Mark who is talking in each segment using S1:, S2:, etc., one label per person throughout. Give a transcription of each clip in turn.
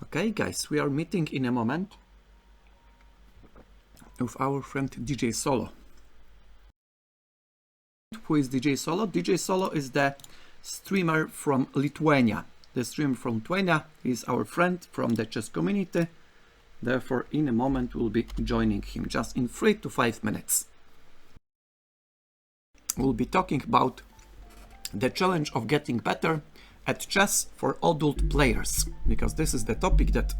S1: Okay, guys, we are meeting in a moment with our friend DJ Solo. Who is DJ Solo? DJ Solo is the streamer from Lithuania. The streamer from Lithuania is our friend from the chess community. Therefore, in a moment, we'll be joining him just in 3 to 5 minutes. We'll be talking about the challenge of getting better at chess for adult players, because this is the topic that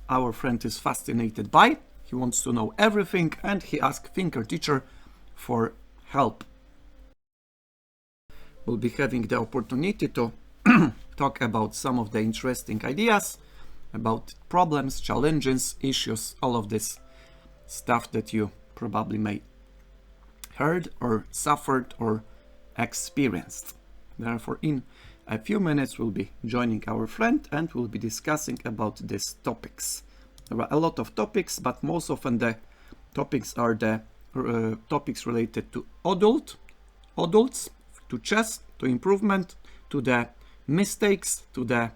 S1: our friend is fascinated by. He wants to know everything and he asked Thinker Teacher for help. We'll be having the opportunity to talk about some of the interesting ideas, about problems, challenges, issues, all of this stuff that you probably may heard or suffered or experienced. Therefore, in a few minutes, we'll be joining our friend and we'll be discussing about these topics. There are a lot of topics, but most often the topics are the topics related to adults, to chess, to improvement, to the mistakes, to the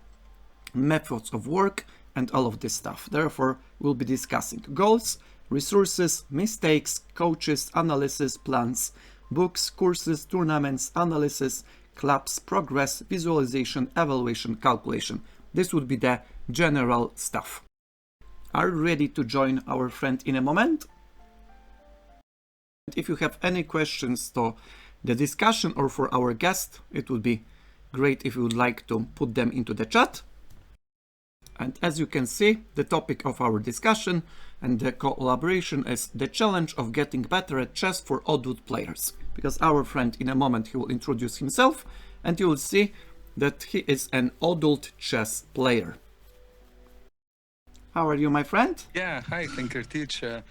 S1: methods of work, and all of this stuff. Therefore, we'll be discussing goals, resources, mistakes, coaches, analysis, plans, books, courses, tournaments, analysis, clubs, progress, visualization, evaluation, calculation. This would be the general stuff. Are you ready to join our friend in a moment? If you have any questions to the discussion or for our guest, it would be great if you would like to put them into the chat. And as you can see, the topic of our discussion and the collaboration is the challenge of getting better at chess for adult players. Because our friend, in a moment, he will introduce himself and you will see that he is an adult chess player. How are you, my friend?
S2: Yeah, hi, Thinker Teacher.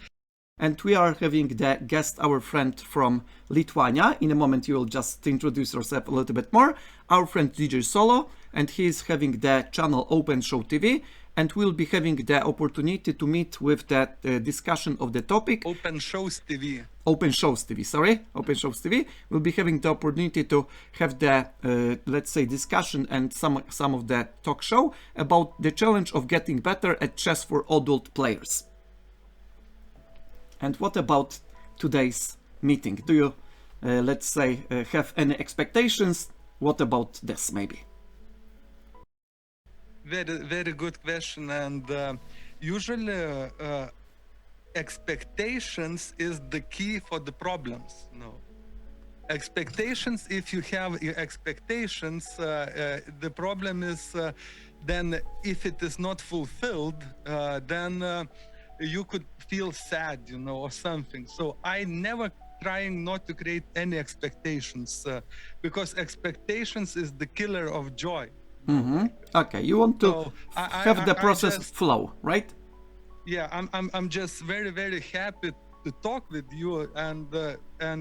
S1: And we are having the guest, our friend from Lithuania. In a moment, you will just introduce yourself a little bit more. Our friend DJ Solo, and he is having the channel Open Show TV. And we'll be having the opportunity to meet with the discussion of the topic.
S2: Open Shows TV.
S1: Open Shows TV, sorry. Open Shows TV. We'll be having the opportunity to have the, let's say, discussion and some of the talk show about the challenge of getting better at chess for adult players. And what about today's meeting? Do you, let's say, have any expectations? What about this, maybe?
S2: Very good question. And usually expectations is the key for the problems. No, expectations. If you have your expectations, the problem is then if it is not fulfilled, then you could feel sad, or something. So I never trying not to create any expectations because expectations is the killer of joy.
S1: Mm-hmm. Okay, you want to have the process flow, right?
S2: Yeah, I'm just very, very happy to talk with you, and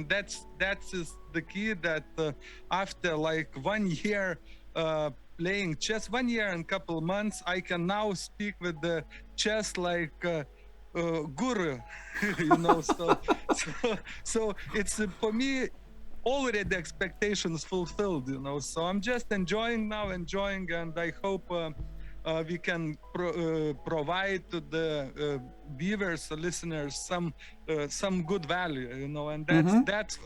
S2: that's is the key that after like 1 year playing chess, 1 year and couple months, I can now speak with the chess like guru, so it's for me already the expectations fulfilled, so I'm just enjoying, and I hope we can provide to the viewers, listeners, some good value, and that's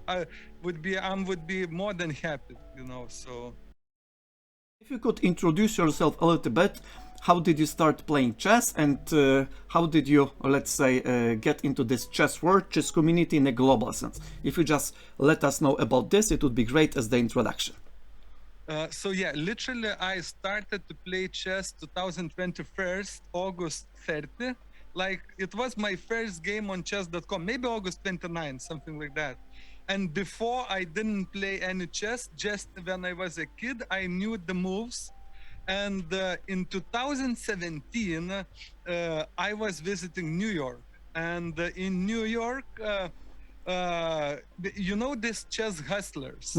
S2: would be more than happy, so.
S1: If you could introduce yourself a little bit, how did you start playing chess, and how did you, let's say, get into this chess world, chess community in a global sense? If you just let us know about this, it would be great as the introduction.
S2: So yeah, literally I started to play chess 2021, August 30. Like it was my first game on chess.com, maybe August 29, something like that. And before I didn't play any chess, just when I was a kid, I knew the moves. And in 2017, I was visiting New York. And in New York, these chess hustlers.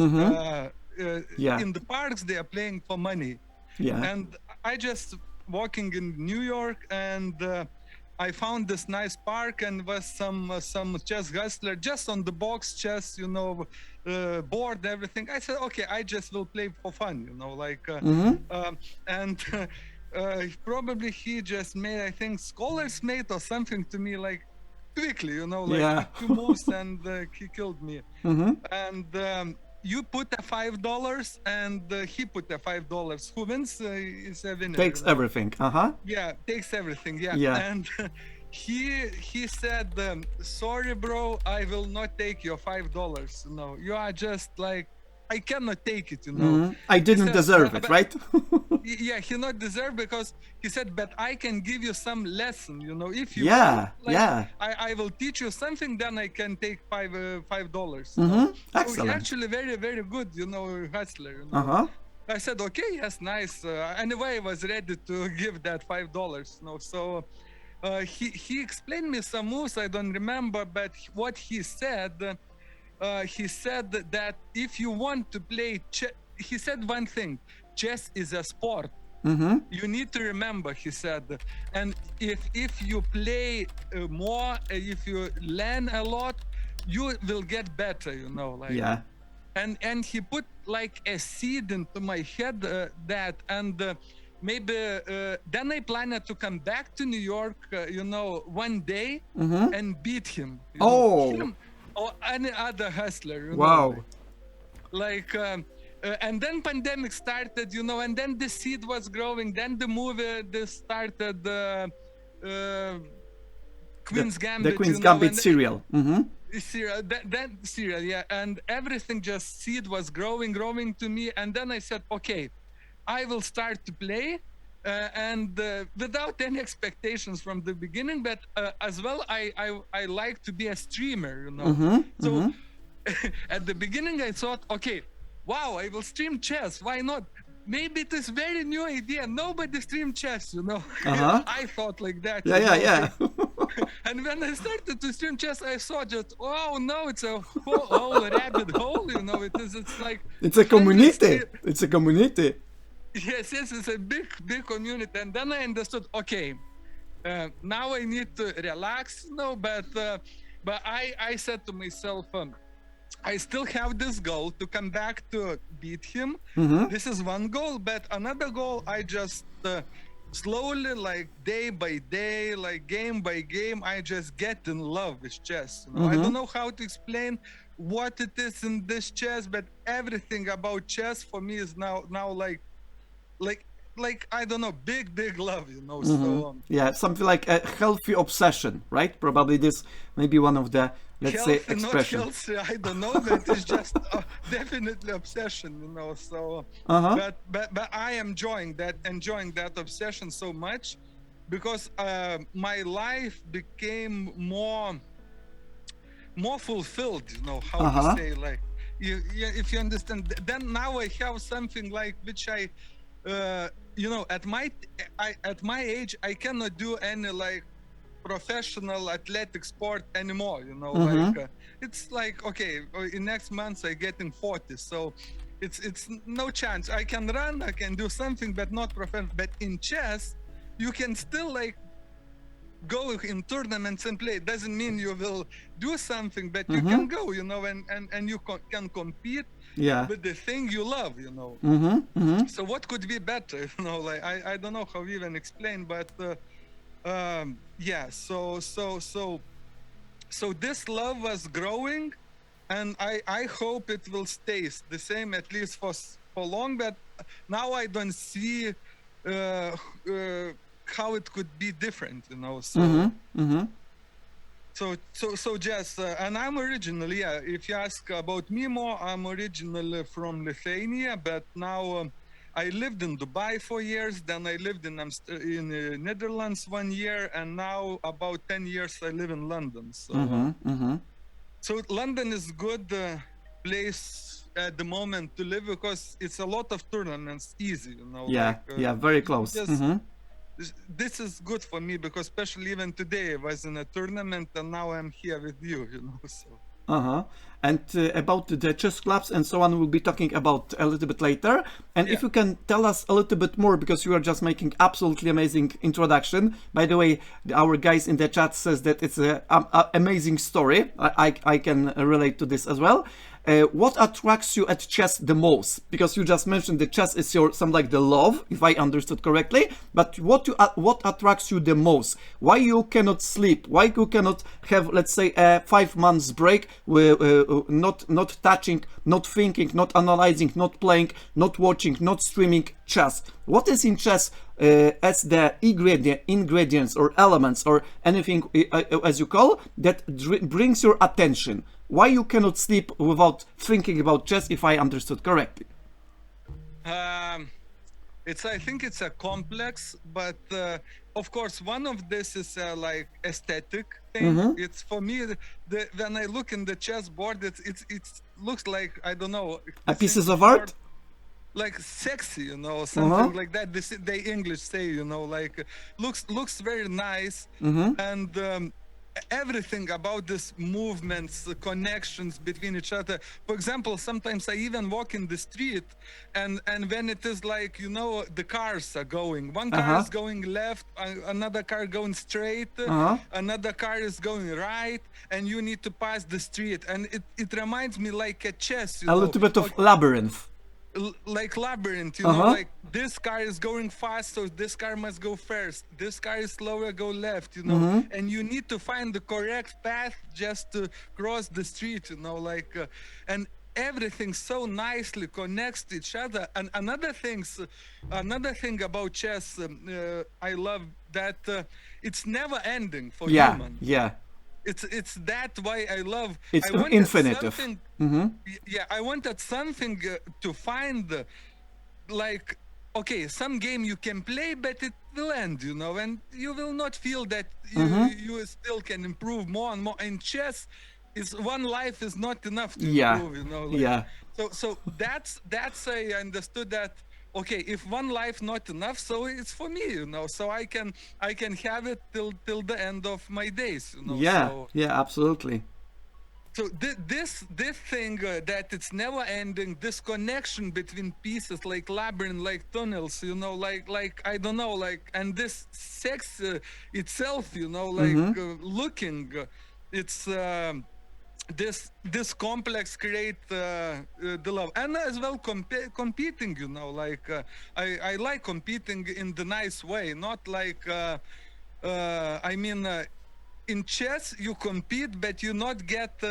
S1: Yeah.
S2: In the parks, they are playing for money.
S1: Yeah.
S2: And I just walking in New York, and I found this nice park, and was some chess hustler just on the box chess, board, everything. I said, okay, I just will play for fun, and probably he just made, I think, scholar's mate or something to me, like quickly, like
S1: Yeah.
S2: two moves, and he killed me.
S1: Mm-hmm.
S2: And you put a $5, and he put a $5. Who wins is a winner.
S1: Takes everything. Uh-huh.
S2: Yeah, takes everything. Yeah,
S1: Yeah.
S2: and he said, "Sorry, bro, I will not take your $5. You are just like, I cannot take it.
S1: Mm-hmm. I didn't
S2: said,
S1: deserve it, right?
S2: Yeah, he not deserve, because he said, but I can give you some lesson. If you
S1: Yeah,
S2: want, like,
S1: yeah.
S2: I will teach you something, then I can take $5.
S1: Mm-hmm.
S2: So
S1: Excellent.
S2: he actually very, very good, hustler.
S1: Uh-huh.
S2: I said, okay, yes, nice. Anyway, I was ready to give that $5. So he explained me some moves I don't remember, but what he said that if you want to play chess, he said one thing: chess is a sport.
S1: Mm-hmm.
S2: You need to remember, he said, and if you play more, if you learn a lot, you will get better. Like.
S1: Yeah.
S2: And he put like a seed into my head that, and maybe then I planned to come back to New York, one day
S1: Mm-hmm.
S2: and beat him.
S1: Oh.
S2: Him or any other hustler.
S1: Wow.
S2: Like, and then pandemic started, and then the seed was growing. Then the movie this started, Queen's Gambit.
S1: The Queen's Gambit serial. Mm-hmm.
S2: Serial, that serial, yeah, and everything just seed was growing to me, and then I said, okay, I will start to play, and without any expectations from the beginning, but as well, I like to be a streamer,
S1: Mm-hmm.
S2: So
S1: Mm-hmm.
S2: at the beginning, I thought, okay, wow, I will stream chess. Why not? Maybe it is very new idea. Nobody stream chess,
S1: Uh-huh.
S2: I thought like that.
S1: Yeah.
S2: And when I started to stream chess, I saw just, oh no, it's a whole rabbit hole, it's like...
S1: It's a community. It's a community.
S2: Yes, it's a big community. And then I understood, okay, now I need to relax, but I said to myself, I still have this goal to come back to beat him.
S1: Mm-hmm.
S2: This is one goal, but another goal, I just slowly, like day by day, like game by game, I just get in love with chess.
S1: Mm-hmm.
S2: I don't know how to explain what it is in this chess, but everything about chess for me is now like I don't know, big love,
S1: Mm-hmm.
S2: So
S1: yeah, something like a healthy obsession, right? Probably this maybe one of the, let's say,
S2: healthy, not
S1: expression.
S2: healthy, I don't know, but it's just definitely obsession, So,
S1: Uh-huh.
S2: but I am enjoying that obsession so much, because my life became more fulfilled. How
S1: Uh-huh.
S2: to say, like, if you understand. Then now I have something like which I, at my age, I cannot do any like professional athletic sport anymore,
S1: Mm-hmm.
S2: like it's like, okay, in next month I getting 40, so it's no chance. I can run, I can do something, but not professional. But in chess you can still like go in tournaments and play. It doesn't mean you will do something, but you can go, and you can compete
S1: Yeah.
S2: with the thing you love,
S1: Mm-hmm. Mm-hmm.
S2: So what could be better? Like I don't know how even explain, but yeah. So this love was growing, and I hope it will stay the same, at least for long. But now I don't see how it could be different, So.
S1: Mm-hmm. Mm-hmm.
S2: So Jess, and I'm originally, yeah, if you ask about me more, I'm originally from Lithuania, but now I lived in Dubai for years, then I lived in the Netherlands 1 year, and now about 10 years I live in London. So,
S1: Mm-hmm. Mm-hmm.
S2: so London is good place at the moment to live, because it's a lot of tournaments, easy,
S1: Yeah.
S2: like,
S1: Yeah. Very close.
S2: just-
S1: Mm-hmm.
S2: This is good for me, because especially even today I was in a tournament, and now I'm here with you, So.
S1: Uh-huh. And about the chess clubs and so on, we'll be talking about a little bit later. And if
S2: Yeah.
S1: you can tell us a little bit more, because you are just making absolutely amazing introduction. By the way, our guys in the chat says that it's a amazing story. I can relate to this as well. what attracts you at chess the most? Because you just mentioned that chess is your some like the love, if I understood correctly. But what attracts you the most? Why you cannot sleep? Why you cannot have, let's say, a 5 months break, not touching, not thinking, not analyzing, not playing, not watching, not streaming chess? What is in chess as the ingredients or elements or anything as you call that brings your attention? Why you cannot sleep without thinking about chess, if I understood correctly?
S2: I think it's a complex, but of course one of this is like aesthetic thing. It's for me, when I look in the chessboard, it looks like, I don't know,
S1: A pieces of art?
S2: Like sexy, you know, something like that. They English say, you know, like looks very nice, and everything about this movements, the connections between each other. For example, sometimes I even walk in the street, and when it is like, you know, the cars are going, one car is going left, another car going straight, another car is going right, and you need to pass the street, and it reminds me like a chess, you know,
S1: little bit of labyrinth.
S2: Like labyrinth, you know, like this car is going fast, so this car must go first, this car is slower, go left, you know, and you need to find the correct path just to cross the street, you know, like and everything so nicely connects to each other. And another thing about chess, I love that it's never ending for humans. It's that why I love.
S1: It's
S2: I wanted
S1: infinitive.
S2: Yeah, I wanted something to find, like, okay, some game you can play, but it will end, you know, and you will not feel that you still can improve more and more. In chess, is one life is not enough to improve, you know. Like, so that's I understood that. Okay, if one life not enough, so it's for me, you know. So I can have it till the end of my days, you know.
S1: Yeah, absolutely.
S2: So this thing that it's never ending, this connection between pieces, like labyrinth, like tunnels, you know, like I don't know, like, and this sex itself, you know, like looking, it's. This complex create the love, and as well competing, you know, like I like competing in the nice way, not like I mean in chess you compete but you not get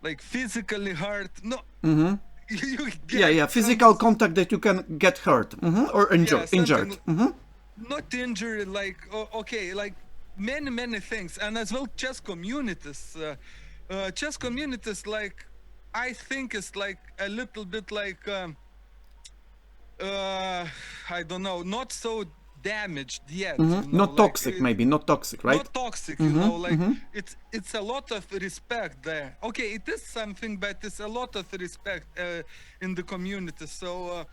S2: like physically hurt. No. You get
S1: physical contact that you can get hurt or injured.
S2: Not injury, like okay, like many things. And as well chess communities, like I think it's like a little bit like I don't know, not so damaged yet, you know,
S1: not
S2: like,
S1: toxic, maybe not toxic, right?
S2: Not toxic, you know, like it's a lot of respect there. Okay, it is something, but it's a lot of respect in the community. So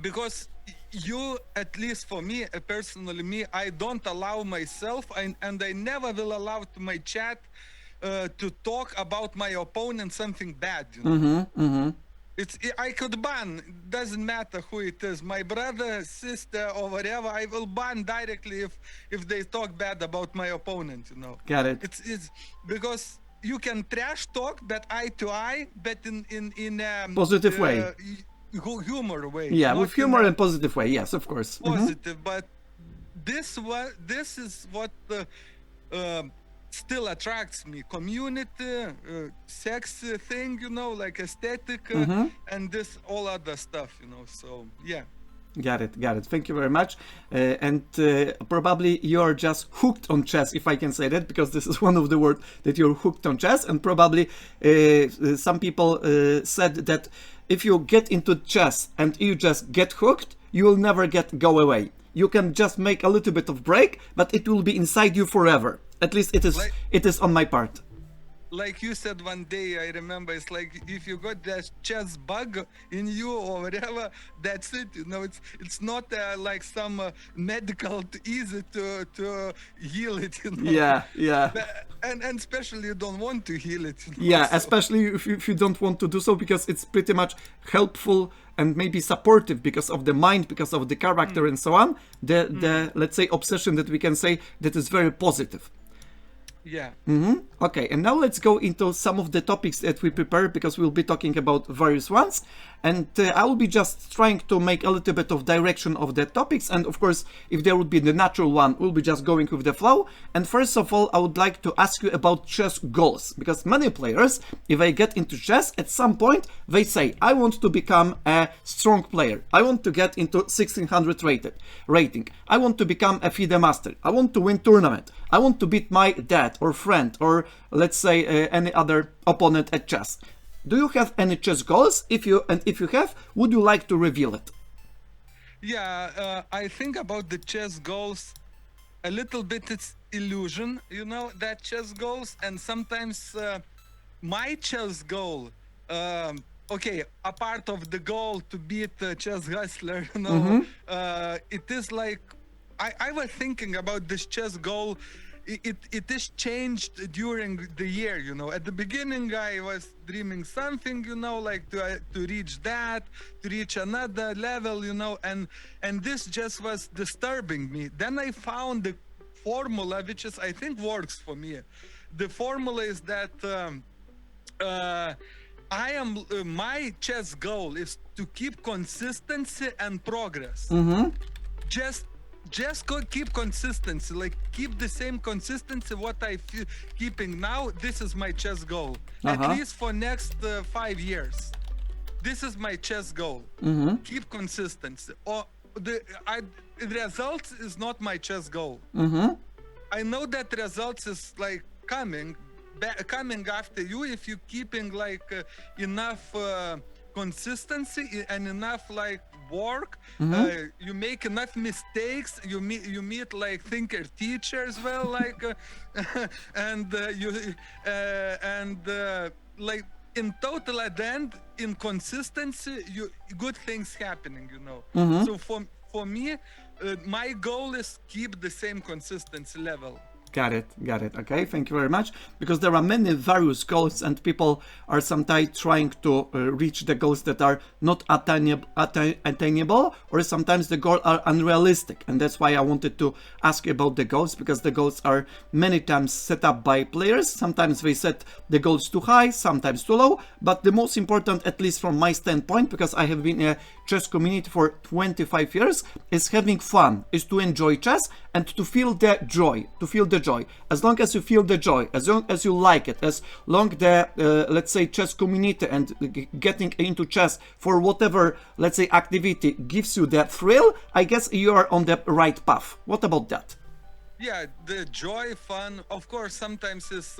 S2: because you, at least for me, personally, me, I don't allow myself, and I never will allow to my chat to talk about my opponent something bad, you know? I could ban, doesn't matter who it is, my brother, sister, or whatever. I will ban directly if they talk bad about my opponent, you know.
S1: Got it.
S2: It's because you can trash talk, but eye to eye, but in
S1: positive way,
S2: humor way.
S1: Yeah, with humor and positive way. Yes, of course.
S2: Positive, but this is what still attracts me: community, sex thing, you know, like aesthetic, and this all other stuff, you know. So yeah.
S1: Got it. Thank you very much. And probably you're just hooked on chess, if I can say that, because this is one of the words that you're hooked on chess. And probably some people said that if you get into chess and you just get hooked, you will never go away. You can just make a little bit of break, but it will be inside you forever. At least it is on my part.
S2: Like you said one day, I remember, it's like if you got that chess bug in you or whatever, that's it. You know, it's not like some medical easy to heal it. You know?
S1: Yeah.
S2: And especially you don't want to heal it. You know?
S1: Yeah, so. Especially if you don't want to do so, because it's pretty much helpful and maybe supportive because of the mind, because of the character and so on. The let's say obsession that we can say that is very positive.
S2: Yeah.
S1: Okay, and now let's go into some of the topics that we prepared because we'll be talking about various ones. And I will be just trying to make a little bit of direction of the topics. And of course, if there would be the natural one, we'll be just going with the flow. And first of all, I would like to ask you about chess goals. Because many players, if they get into chess, at some point, they say, I want to become a strong player. I want to get into 1600 rating. I want to become a FIDE master. I want to win tournament. I want to beat my dad or friend or let's say any other opponent at chess. Do you have any chess goals? If you have, would you like to reveal it?
S2: Yeah, I think about the chess goals a little bit. It's illusion, that chess goals, and sometimes my chess goal. Okay, a part of the goal to beat Chess Hustler, it is like I was thinking about this chess goal. It is changed during the year, At the beginning, I was dreaming something, like to reach that, to reach another level, and this just was disturbing me. Then I found the formula, which is I think works for me. The formula is that my chess goal is to keep consistency and progress. Just keep consistency, like keep the same consistency what I feel keeping now. This is my chess goal, at least for next 5 years. This is my chess goal. Keep consistency. Or the results is not my chess goal. I know that results is like coming after you if you keeping like enough consistency and enough like work. You make enough mistakes. You meet like thinker teachers, well, like like in total at the end, in consistency, good things happening, So for me, my goal is keep the same consistency level.
S1: Got it. Okay, thank you very much. Because there are many various goals and people are sometimes trying to reach the goals that are not attainable, or sometimes the goals are unrealistic. And that's why I wanted to ask you about the goals, because the goals are many times set up by players. Sometimes they set the goals too high, sometimes too low. But the most important, at least from my standpoint, because I have been in a chess community for 25 years, is having fun, is to enjoy chess and to feel the joy, As long as you feel the joy, as long as you like it, as long the, let's say, chess community and getting into chess for whatever, let's say, activity gives you that thrill, I guess you are on the right path. What about that?
S2: Yeah, the joy, fun, of course, sometimes is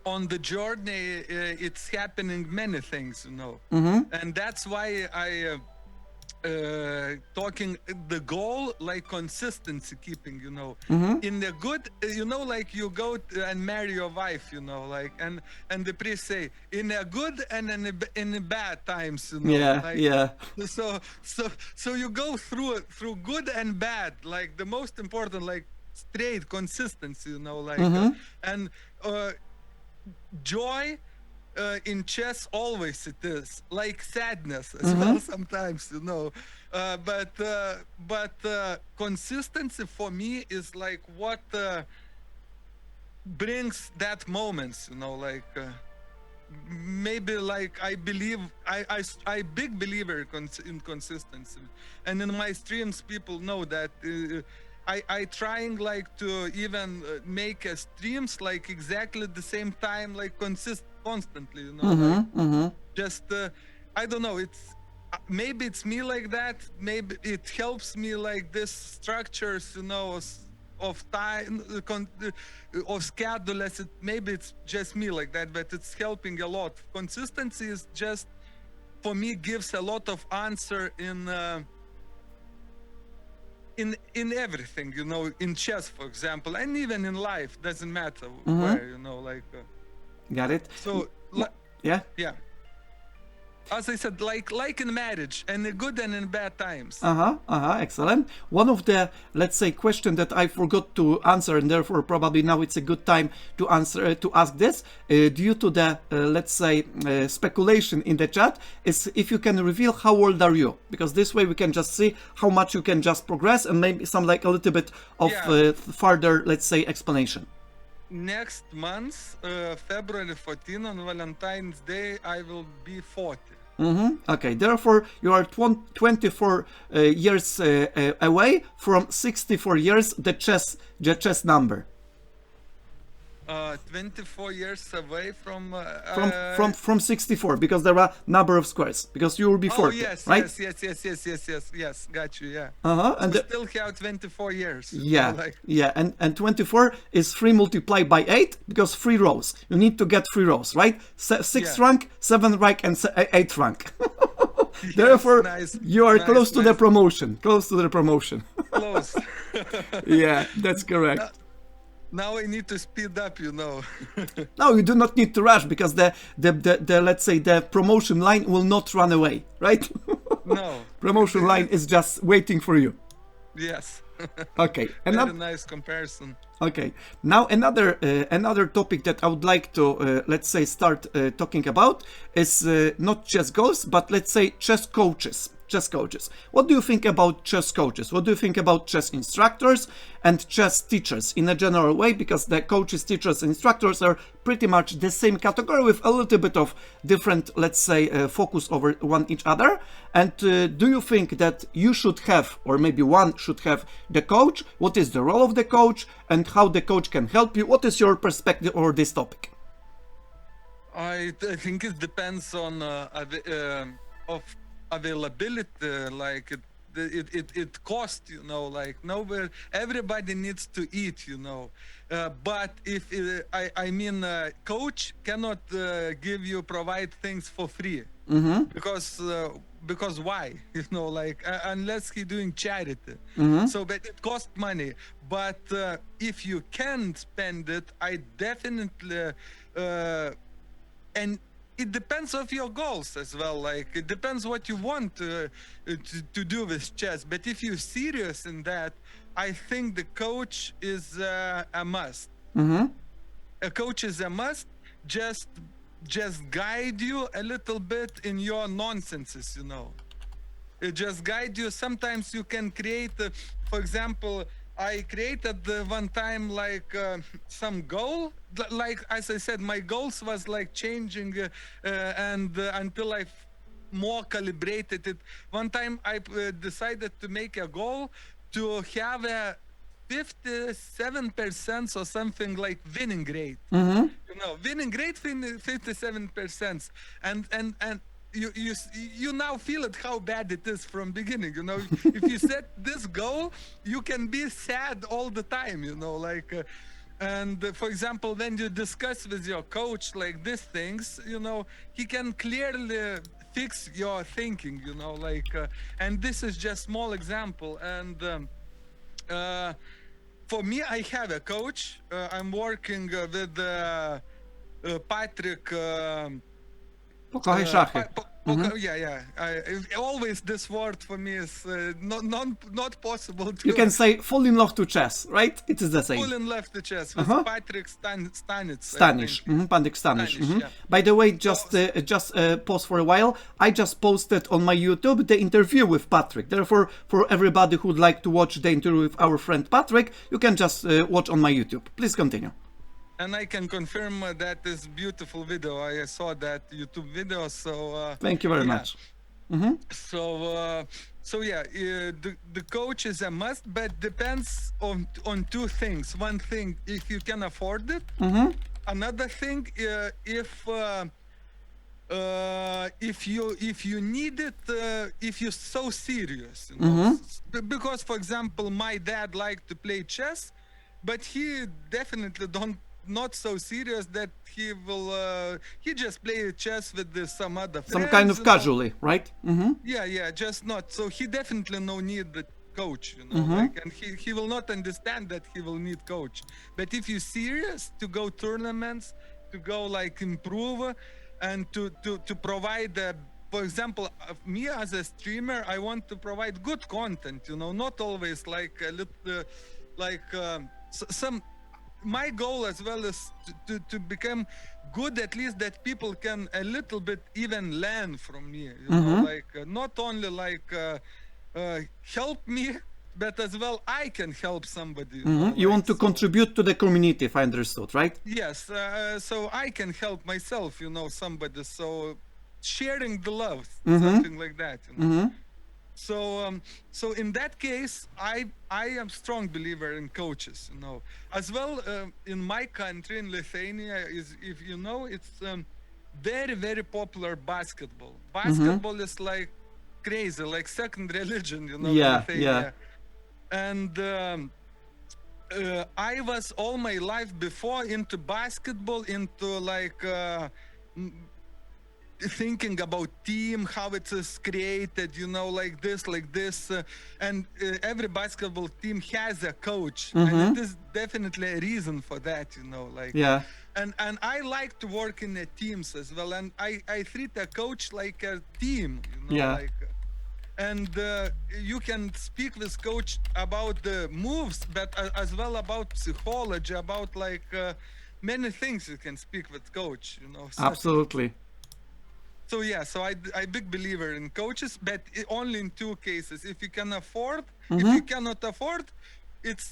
S2: on the journey, it's happening many things, And that's why I talking the goal like consistency keeping, in the good, like you go and marry your wife, like and the priest say in a good and in the bad times, so you go through good and bad, like the most important, like straight consistency, and joy in chess always it is like sadness as well sometimes, but consistency for me is like what brings that moments, maybe like I believe I big believer in consistency, and in my streams people know that I trying like to even make streams like exactly the same time, like constantly, just I don't know, it's maybe it's me like that, maybe it helps me like this structures, of time, of schedule, maybe it's just me like that, but it's helping a lot. Consistency is just for me gives a lot of answer in everything, in chess, for example, and even in life, doesn't matter where,
S1: Got it.
S2: So
S1: yeah.
S2: As I said, like in marriage, and in good and in bad times.
S1: Excellent. One of the, let's say, question that I forgot to answer, and therefore probably now it's a good time to answer to ask this, due to the, let's say, speculation in the chat, is if you can reveal how old are you, because this way we can just see how much you can just progress, and maybe some like a little bit of further, let's say, explanation.
S2: next month, February 14, on Valentine's Day, I will be 40.
S1: Okay, therefore you are 24 years away from 64 years, the chess number.
S2: 24 years away from.
S1: From 64, because there are number of squares, because you will be
S2: Oh
S1: 40,
S2: yes,
S1: right?
S2: yes. Got you. Yeah.
S1: Uh-huh.
S2: So
S1: And
S2: still have 24 years.
S1: yeah,
S2: Like.
S1: yeah, and 24 is 3 multiplied by 8, because 3 rows. You need to get 3 rows, right? 6th
S2: Yeah.
S1: rank, 7th rank, and 8th rank.
S2: Yes,
S1: Therefore,
S2: nice.
S1: you are
S2: Nice,
S1: close to the
S2: nice.
S1: promotion. Close to the promotion.
S2: Close.
S1: Yeah, that's correct.
S2: Now I need to speed up, you know.
S1: No, you do not need to rush, because the let's say the promotion line will not run away, right?
S2: No.
S1: Promotion line is just waiting for you.
S2: Yes.
S1: Okay.
S2: Very nice comparison.
S1: Okay. Now another topic that I would like to let's say start talking about is not chess goals, but let's say chess coaches. Chess coaches. What do you think about chess coaches? What do you think about chess instructors and chess teachers in a general way? Because the coaches, teachers, and instructors are pretty much the same category with a little bit of different, let's say, focus over one each other. And do you think that you should have, or maybe one should have, the coach? What is the role of the coach and how the coach can help you? What is your perspective over this topic?
S2: I think it depends on of availability. Like it costs, you know. Like nowhere, everybody needs to eat, you know. But if I mean, coach cannot provide things for free. Because why? You know, like unless he doing charity. So, but it costs money. But if you can spend it, I definitely and it depends of your goals as well. Like it depends what you want to do with chess. But if you're serious in that, I think the coach is a must. A coach is a must. Just guide you a little bit in your nonsenses, you know. It just guide you. Sometimes you can create, for example, I created one time like some goal. Like as I said, my goals was like changing and until I more calibrated it. One time I decided to make a goal to have a 57% or something like winning rate. You know, winning rate 57%, and you now feel it how bad it is from beginning. You know, if you set this goal, you can be sad all the time. You know, like. And for example, when you discuss with your coach like these things, you know, he can clearly fix your thinking. You know, like, and this is just small example. And for me, I have a coach. I'm working with Patrick.
S1: Pokochaj szachy.
S2: Yeah. Always this word for me is not possible to.
S1: You can say fall in love to chess, right? It is the same.
S2: Fall in love to chess with Patrick Stanic.
S1: Patrick Stanic.
S2: Yeah.
S1: By the way, just pause for a while. I just posted on my YouTube the interview with Patrick. Therefore, for everybody who'd like to watch the interview with our friend Patrick, you can just watch on my YouTube. Please continue.
S2: And I can confirm that is beautiful video. I saw that YouTube video. So
S1: thank you very much.
S2: So yeah, the coach is a must, but depends on two things. One thing, if you can afford it. Another thing, if you need it, if you're so serious, you know? Because for example, my dad liked to play chess, but he definitely not so serious that he will he just play chess with some other friends,
S1: some kind of casually, right?
S2: Yeah, just not. So he definitely no need the coach, you know, like, and he will not understand that he will need coach. But if you're serious to go tournaments, to go like improve, and to provide for example, me as a streamer, I want to provide good content, you know, not always like a little some. My goal as well is to become good, at least that people can a little bit even learn from me, you know, like not only like help me but as well I can help somebody. You know,
S1: You
S2: like,
S1: want to
S2: so,
S1: contribute to the community, if I understood, right?
S2: yes, so I can help myself. You know, somebody. So sharing the love, something like that. You know. So so in that case, I am strong believer in coaches. You know, as well in my country in Lithuania is, if you know, it's very popular basketball. Basketball is like crazy, like second religion. You know, in
S1: Yeah, yeah.
S2: Lithuania, and. I was all my life before into basketball, into like m- thinking about team, how it is created, you know, like this, and every basketball team has a coach, and it is definitely a reason for that, you know, like,
S1: Yeah.
S2: and I like to work in the teams as well, and I treat a coach like a team, you know,
S1: Yeah.
S2: like. And you can speak with coach about the moves, but as well about psychology, about like many things you can speak with coach, you know.
S1: Absolutely.
S2: So yeah, so I big believer in coaches, but only in two cases. If you can afford, if you cannot afford, it's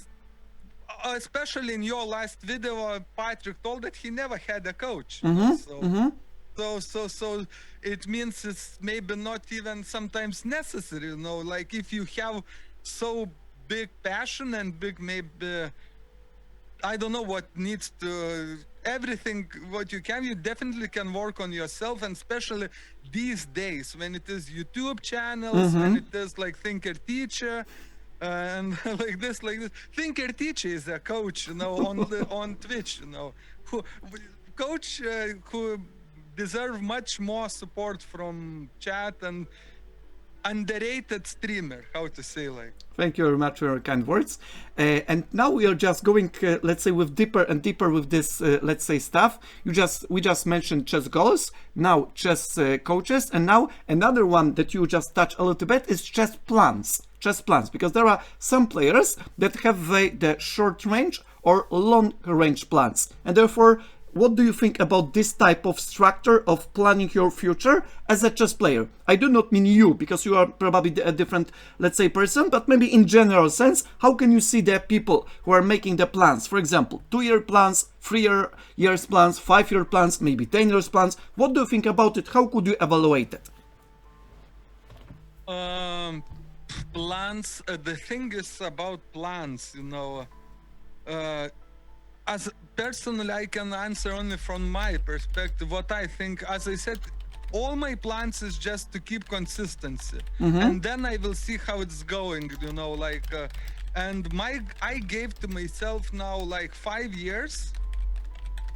S2: especially in your last video, Patrick told that he never had a coach, you know. So it means it's maybe not even sometimes necessary, you know. Like if you have so big passion and big maybe I don't know what needs to everything what you can, you definitely can work on yourself, and especially these days when it is YouTube channels, when it is like Thinker Teacher, and like this. Thinker Teacher is a coach, you know, on Twitch, you know, who coach who deserve much more support from chat, and underrated streamer, how to say, like.
S1: Thank you very much for your kind words. And now we are just going, let's say, with deeper and deeper with this, let's say, stuff. We just mentioned chess goals, now chess coaches, and now another one that you just touched a little bit is chess plans. Chess plans, because there are some players that have the short range or long range plans, and therefore, what do you think about this type of structure of planning your future as a chess player? I do not mean you, because you are probably a different, let's say, person, but maybe in general sense, how can you see the people who are making the plans? For example, 2-year plans, 3 years plans, 5-year plans, maybe 10 years plans. What do you think about it? How could you evaluate it?
S2: Plans. The thing is about plans, you know. As personally, I can answer only from my perspective. What I think, as I said, all my plans is just to keep consistency, and then I will see how it's going. You know, like, and I gave to myself now like 5 years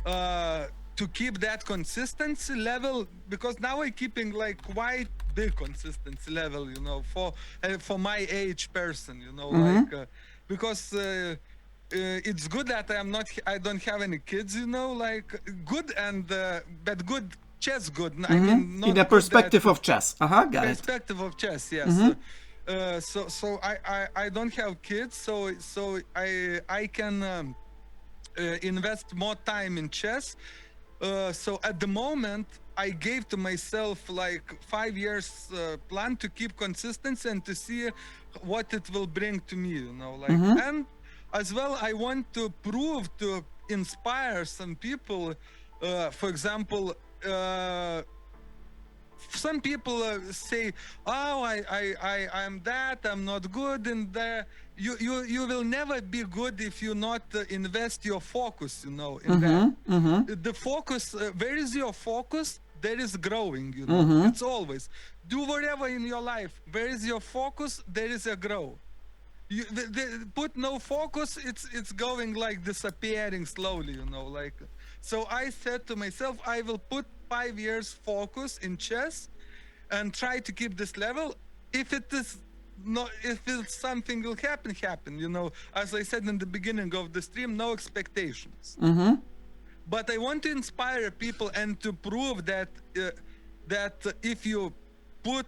S2: to keep that consistency level, because now I'm keeping like quite big consistency level, you know, for my age person, you know, like because. It's good that I don't have any kids, you know, like good and but good chess good. I mean, not
S1: In the
S2: good
S1: perspective
S2: that
S1: of chess. Got it.
S2: perspective of chess, yes. So I don't have kids, so I can invest more time in chess. So at the moment, I gave to myself like 5 years plan to keep consistency and to see what it will bring to me, you know, like, and as well, I want to prove, to inspire some people. For example, some people say, "Oh, I'm that. I'm not good in there." You will never be good if you not invest your focus, you know, in that. The focus. Where is your focus? There is growing. You know, it's always do whatever in your life. Where is your focus? There is a grow. Put no focus, it's going like disappearing slowly, you know, like. So I said to myself, I will put 5 years focus in chess and try to keep this level. If it is not, if it's something will happen, you know. As I said in the beginning of the stream, no expectations. But I want to inspire people and to prove that if you put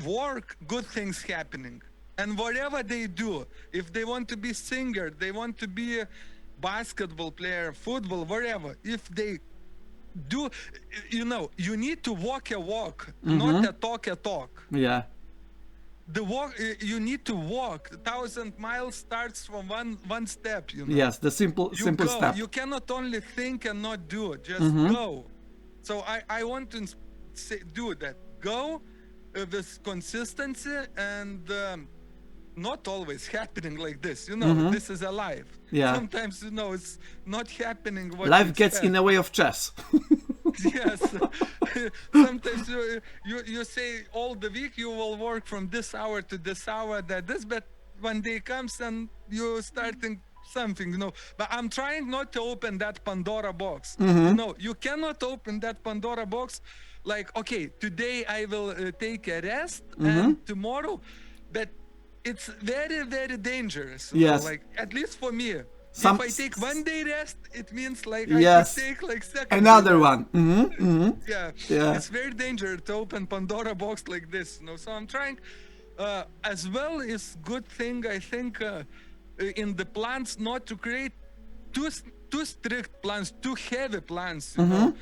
S2: work, good things happening. And whatever they do, if they want to be singer, they want to be a basketball player, football, whatever, if they do, you know, you need to walk a walk, not a talk a talk.
S1: Yeah.
S2: the walk, you need to walk. 1,000 miles starts from one step, you know.
S1: Yes, the simple
S2: You go.
S1: step.
S2: You cannot only think and not do it. Just
S1: Mm-hmm.
S2: go. So I want to do that. Go with consistency and not always happening like this. You know,
S1: Mm-hmm.
S2: this is a life.
S1: Yeah.
S2: Sometimes, you know, it's not happening. What
S1: Life
S2: you
S1: gets
S2: expect.
S1: in the way of chess.
S2: Yes. Sometimes you say all the week you will work from this hour to this hour, that this, but one day comes and you're starting something, you know. But I'm trying not to open that Pandora box. You know, you cannot open that Pandora box like, okay, today I will take a rest and tomorrow, but it's very, very dangerous. You
S1: Yes.
S2: know, like, at least for me.
S1: Some-
S2: If I take one day rest, it means like
S1: Yes.
S2: I could take like second
S1: Another
S2: day rest.
S1: one. Mm-hmm. Mm-hmm.
S2: Yeah.
S1: Yeah.
S2: It's very dangerous to open Pandora box like this, you know. So I'm trying, as well is good thing, I think, in the plans, not to create too strict plans, too heavy plans, you know.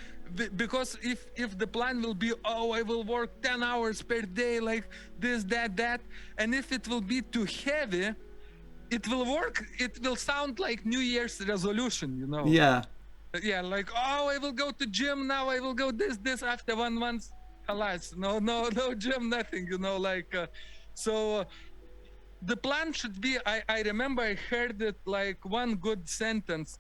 S2: Because if the plan will be, oh, I will work 10 hours per day, like this, that, and if it will be too heavy, it will work. It will sound like New Year's resolution, you know.
S1: Yeah.
S2: Yeah, like, oh, I will go to gym now. I will go this after 1 month. Alas, no gym, nothing, you know. Like, so the plan should be. I remember I heard it like one good sentence.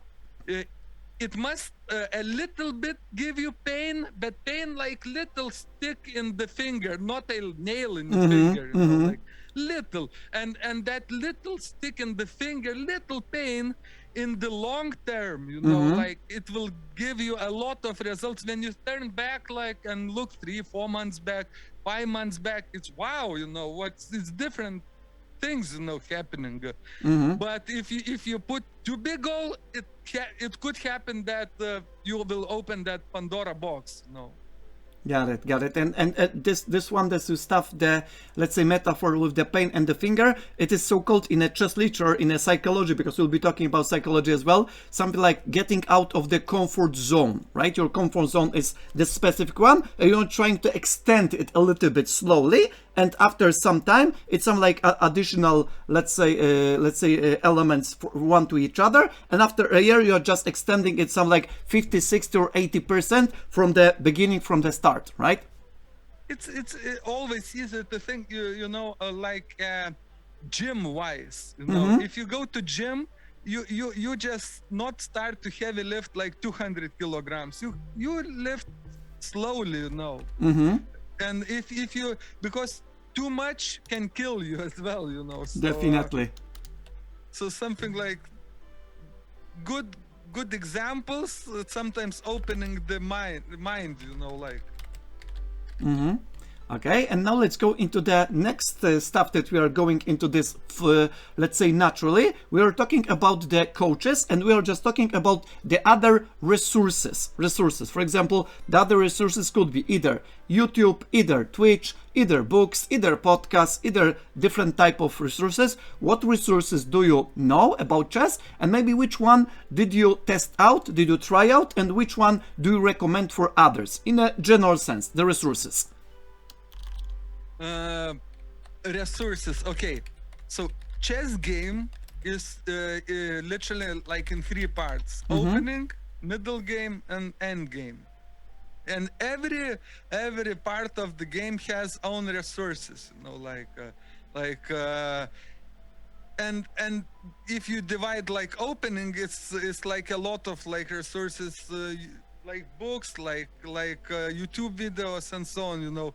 S2: It must a little bit give you pain, but pain like little stick in the finger, not a nail in the finger, you know, like little. And that little stick in the finger, little pain in the long term, you know, like it will give you a lot of results. When you turn back, like, and look 3-4 months back, 5 months back, it's wow, you know, it's different things, you know, happening. But if you put too big goal, it could happen that you will open that Pandora box, you know.
S1: Got it. And this one, this stuff, the, let's say, metaphor with the pain and the finger, it is so called in a chess literature, in a psychology, because we'll be talking about psychology as well, something like getting out of the comfort zone, right? Your comfort zone is the specific one, and you're trying to extend it a little bit slowly, and after some time, it's some like additional, let's say elements for one to each other, and after a year, you're just extending it some like 50, 60, or 80% from the beginning, from the start, right?
S2: It's always easy to think, you know, like gym wise, you know. If you go to gym, you just not start to heavy lift like 200 kilograms. You lift slowly, you know. And if you, because too much can kill you as well, you know. So,
S1: Definitely.
S2: So something like good examples, sometimes opening the mind, you know, like.
S1: Okay, and now let's go into the next stuff that we are going into this, let's say, naturally. We are talking about the coaches, and we are just talking about the other resources. For example, the other resources could be either YouTube, either Twitch, either books, either podcasts, either different type of resources. What resources do you know about chess, and maybe which one did you test out, did you try out, and which one do you recommend for others, in a general sense, the resources?
S2: Resources. Okay, so chess game is literally like in 3 parts: opening, middle game, and end game. And every part of the game has own resources, you know, and if you divide like opening, it's like a lot of like resources, like books, like YouTube videos and so on, you know.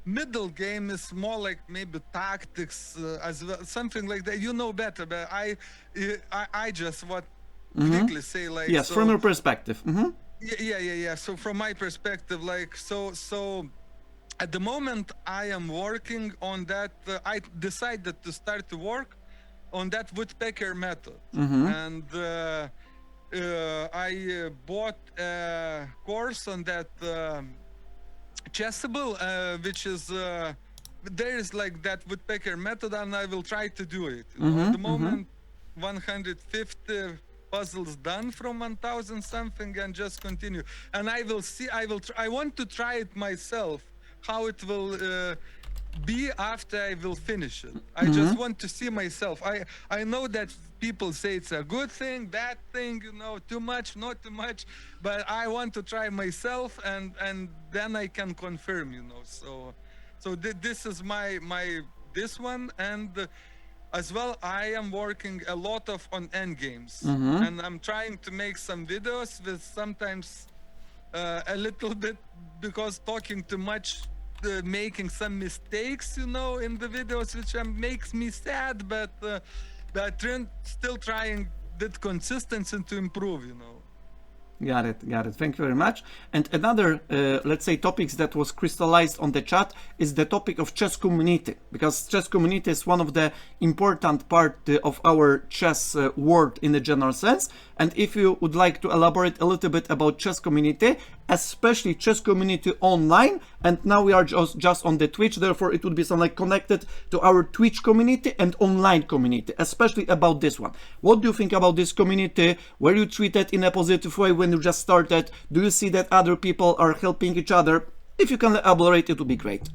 S2: Middle game is more like maybe tactics, as well, something like that. You know better, but I just quickly say, like,
S1: yes,
S2: so,
S1: from your perspective.
S2: Yeah. So from my perspective, like, so at the moment I am working on that. I decided to start to work on that woodpecker method, and I bought a course on that. Chessable, which is there is like that woodpecker method, and I will try to do it. You know, at the moment, 150 puzzles done from 1,000 something, and just continue. And I will see. I want to try it myself, how it will be after I will finish it. I just want to see myself. I know that people say it's a good thing, bad thing, you know, too much, not too much, but I want to try myself, and then I can confirm, you know. So this is my this one, and as well I am working a lot of on end games, and I'm trying to make some videos with sometimes a little bit, because talking too much, making some mistakes, you know, in the videos, which makes me sad, but still trying that consistency to improve, you know.
S1: Got it, got it. Thank you very much. And another, let's say, topics that was crystallized on the chat is the topic of chess community, because chess community is one of the important part of our chess world in a general sense. And if you would like to elaborate a little bit about chess community, especially chess community online, and now we are just on the Twitch, therefore it would be something like connected to our Twitch community and online community, especially about this one. What do you think about this community? Were you treated in a positive way when you just started? Do you see that other people are helping each other? If you can elaborate, it would be great.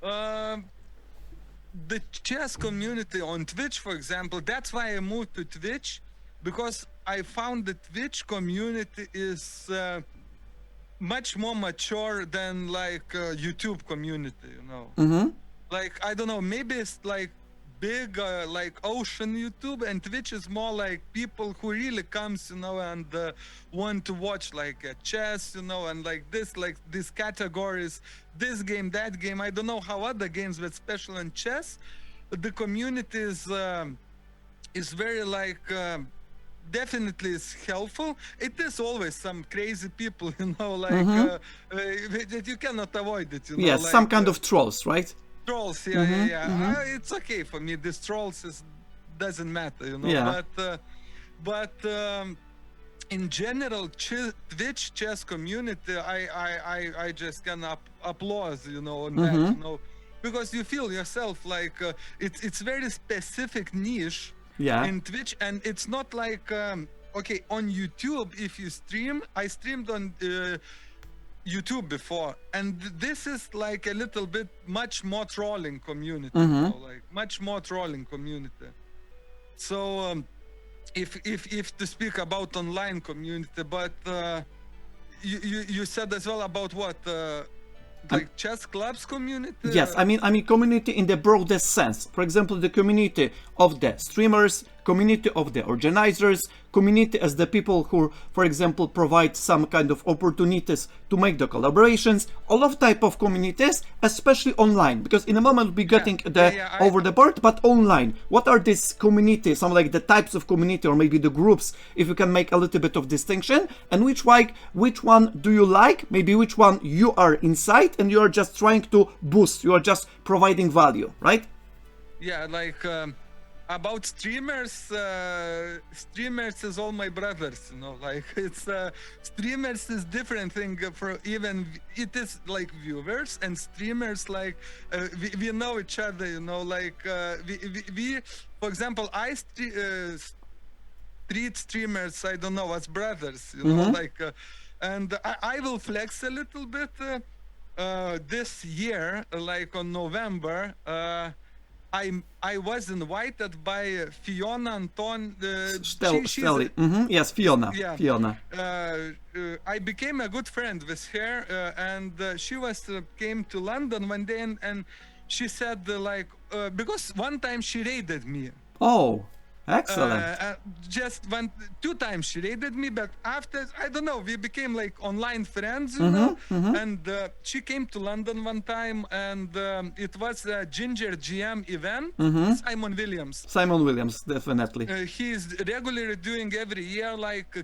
S2: The chess community on Twitch, for example, that's why I moved to Twitch, because I found the Twitch community is much more mature than like YouTube community, you know. Like, I don't know, maybe it's like big like ocean YouTube, and Twitch is more like people who really comes, you know, and want to watch like chess, you know, and like these categories, this game, that game. I don't know how other games, but especially in chess, the community is very like definitely is helpful. It is always some crazy people, you know, like that you cannot avoid it, you know.
S1: Yes,
S2: like,
S1: some kind of trolls, right?
S2: Trolls, yeah. It's okay for me. This trolls doesn't matter, you know.
S1: Yeah.
S2: But in general, Twitch chess community, I just can applaud, you know, on that, you know, because you feel yourself like it's very specific niche in Twitch, and it's not like okay, on YouTube. If you stream, I streamed on YouTube before, and this is like a little bit much more trolling community, you know, like much more trolling community. So if to speak about online community, but you said as well about what like chess clubs community.
S1: Yes, I mean community in the broadest sense. For example, the community of the streamers, community of the organizers, community as the people who, for example, provide some kind of opportunities to make the collaborations, all of type of communities, especially online, because in a moment we'll be getting over the part, but online. What are these communities, some like the types of community, or maybe the groups, if you can make a little bit of distinction, and which one do you like, maybe which one you are inside and you are just trying to boost, you are just providing value, right?
S2: Yeah, like about streamers, streamers is all my brothers, you know, like it's streamers is different thing for even, it is like viewers and streamers, like we know each other, you know, like we for example, I treat streamers, I don't know, as brothers, you know, like and I will flex a little bit this year, like on November. I was invited by Fiona Anton.
S1: Stelly. Yes, Fiona.
S2: Yeah.
S1: Fiona.
S2: I became a good friend with her, and she came to London one day, and she said like because one time she raided me.
S1: Oh. Excellent.
S2: Just two times she raided me, but after, I don't know, we became like online friends, you know. And she came to London one time, and it was a Ginger GM event. Simon Williams.
S1: Simon Williams, definitely.
S2: He's regularly doing every year like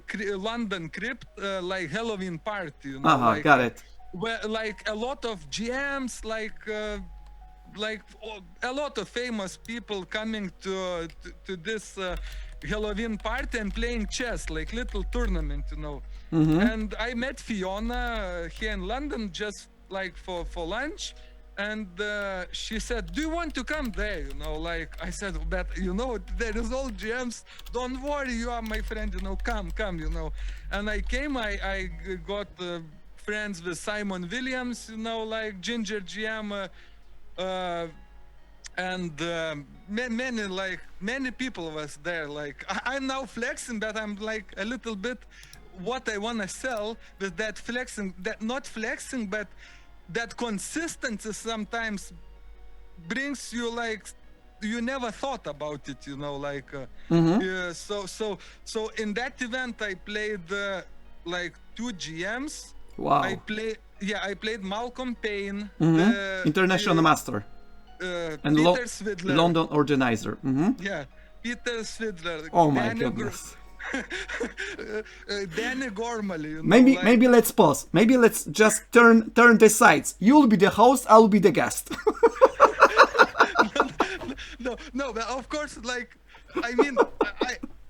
S2: London Crypt, like Halloween party, you know. Like,
S1: got it.
S2: Where like a lot of GMs, like a lot of famous people coming to this Halloween party and playing chess, like little tournament, you know. And I met Fiona here in London just like for lunch, and she said, "Do you want to come there?" You know, like I said, "But you know, there is all GMs. Don't worry, you are my friend. You know, come, you know." And I came. I got friends with Simon Williams, you know, like Ginger GM. uh, and many people was there. Like I'm now flexing, but I'm like a little bit what I wanna sell with that flexing. That not flexing, but that consistency sometimes brings you like you never thought about it. Like so in that event I played like 2 GMs.
S1: Wow.
S2: I played Malcolm Payne,
S1: International master and
S2: Peter Svidler.
S1: London organizer.
S2: Yeah, Peter Svidler.
S1: Oh my goodness.
S2: Danny Gormley.
S1: Maybe let's pause. Maybe let's just turn the sides. You'll be the host, I'll be the guest.
S2: No, but of course, like, I mean,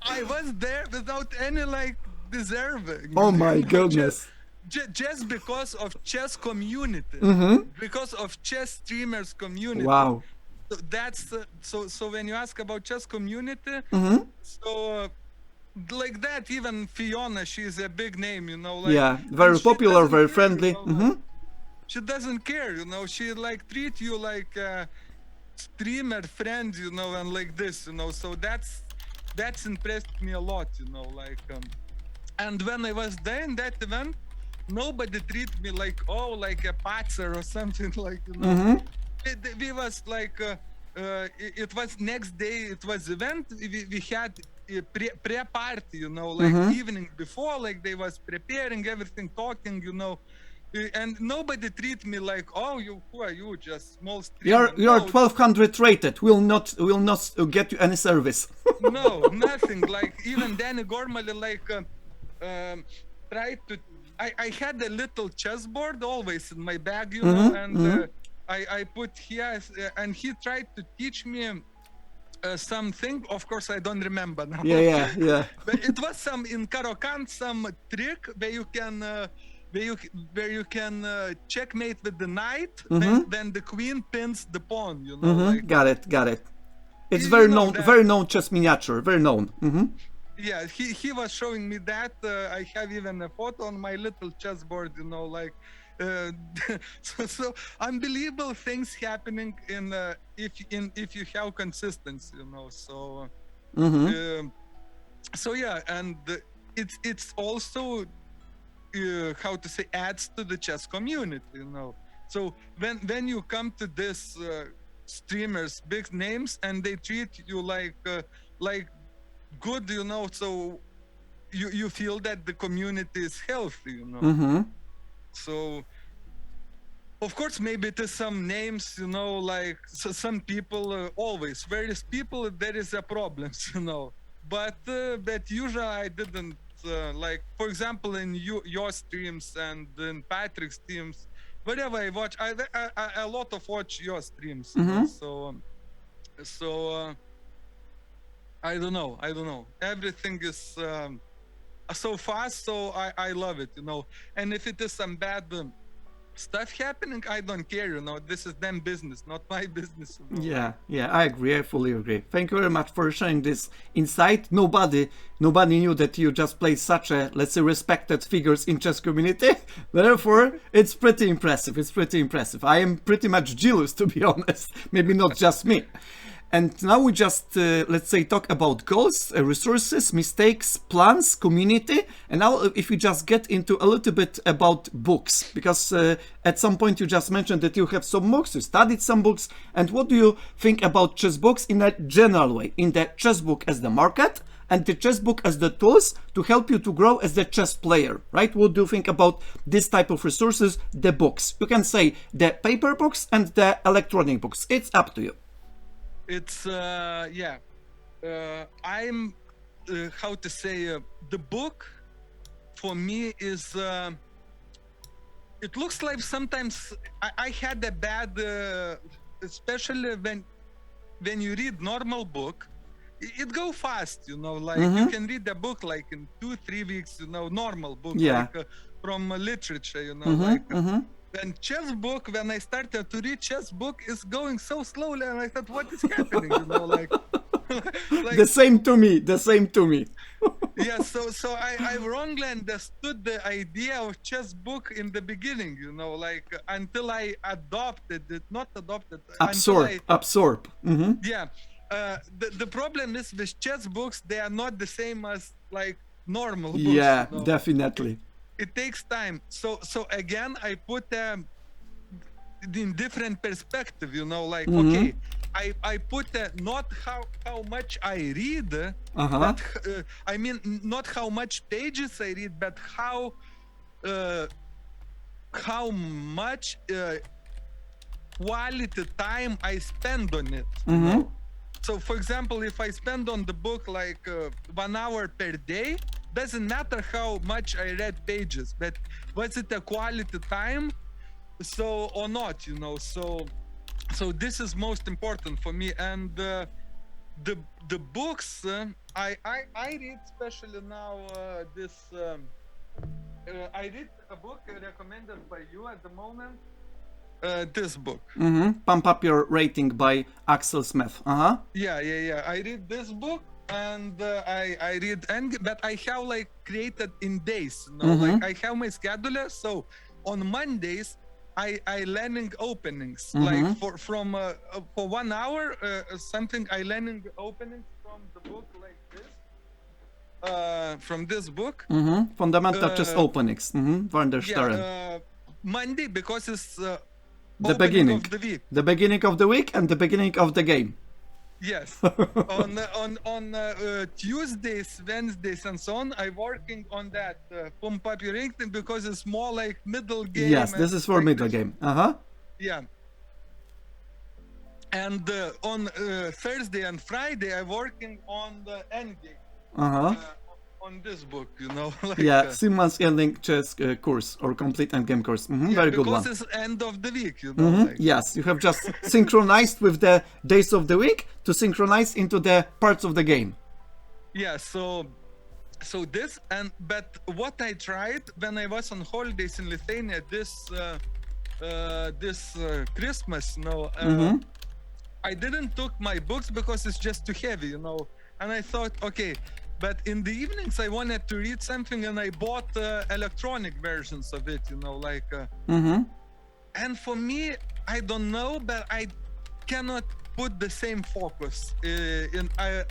S2: I was there without any like deserving.
S1: Oh my goodness.
S2: Just because of chess community, because of chess streamers community.
S1: Wow.
S2: So that's so when you ask about chess community, so like that, even Fiona, she's a big name, like,
S1: yeah, very popular, very friendly.
S2: Like, she doesn't care, she like treat you like a streamer friend, and like this, so that's impressed me a lot, like and when I was there in that event, nobody treated me like like a patzer or something, like we was like it was next day, it was event, we had a pre-party, like evening before, like they was preparing everything, talking, and nobody treat me like, who are you, just small streamer.
S1: You're 1200 rated, will not get you any service.
S2: No, nothing. Like even Danny Gormley like tried to, I had a little chessboard always in my bag, and I put here, and he tried to teach me something. Of course, I don't remember now.
S1: Yeah.
S2: But it was some in Karokan, some trick where you can checkmate with the knight, then the queen pins the pawn. Like,
S1: got it. It's very known chess miniature, very known.
S2: Yeah, he was showing me that. I have even a photo on my little chessboard, like so unbelievable things happening if you have consistency, so so yeah, and it's also how to say, adds to the chess community, so when you come to this streamers, big names, and they treat you like good, so you feel that the community is healthy, so of course maybe to some names, like so some people, always various people, there is a problems, but usually I didn't like, for example, in your streams and in Patrick's streams, whenever I watch, I a lot of watch your streams, so I don't know. Everything is so fast, so I love it, And if it is some bad stuff happening, I don't care, This is them business, not my business.
S1: Yeah, I agree. I fully agree. Thank you very much for sharing this insight. Nobody knew that you just play such a, let's say, respected figures in chess community. Therefore, it's pretty impressive. I am pretty much jealous, to be honest. Maybe not just me. And now we just, let's say, talk about goals, resources, mistakes, plans, community. And now if we just get into a little bit about books, because at some point you just mentioned that you have some books, you studied some books. And what do you think about chess books in a general way? In the chess book as the market and the chess book as the tools to help you to grow as the chess player, right? What do you think about this type of resources, the books? You can say the paper books and the electronic books. It's up to you.
S2: It's I'm how to say, the book for me is it looks like sometimes I had a bad especially when you read normal book, it go fast, like you can read the book like in 2-3 weeks, normal book, like from literature, like when chess book, when I started to read chess book, is going so slowly, and I thought, what is happening? Like
S1: the same to me.
S2: Yeah, so I wrongly understood the idea of chess book in the beginning, you know, like until I adopted it, not adopted, until I,
S1: Absorb. Mm-hmm.
S2: yeah. The problem is with chess books, they are not the same as like normal books,
S1: Yeah,
S2: you know.
S1: definitely.
S2: It takes time. So again, I put in different perspective, you know, like okay, I put not how much I read, but I mean not how much pages I read, but uh, how much quality time I spend on it, you know. So for example, if I spend on the book like 1 hour per day, doesn't matter how much I read pages, but was it a quality time, so or not, you know. So this is most important for me. And the books I read, especially now this I read a book recommended by you at the moment, this book.
S1: Pump Up Your Rating by Axel Smith.
S2: Yeah, I read this book, and I read, and but I have like created in days, you know, like I have my scheduler. So on Mondays I learning openings, like for 1 hour something. I learning openings from the book like this, from this book.
S1: Fundamental chess openings. Vanderstaren.
S2: Yeah, Monday, because it's
S1: The beginning.
S2: of the week.
S1: The beginning of the week and the beginning of the game.
S2: Yes. on Tuesdays, Wednesdays, and so on, I'm working on that pump up your rating, because it's more like middle game.
S1: Yes, this is for
S2: like
S1: middle game.
S2: Yeah. And on Thursday and Friday, I'm working on the end game. On this book, you know. Like,
S1: yeah, Simon's ending chess course or complete endgame course.
S2: yeah,
S1: very good one.
S2: Because it's end of the week, you know. Like,
S1: yes, you have just synchronized with the days of the week to synchronize into the parts of the game.
S2: Yeah, so this, and but what I tried when I was on holidays in Lithuania this Christmas, you know, I didn't took my books because it's just too heavy, you know. And I thought, okay, but in the evenings I wanted to read something, and I bought electronic versions of it, you know, like. And for me, I don't know, but I cannot put the same focus.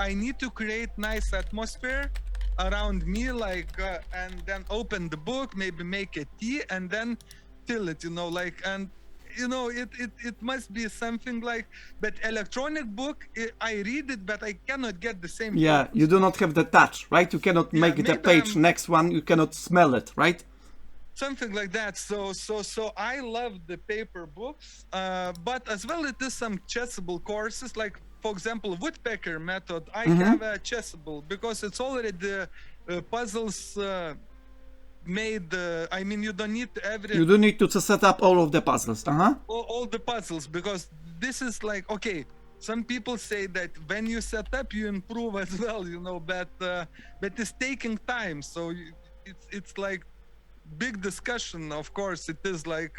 S2: I need to create nice atmosphere around me, like, and then open the book, maybe make a tea, and then fill it, you know, like, and you know, it must be something like. But electronic book, I read it, but I cannot get the same.
S1: Yeah,
S2: focus.
S1: you do not have the touch, right? You cannot make it a page. Next one, you cannot smell it, right?
S2: Something like that. So I love the paper books, but as well it is some chessable courses, like for example woodpecker method. I have a chessable, because it's already the puzzles made. I mean, you don't need
S1: You don't need to set up all of the puzzles.
S2: All the puzzles, because this is like, okay, some people say that when you set up you improve as well, you know, but it's taking time. So it's like big discussion. Of course it is like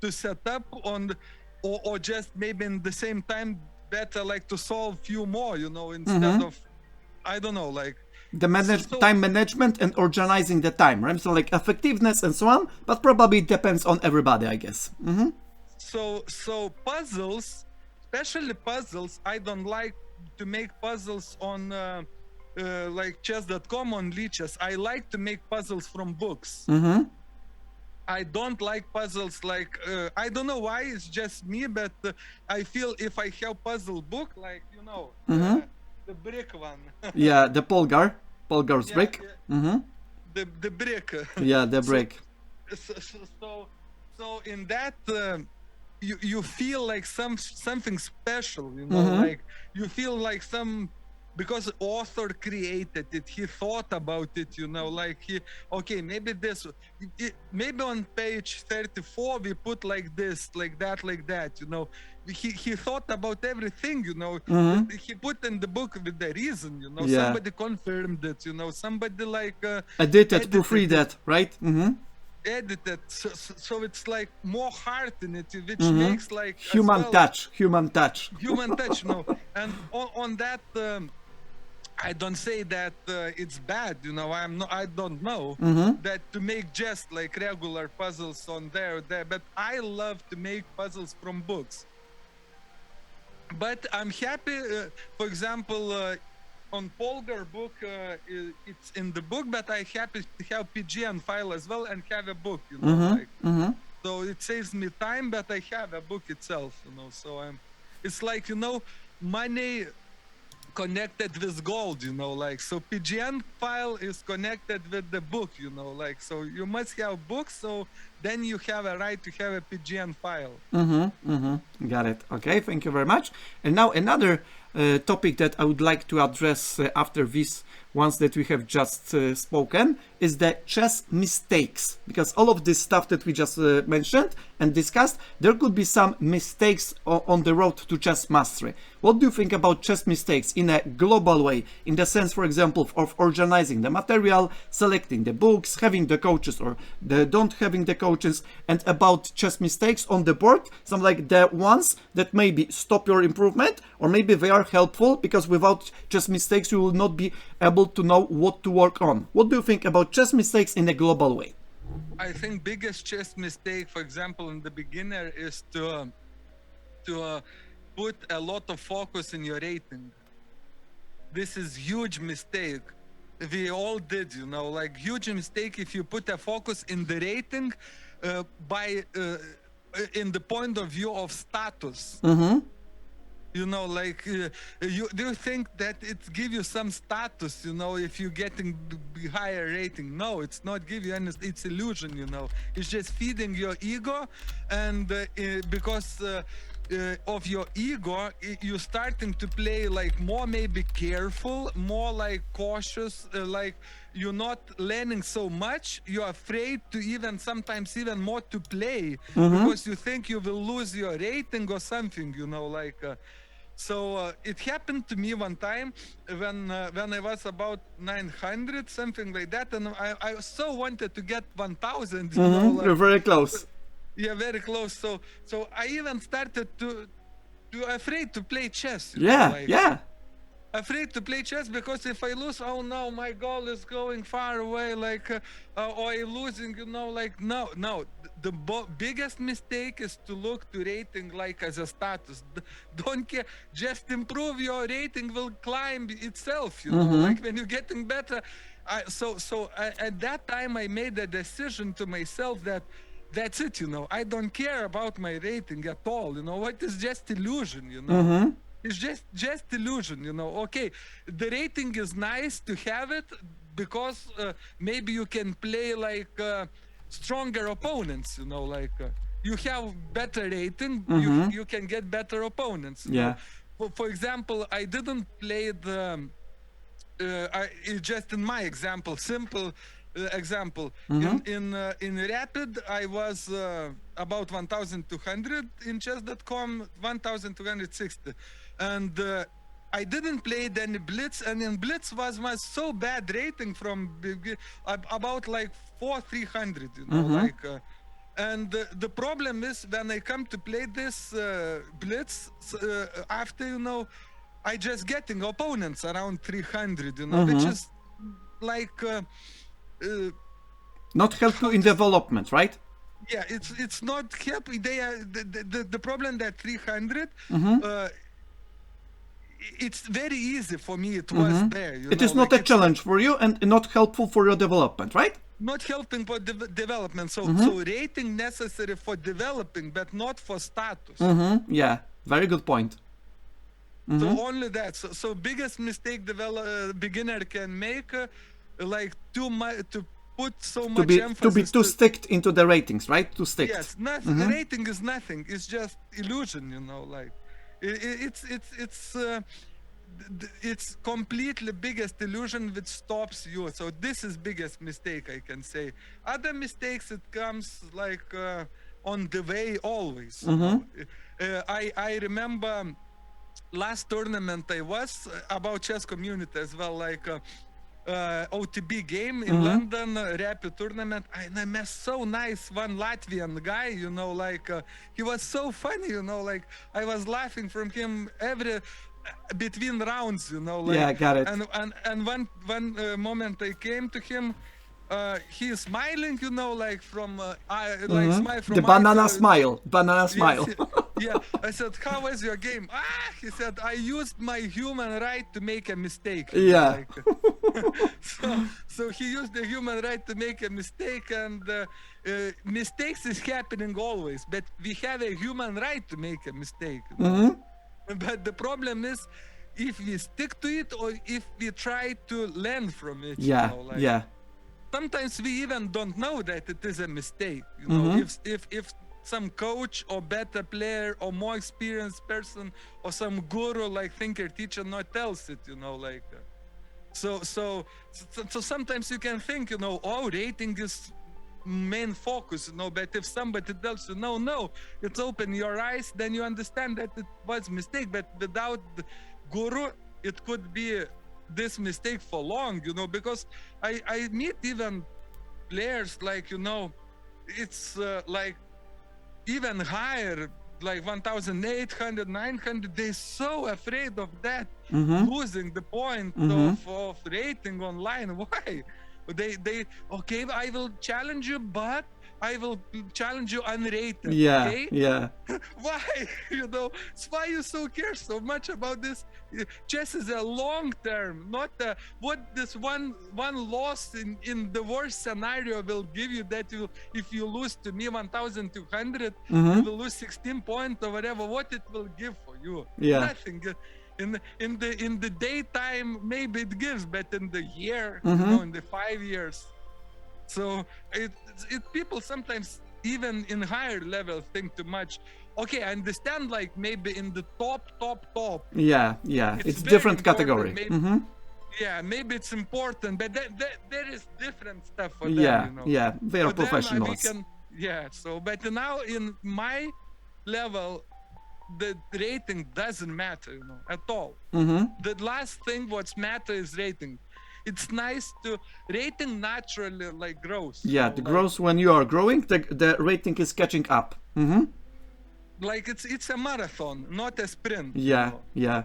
S2: to set up on or just maybe in the same time better like to solve few more, you know, instead of, I don't know, like
S1: the time management and organizing the time, right? So like effectiveness and so on, but probably it depends on everybody, I guess.
S2: So puzzles, especially puzzles, I don't like to make puzzles on like chess.com on leeches. I like to make puzzles from books. I don't like puzzles like I don't know why, it's just me, but I feel if I have puzzle book, like, you know, the brick one.
S1: Yeah, the Polgar's brick.
S2: The brick.
S1: Yeah, the brick.
S2: So in that you feel like something special, you know, like you feel like some, because author created it, he thought about it, you know, like okay, maybe this, maybe on page 34 we put like this, like that, you know. He thought about everything, you know. He put in the book with the reason, you know. Somebody confirmed it, you know, somebody like
S1: edited, proofread it, right?
S2: Edited, so it's like more heart in it, which makes like
S1: human touch,
S2: you know. And on that I don't say that it's bad, you know. I don't know that to make just like regular puzzles on there, but I love to make puzzles from books. But I'm happy, for example, on Polgar book, it's in the book, but I happy to have PGN file as well and have a book, you know, like. So it saves me time, but I have a book itself, you know. So it's like, you know, money connected with gold, you know, like. So PGN file is connected with the book, you know, like. So you must have books, so then you have a right to have a PGN file.
S1: Got it. Okay, thank you very much. And now another topic that I would like to address after these ones that we have just spoken is the chess mistakes. Because all of this stuff that we just mentioned and discussed, there could be some mistakes on the road to chess mastery. What do you think about chess mistakes in a global way? In the sense, for example, of organizing the material, selecting the books, having the coaches or don't having the coaches, and about chess mistakes on the board, some like the ones that maybe stop your improvement, or maybe they are helpful because without chess mistakes you will not be able to know what to work on. What do you think about chess mistakes in a global way?
S2: I think biggest chess mistake, for example, in the beginner is to put a lot of focus in your rating. This is huge mistake. We all did, you know, like huge mistake if you put a focus in the rating by in the point of view of status. You know, like you do you think that it give you some status, you know, if you're getting higher rating? No, it's not give you any, it's illusion, you know. It's just feeding your ego, and because of your ego, you're starting to play like more maybe careful, more like cautious, like you're not learning so much. You're afraid to even sometimes even more to play because you think you will lose your rating or something, you know, like. So it happened to me one time when I was about 900, something like that, and I so wanted to get 1000. You know, like,
S1: you're very close.
S2: Yeah, very close. So I even started to afraid to play chess. You
S1: Yeah,
S2: know, like,
S1: yeah.
S2: afraid to play chess because if I lose, oh no, my goal is going far away, like, or I losing, you know, like, no. The biggest mistake is to look to rating like as a status. Don't care, just improve your rating will climb itself, you know, like when you're getting better. At that time I made a decision to myself that that's it, you know, I don't care about my rating at all, you know, what is just illusion, you know. It's just illusion, you know. Okay, the rating is nice to have it because maybe you can play like stronger opponents, you know, like you have better rating, you can get better opponents. You know? For example, I didn't play the just in my example, simple example. In rapid, I was about 1,200 in chess.com, 1,260, and I didn't play any blitz, and in blitz was my so bad rating from about like 4,300, you know, like. And the problem is when I come to play this blitz after, you know, I just getting opponents around 300, you know, which is like
S1: not helpful in development, right?
S2: Yeah, it's not help. They are the problem that 300. It's very easy for me. It was there. You
S1: it
S2: know,
S1: is not
S2: like
S1: a challenge for you and not helpful for your development, right?
S2: Not helping for development. So rating necessary for developing, but not for status.
S1: Yeah, very good point.
S2: So only that. So biggest mistake beginner can make, like too much to put so much emphasis
S1: to be too sticked into the ratings, right? To stick.
S2: Yes, nothing. Rating is nothing. It's just illusion, you know. Like it's completely biggest illusion which stops you. So this is biggest mistake I can say. Other mistakes it comes like on the way always. You know? I remember last tournament I was about chess community as well. Like OTB game in London, rapid tournament. And I met so nice one Latvian guy, you know, like he was so funny, you know, like I was laughing from him every between rounds, you know, like
S1: Yeah, got it.
S2: and one moment I came to him. He's smiling, you know, like from like smile from
S1: The banana smile. Banana smile.
S2: Yes, yeah. I said, "How was your game?" He said, "I used my human right to make a mistake." You know,
S1: Yeah.
S2: like, so he used the human right to make a mistake, and mistakes is happening always. But we have a human right to make a mistake. You know? But the problem is, if we stick to it or if we try to learn from it.
S1: Yeah.
S2: You know, like,
S1: Yeah.
S2: sometimes we even don't know that it is a mistake. You know, if some coach or better player or more experienced person or some guru like thinker teacher not tells it, you know, like so sometimes you can think, you know, oh, rating is main focus, you know, but if somebody tells you no, it's open your eyes, then you understand that it was mistake. But without the guru, it could be this mistake for long, you know, because I meet even players like, you know, it's like even higher, like 1,800, 900. They're so afraid of that, losing the point of rating online. Why? They okay, I will challenge you, but I will challenge you unrated.
S1: Yeah.
S2: Okay?
S1: Yeah.
S2: Why? You know, why you so care so much about this? Chess is a long term, not what this one loss in the worst scenario will give you. That you, if you lose to me 1,200, you will lose 16 points or whatever. What it will give for you?
S1: Yeah.
S2: Nothing. In the daytime maybe it gives, but in the year, you know, in the 5 years. So it people sometimes even in higher level think too much. Okay, I understand, like maybe in the top.
S1: Yeah. Yeah. It's
S2: very
S1: different
S2: important,
S1: category.
S2: maybe, yeah, maybe it's important, but there is different stuff for
S1: Yeah.
S2: them, you know.
S1: Yeah. They are
S2: For them,
S1: professionals.
S2: yeah. So, but now in my level, the rating doesn't matter, you know, at all. The last thing what's matter is rating. It's nice to rating naturally like grows.
S1: Yeah,
S2: know,
S1: the growth when you are growing, the rating is catching up.
S2: like it's a marathon, not a sprint.
S1: Yeah,
S2: You know?
S1: yeah.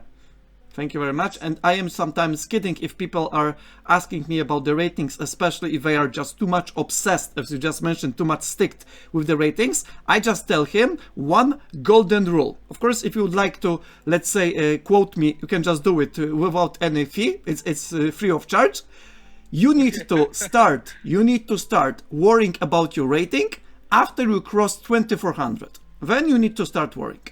S1: Thank you very much. And I am sometimes kidding if people are asking me about the ratings, especially if they are just too much obsessed, as you just mentioned, too much sticked with the ratings. I just tell him one golden rule. Of course, if you would like to, let's say, quote me, you can just do it without any fee. It's free of charge. You need to start. You need to start worrying about your rating after you cross 2,400. Then you need to start worrying.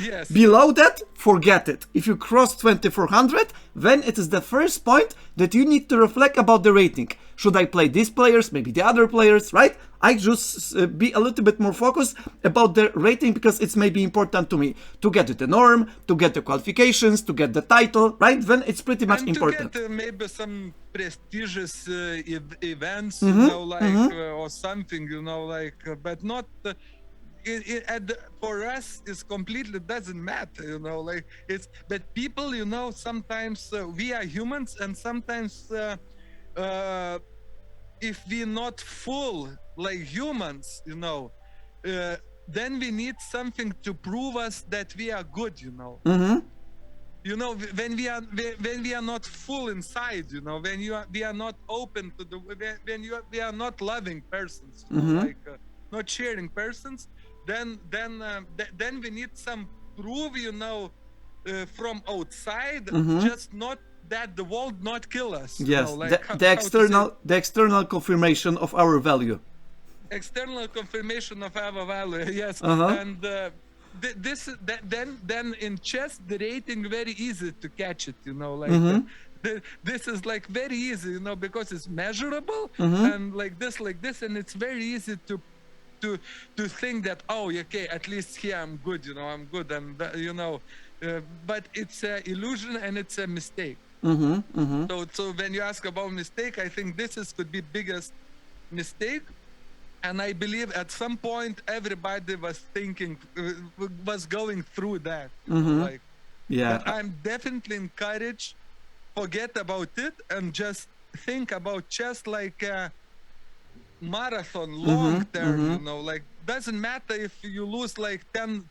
S2: Yes.
S1: Below that, forget it. If you cross 2,400, then it is the first point that you need to reflect about the rating. Should I play these players, maybe the other players, right? I just be a little bit more focused about the rating because it's maybe important to me to get the norm, to get the qualifications, to get the title, right? Then it's pretty much
S2: and
S1: important.
S2: To get maybe some prestigious events, you know, like or something, you know, like, but not. For us, it's completely doesn't matter, you know, like it's. But people, you know, sometimes we are humans, and sometimes if we're not full like humans, you know, then we need something to prove us that we are good, you know. You know, when we are not full inside, you know, when we are not open to the we are not loving persons, you know, like not sharing persons. Then we need some proof, you know, from outside, just not that the world not kill us.
S1: Yes,
S2: you know, like
S1: the external confirmation of our value.
S2: External confirmation of our value, yes. And then in chess the rating very easy to catch it, you know, like this is like very easy, you know, because it's measurable and like this, and it's very easy to think that, oh, okay, at least here I'm good, you know, I'm good, and you know, but it's an illusion and it's a mistake. So when you ask about mistake, I think could be biggest mistake, and I believe at some point everybody was thinking, was going through that, you know, like.
S1: Yeah.
S2: But I'm definitely encouraged forget about it and just think about chess like a marathon, long term, you know, like doesn't matter if you lose like 10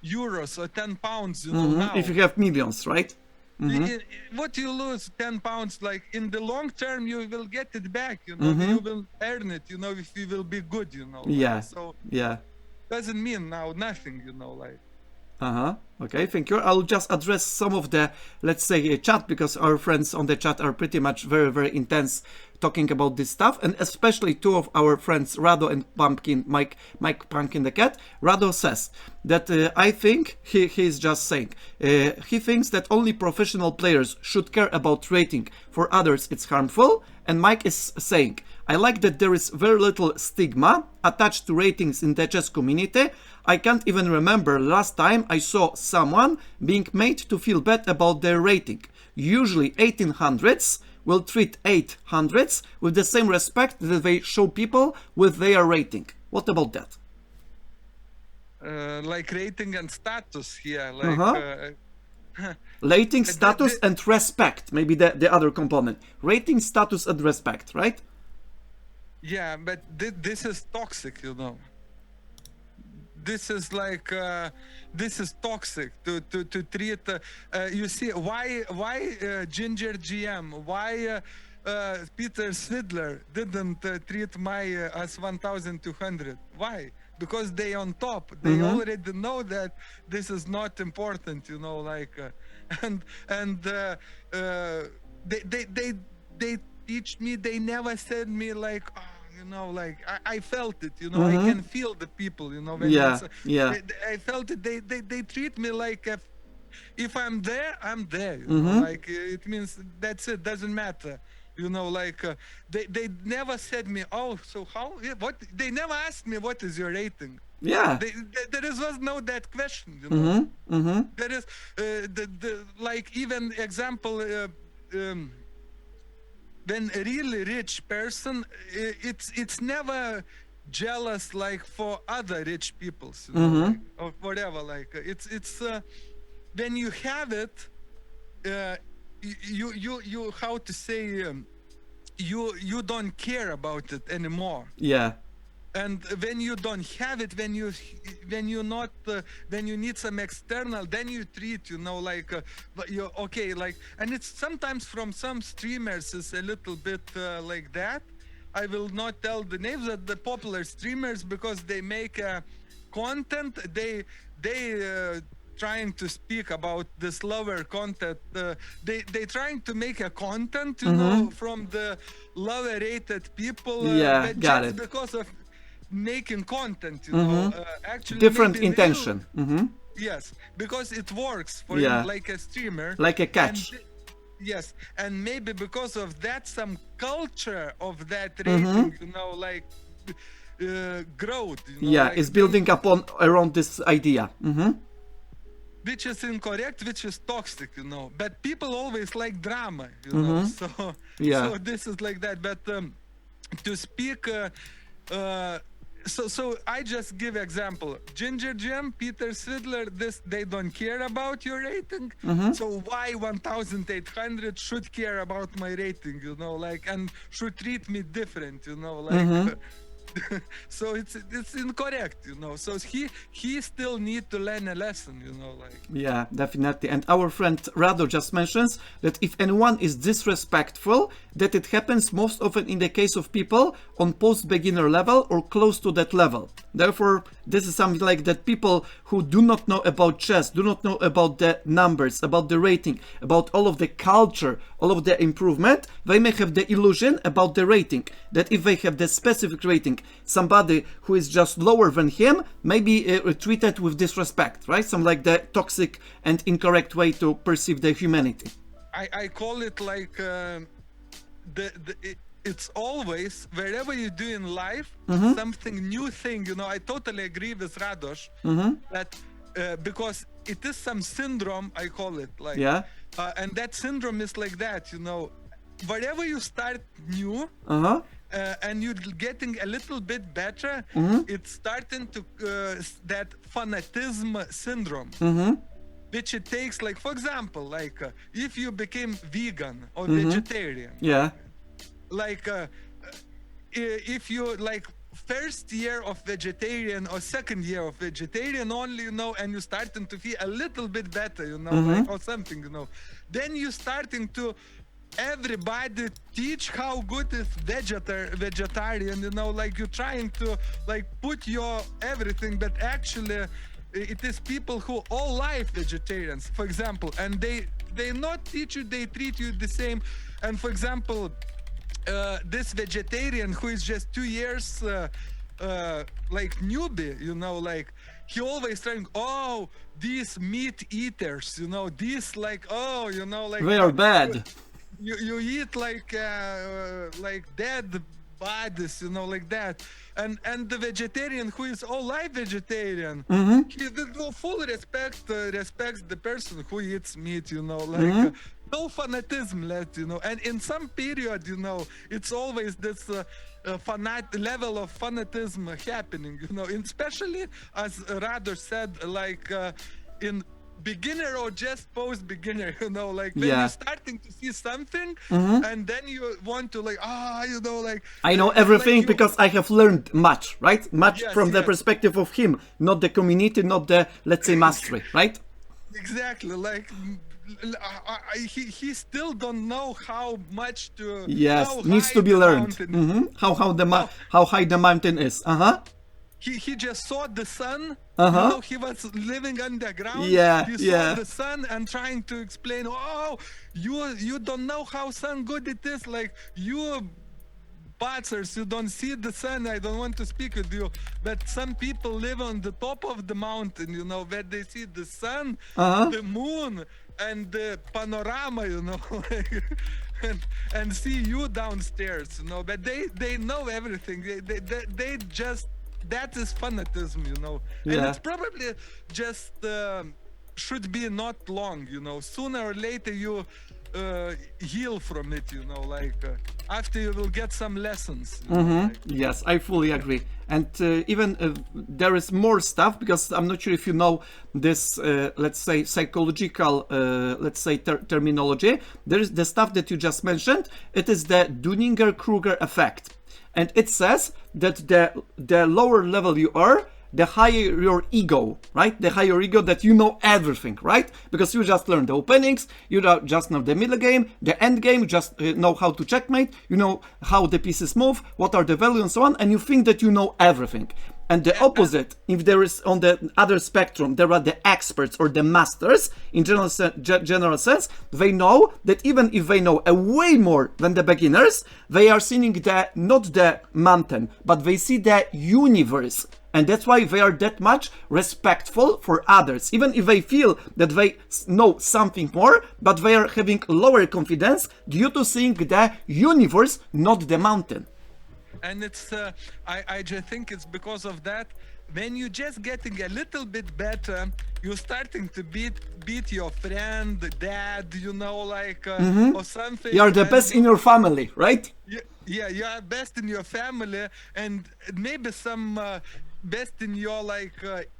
S2: euros or 10 pounds, you know, now.
S1: If you have millions, right?
S2: What you lose 10 pounds, like in the long term, you will get it back, you know, you will earn it, you know, if you will be good, you know.
S1: Yeah.
S2: Like, so
S1: Yeah.
S2: doesn't mean now nothing, you know, like.
S1: Okay, thank you. I'll just address some of the, let's say, chat, because our friends on the chat are pretty much very, very intense talking about this stuff, and especially two of our friends, Rado and Pumpkin, Mike Pumpkin the Cat. Rado says that I think he's just saying, he thinks that only professional players should care about rating. For others, it's harmful. And Mike is saying, I like that there is very little stigma attached to ratings in the chess community. I can't even remember last time I saw someone being made to feel bad about their rating. Usually 1800s will treat 800s with the same respect that they show people with their rating. What about that?
S2: Like rating and status here, like
S1: rating, status, and respect. Maybe the other component. Rating, status, and respect, right?
S2: Yeah, but this is toxic, you know. This is like this is toxic to treat. You see why Ginger GM, why Peter Swidler didn't treat my as 1,200? Why? Because they on top. They already know that this is not important, you know. Like and they teach me. They never said me like. Oh, you know, like I felt it, you know, I can feel the people, you know. When I felt it. They treat me like if I'm there, I'm there. You know, like it means that's it. Doesn't matter. You know, like they never said me, oh, so how? What? They never asked me what is your rating.
S1: Yeah.
S2: There was no that question. You know. There is the like even example. When a really rich person, it's never jealous like for other rich peoples, you know, like, or whatever. Like it's when you have it, you how to say, you don't care about it anymore.
S1: Yeah.
S2: And when you don't have it, when you not when you need some external, then you treat, you know, like you okay, like, and it's sometimes from some streamers is a little bit like that. I will not tell the names of the popular streamers because they make content. They trying to speak about this lower content. They trying to make a content, you know, from the lower rated people.
S1: Yeah,
S2: but
S1: got
S2: just
S1: it.
S2: because of making content, you know, actually
S1: different intention.
S2: Yes, because it works for him, like a streamer,
S1: like a catch.
S2: Yes, and maybe because of that, some culture of that rating, you know, like growth. You know, like
S1: it's building upon around this idea.
S2: Which is incorrect, which is toxic, you know. But people always like drama, you know. So this is like that. But to speak. So I just give example. Ginger Gem, Peter Swidler, this they don't care about your rating. So why 1,800 should care about my rating, you know, like, and should treat me different, you know, like. So it's incorrect, you know. So he still need to learn a lesson, you know, like.
S1: Yeah, definitely. And our friend Rado just mentions that if anyone is disrespectful, that it happens most often in the case of people on post-beginner level or close to that level. Therefore, this is something like that people who do not know about chess, do not know about the numbers, about the rating, about all of the culture, all of the improvement, they may have the illusion about the rating, that if they have the specific rating, somebody who is just lower than him may be treated with disrespect, right? Some like the toxic and incorrect way to perceive the humanity.
S2: I call it like it's always wherever you do in life something new thing, you know. I totally agree with Radosh that because it is some syndrome, I call it, like, and that syndrome is like that, you know. Wherever you start new and you're getting a little bit better, it's starting to that fanatism syndrome. which it takes, like, for example, like, if you became vegan or vegetarian,
S1: Yeah.
S2: like, if you, like, first year of vegetarian or second year of vegetarian only, and you're starting to feel a little bit better, like, or something, then you starting to everybody teach how good is vegetarian, like, you're trying to, like, put your everything, but actually it is people who all life vegetarians, for example, and they not teach you, they treat you the same. And for example, this vegetarian who is just 2 years like newbie, like, he always trying, oh, these meat eaters, these, like, oh, like,
S1: They are bad.
S2: you eat like dead bodies, like that. And the vegetarian who is all life vegetarian, he fully respects the person who eats meat, like, no fanatism left, and in some period, it's always this level of fanatism happening, and especially, as Rador said, like, in beginner or just post beginner, like, when you're starting to see something, and then you want to, like, like,
S1: I know everything, like, because I have learned much, right? Much from the perspective of him, not the community, not the, let's say, mastery, right?
S2: Exactly, like, he still don't know how much to,
S1: yes, needs to be learned. How high the mountain is.
S2: He just saw the sun. He was living underground. He saw the sun and trying to explain, oh, you don't know how sun good it is, like, you bastards, you don't see the sun. I don't want to speak with you, but some people live on the top of the mountain, where they see the sun, the moon, and the panorama, like, and see you downstairs, but they know everything. They just, that is fanatism, and it's probably just should be not long, sooner or later you heal from it, like, after you will get some lessons. Like.
S1: Yes, I fully agree. And even there is more stuff, because I'm not sure if you know this, let's say, psychological, let's say, terminology. There is the stuff that you just mentioned. It is the Dunning-Kruger effect. And it says that the lower level you are, the higher your ego, right? The higher ego that you know everything, right? Because you just learned the openings, you just know the middle game, the end game, you just know how to checkmate, you know how the pieces move, what are the values and so on, and you think that you know everything. And the opposite, if there is on the other spectrum, there are the experts or the masters, in general sense, they know that even if they know a way more than the beginners, they are seeing not the mountain, but they see the universe. And that's why they are that much respectful for others, even if they feel that they know something more, but they are having lower confidence due to seeing the universe, not the mountain.
S2: And it's, I just think it's because of that. When you're just getting a little bit better, you're starting to beat your friend, dad, like, or something.
S1: You're the best in your family, right?
S2: Yeah, you are best in your family, and maybe some best in your, like,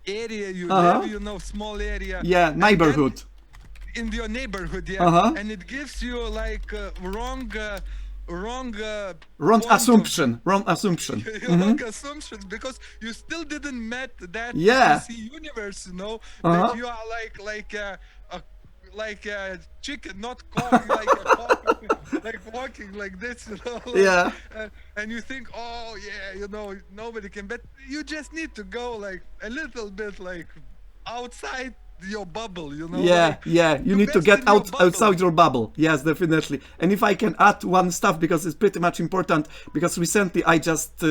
S2: area you live, small area.
S1: Yeah, neighborhood.
S2: In your neighborhood, yeah. And it gives you, like, wrong assumption.
S1: Wrong assumption.
S2: Wrong assumptions, because you still didn't met that universe, that you are like a chicken, not cock, like a cock, like walking like this, like, and you think, oh yeah, nobody can, but you just need to go, like, a little bit, like, outside your bubble, you need to get outside your bubble. Yes, definitely. And if I can add one stuff, because it's pretty much important, because recently I just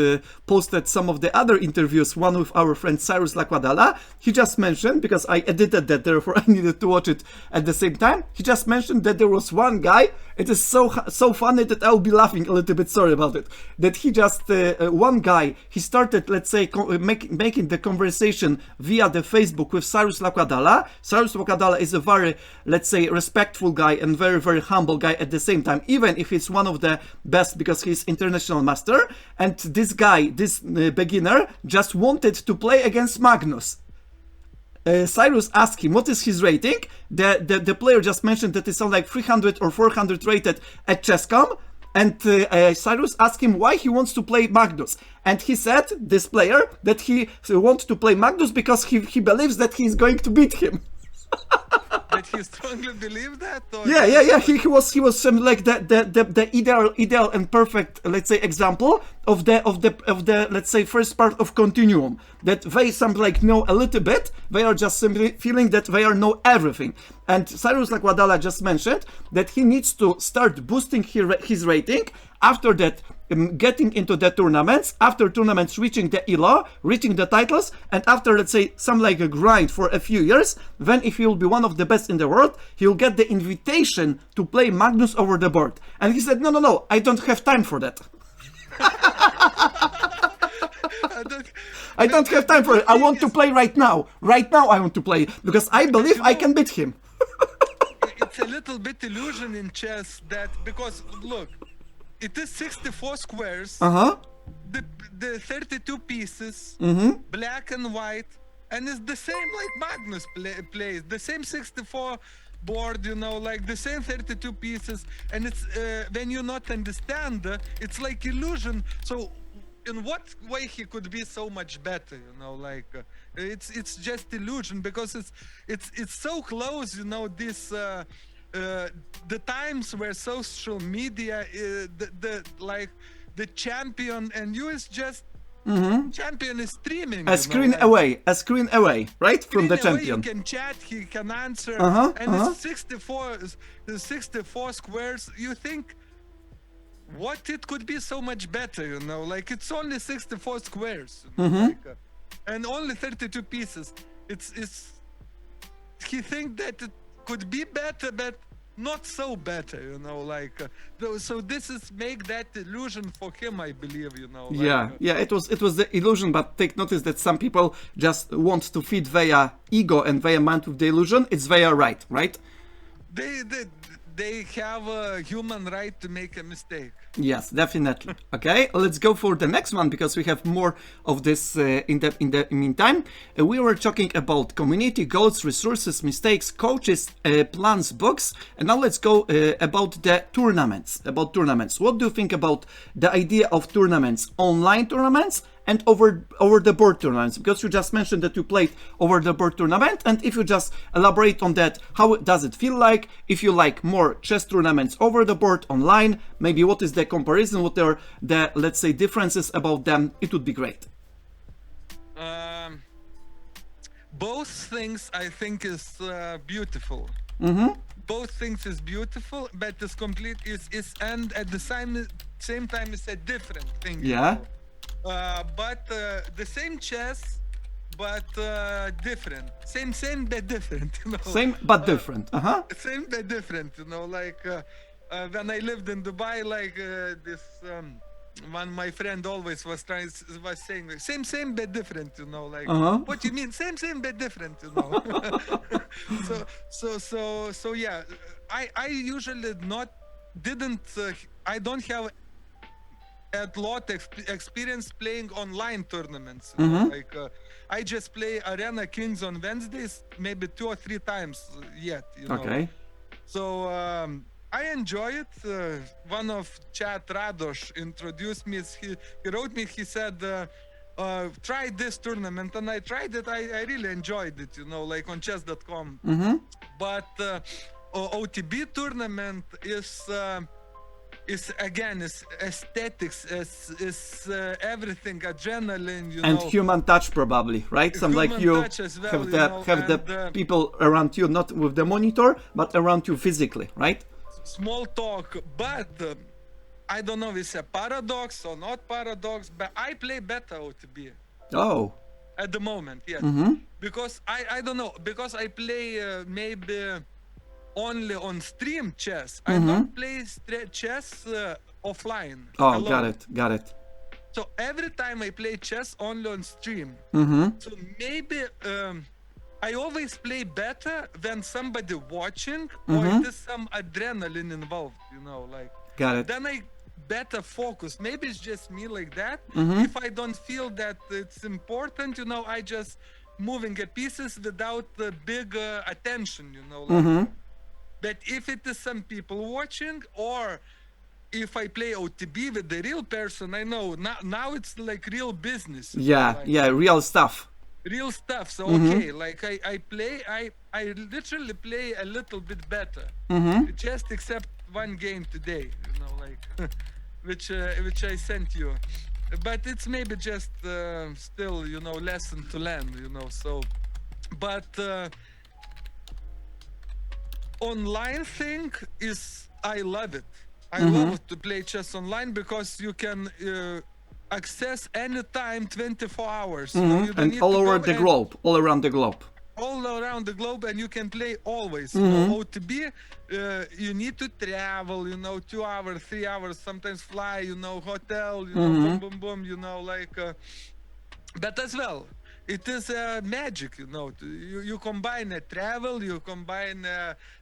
S2: posted some of the other interviews, one with our friend Cyrus Laquadala. He just mentioned, because I edited that, therefore I needed to watch it at the same time, he just mentioned that there was one guy, it is so funny that I'll be laughing a little bit, sorry about it, that he just, one guy, he started, let's say, making the conversation via the Facebook with Cyrus Laquadala. Cyrus Laquadala is a very, let's say, respectful guy and very, very humble guy at the same time, even if he's one of the best, because he's international master. And this guy, this beginner, just wanted to play against Magnus.
S1: Cyrus asked him what is his rating. The player just mentioned that it's something like 300 or 400 rated at Chess.com. And Cyrus asked him why he wants to play Magnus. And he said, this player, that he wants to play Magnus because he believes that he's going to beat him.
S2: That he strongly believed that? Or
S1: Yeah. He was like the ideal and perfect, let's say, example of the let's say first part of continuum. That they something like know a little bit. They are just simply feeling that they are know everything. And Cyrus, like Wadala just mentioned, that he needs to start boosting his rating. After that, getting into the tournaments, after tournaments reaching the ELO, reaching the titles, and after, let's say, some like a grind for a few years, then if he will be one of the best in the world, he'll get the invitation to play Magnus over the board. And he said, no, I don't have time for that. I don't have time for it. I want to play right now. Right now I want to play, because I believe I can beat him.
S2: It's a little bit illusion in chess that, because look, it is 64 squares, the 32 pieces, black and white, and it's the same like Magnus plays, the same 64 board, like the same 32 pieces, and it's when you not understand, it's like illusion. So in what way he could be so much better, it's just illusion, because it's so close, this the times where social media the champion and you is just champion is streaming
S1: a screen away, right, from the champion.
S2: He can chat, he can answer, and it's 64 squares. You think what it could be so much better, like it's only 64 squares, and only 32 pieces. It's he think that it could be better, but not so better, so this is make that illusion for him, I believe,
S1: it was the illusion, but take notice that some people just want to feed their ego and their mind with the illusion. It's their right?
S2: They have a human right to make a mistake.
S1: Yes, definitely. Okay, let's go for the next one, because we have more of this in the meantime. We were talking about community goals, resources, mistakes, coaches, plans, books, and now let's go about the tournaments. What do you think about the idea of tournaments, online tournaments and over the board tournaments? Because you just mentioned that you played over the board tournament, and if you just elaborate on that, how does it feel like? If you like more chess tournaments over the board online, maybe what is the comparison, what are the, let's say, differences about them, it would be great.
S2: Both things I think is beautiful. Both things is beautiful, but it's complete is and at the same time it's a different thing.
S1: Yeah.
S2: But the same chess, but different. Same but different.
S1: Same but different.
S2: Same but different. Like when I lived in Dubai, like this one, my friend always was saying like, same but different. Like what you mean same but different? So yeah, I usually I don't have a lot experience playing online tournaments. Like I just play Arena Kings on Wednesdays, maybe 2 or 3 times yet.
S1: Okay.
S2: So I enjoy it. One of chat, Radosh, introduced me. He wrote me. He said, "Try this tournament," and I tried it. I really enjoyed it. Like on chess.com. But OTB tournament is again is aesthetics, is everything, adrenaline,
S1: and human touch, probably, right? Some like you well, have the people around you, not with the monitor, but around you physically, right?
S2: Small talk, but I don't know if it's a paradox or not paradox, but I play better OTB.
S1: Oh.
S2: At the moment, yes. Because I don't know, because I play maybe only on stream chess. I don't play chess offline.
S1: Oh,
S2: alone.
S1: Got it.
S2: So every time I play chess only on stream. So maybe I always play better than somebody watching, or it is some adrenaline involved, like.
S1: Got it.
S2: Then I better focus. Maybe it's just me like that. If I don't feel that it's important, I just moving a pieces without big attention, like. But if it is some people watching, or if I play OTB with the real person, I know now it's like real business.
S1: Yeah,
S2: Like
S1: yeah, real stuff.
S2: real stuff. So okay, like I literally play a little bit better. Just except one game today, like which I sent you. But it's maybe just still, lesson to learn. So, but online thing is, I love it. I love to play chess online because you can access anytime 24 hours. You don't
S1: And
S2: need
S1: all
S2: to
S1: over
S2: go
S1: the globe, all around the globe.
S2: all around the globe, and you can play always. OTB, you need to travel, 2 hours, 3 hours, sometimes fly, hotel, boom, boom, boom, like. But as well, it is magic, You combine travel, you combine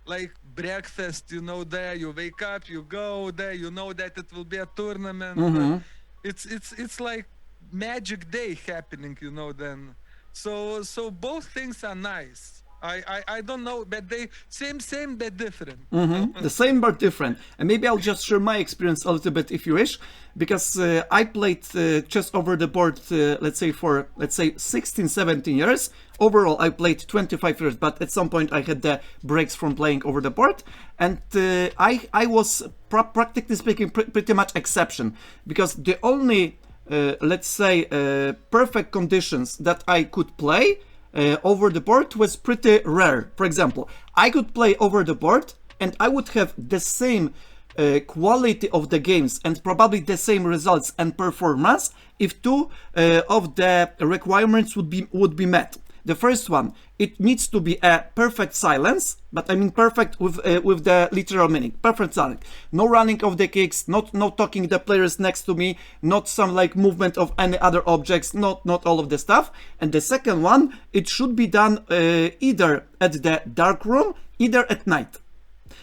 S2: like breakfast, there you wake up, you go there, you know that it will be a tournament. It's like magic day happening, then. So both things are nice. I don't know, but they same but different.
S1: The same but different. And maybe I'll just share my experience a little bit if you wish, because I played chess over the board, let's say 16, 17 years. Overall, I played 25 years, but at some point I had the breaks from playing over the board. And I was, practically speaking, pretty much exception, because the only, perfect conditions that I could play over the board was pretty rare. For example, I could play over the board and I would have the same quality of the games and probably the same results and performance if two of the requirements would be met. The first one, it needs to be a perfect silence, but I mean perfect with the literal meaning. Perfect silence. No running of the kicks, not talking the players next to me, not some like movement of any other objects, not all of the stuff. And the second one, it should be done either at the dark room, either at night.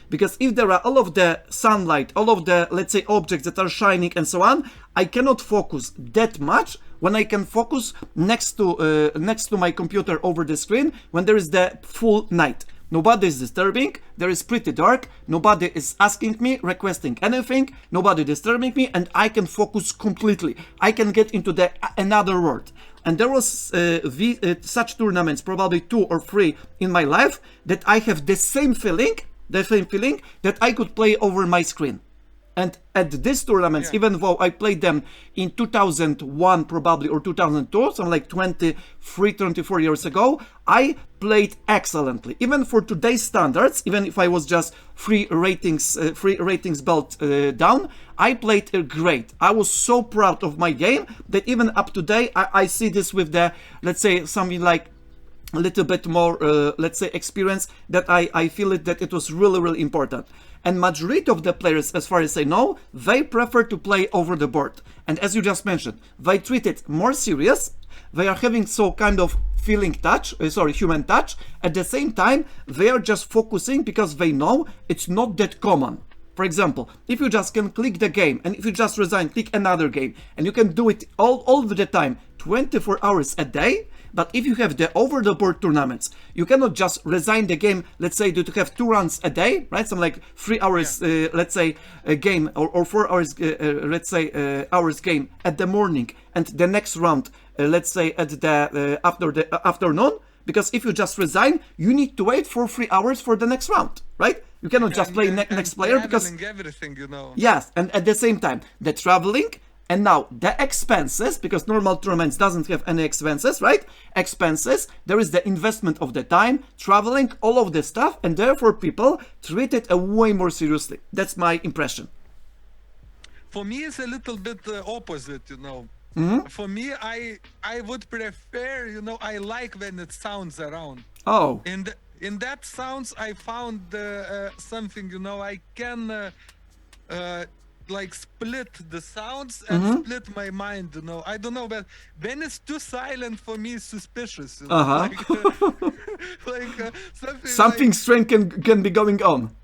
S1: Because if there are all of the sunlight, all of the, let's say, objects that are shining and so on, I cannot focus that much when I can focus next to my computer over the screen when there is the full night. Nobody is disturbing, there is pretty dark, nobody is asking me, requesting anything, nobody disturbing me, and I can focus completely. I can get into another world. And there was such tournaments, probably 2 or 3 in my life, that I have the same feeling that I could play over my screen. And at these tournaments, even though I played them in 2001 probably, or 2002, so like 23, 24 years ago, I played excellently. Even for today's standards, even if I was just three ratings belt down, I played great. I was so proud of my game that even up to date, I see this with the, let's say, something like a little bit more, let's say, experience, that I feel that it was really, really important. And majority of the players, as far as I know, they prefer to play over the board. And as you just mentioned, they treat it more serious. They are having so kind of human touch. At the same time, they are just focusing because they know it's not that common. For example, if you just can click the game, and if you just resign, click another game, and you can do it all the time, 24 hours a day. But if you have the over-the-board tournaments, you cannot just resign the game, let's say, to have 2 runs a day, right? Some like 3 hours, let's say, a game, or 4 hours, let's say, hours game at the morning, and the next round, let's say, at the after the afternoon. Because if you just resign, you need to wait for 3 hours for the next round, right? You cannot just play next player because
S2: everything,
S1: Yes, and at the same time, the traveling. And now the expenses, because normal tournaments doesn't have any expenses, right? Expenses, there is the investment of the time, traveling, all of this stuff, and therefore people treat it way more seriously. That's my impression.
S2: For me, it's a little bit opposite, For me, I would prefer, I like when it sounds around.
S1: Oh.
S2: In that sounds, I found something, I can like split the sounds and split my mind, I don't know, but when it's too silent, for me, it's suspicious.
S1: Something strange can be going on.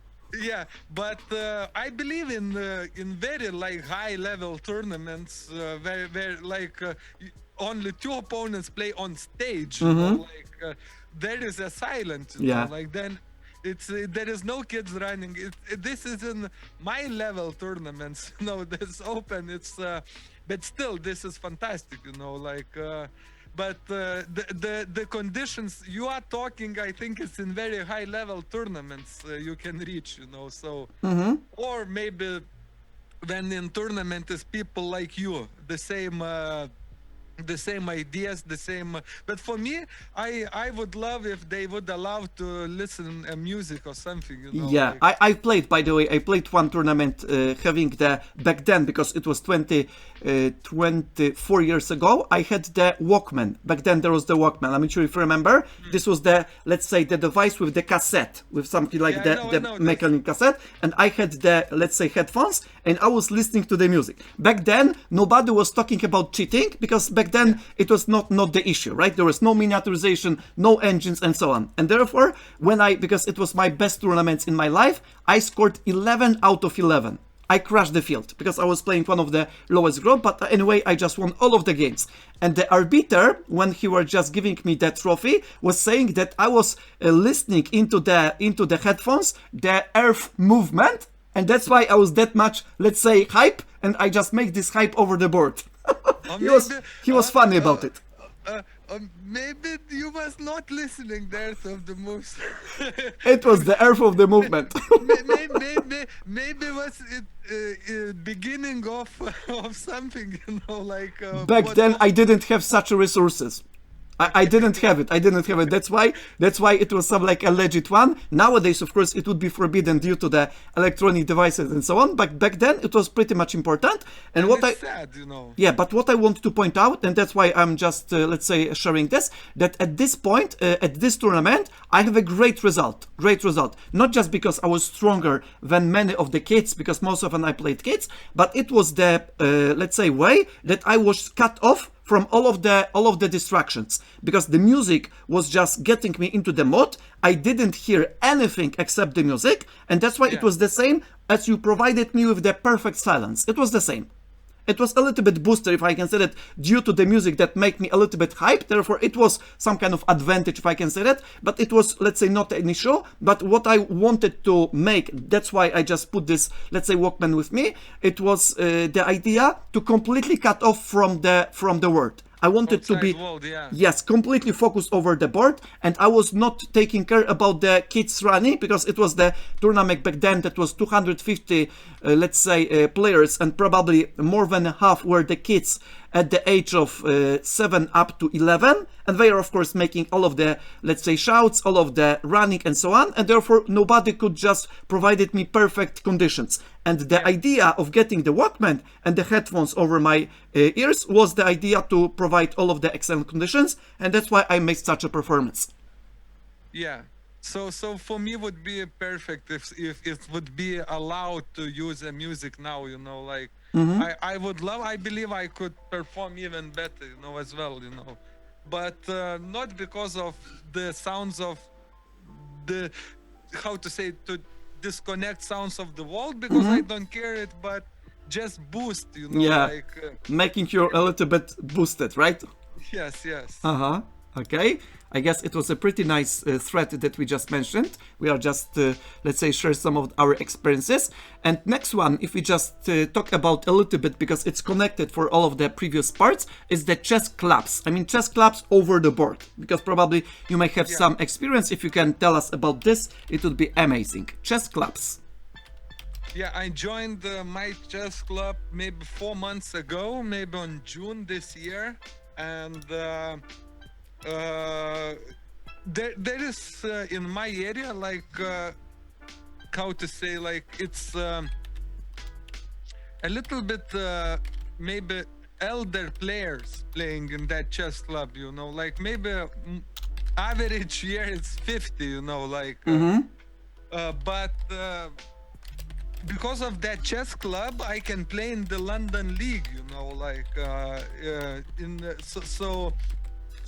S2: Yeah, but I believe in very like high level tournaments, very like only two opponents play on stage, you know, like there is a silence, you know, like then it's there is no kids running. This is in my level tournaments, you know, this open. It's but still, this is fantastic, you know, like. But the conditions you are talking, I think it's in very high level tournaments you can reach, you know. So, or maybe when in tournament is people like you, the same ideas, the same. But for me, I would love if they would allow to listen music or something, you know.
S1: Yeah,
S2: like,
S1: I played, by the way, I played one tournament having the, back then, because it was 24 years ago, I had the Walkman. Back then there was the Walkman, I'm not sure if you remember. This was the, let's say, the device with the cassette, with something like
S2: Yeah, I know
S1: the mechanical cassette. And I had the, let's say, headphones, and I was listening to the music. Back then, nobody was talking about cheating, because back then it was not the issue, right? There was no miniaturization, no engines, and so on. And therefore, because it was my best tournaments in my life, I scored 11 out of 11. I crashed the field because I was playing one of the lowest group, but anyway, I just won all of the games. And the arbiter, when he was just giving me that trophy, was saying that I was listening into the headphones, the earth movement, and that's why I was that much, let's say, hype, and I just make this hype over the board. He was funny about it.
S2: Maybe you was not listening there of the moves.
S1: It was the earth of the movement.
S2: maybe was it beginning of something, you know, like
S1: back then I didn't have such resources. I didn't have it. That's why it was some like a legit one. Nowadays, of course, it would be forbidden due to the electronic devices and so on. But back then, it was pretty much important. And
S2: it's sad, you know.
S1: Yeah, but what I want to point out, and that's why I'm just let's say sharing this, that at this point, at this tournament, I have a great result. Not just because I was stronger than many of the kids, because most often I played kids, but it was the let's say way that I was cut off from all of the distractions, because the music was just getting me into the mood. I didn't hear anything except the music, and that's why it was the same as you provided me with the perfect silence. It was the same. It was a little bit boosted, if I can say that, due to the music that made me a little bit hyped. Therefore, it was some kind of advantage, if I can say that. But it was, let's say, not an issue. But what I wanted to make, that's why I just put this, let's say, Walkman with me. It was the idea to completely cut off from the world. I wanted to be, yes, completely focused over the board, and I was not taking care about the kids running, because it was the tournament back then that was 250, let's say, players, and probably more than half were the kids at the age of 7 up to 11, and they are of course making all of the, let's say, shouts, all of the running and so on, and therefore nobody could just provided me perfect conditions. And the idea of getting the Walkman and the headphones over my ears was the idea to provide all of the excellent conditions, and that's why I made such a performance.
S2: Yeah. So for me would be perfect if it would be allowed to use the music now, you know, like I would love, I believe I could perform even better, you know, as well, you know, but not because of the sounds of the, how to say, to disconnect sounds of the world, because I don't care it, but just boost, you know, like
S1: making you a little bit boosted, right?
S2: Yes.
S1: Okay, I guess it was a pretty nice thread that we just mentioned. We are just, let's say, share some of our experiences. And next one, if we just talk about a little bit, because it's connected for all of the previous parts, is the chess clubs. I mean, chess clubs over the board, because probably you may have some experience. If you can tell us about this, it would be amazing. Chess clubs.
S2: Yeah, I joined my chess club maybe 4 months ago, maybe on June this year. And there is in my area, like how to say, like it's a little bit maybe elder players playing in that chess club, you know, like maybe average year is 50, you know, like but because of that chess club I can play in the London League, you know, like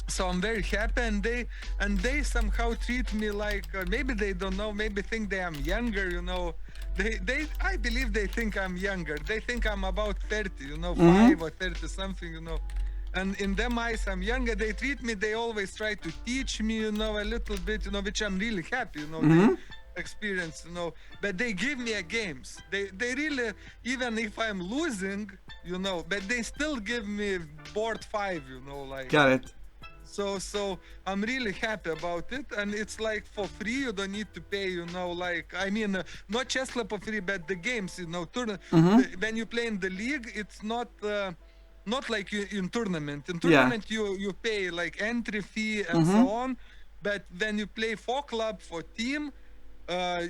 S2: so I'm very happy, and they somehow treat me like maybe they don't know, maybe think they am younger, you know. They I believe they think I'm younger. They think I'm about 30, you know, 5 or 30 something, you know. And in them eyes, I'm younger. They treat me. They always try to teach me, a little bit, which I'm really happy, they experience, But they give me a games. They really, even if I'm losing, but they still give me board 5, like.
S1: Got it.
S2: So I'm really happy about it, and it's like for free. You don't need to pay, like, I mean, not chess club for free, but the games, when you play in the league, it's not like in tournament. In tournament, you pay like entry fee and so on, but when you play for club, for team,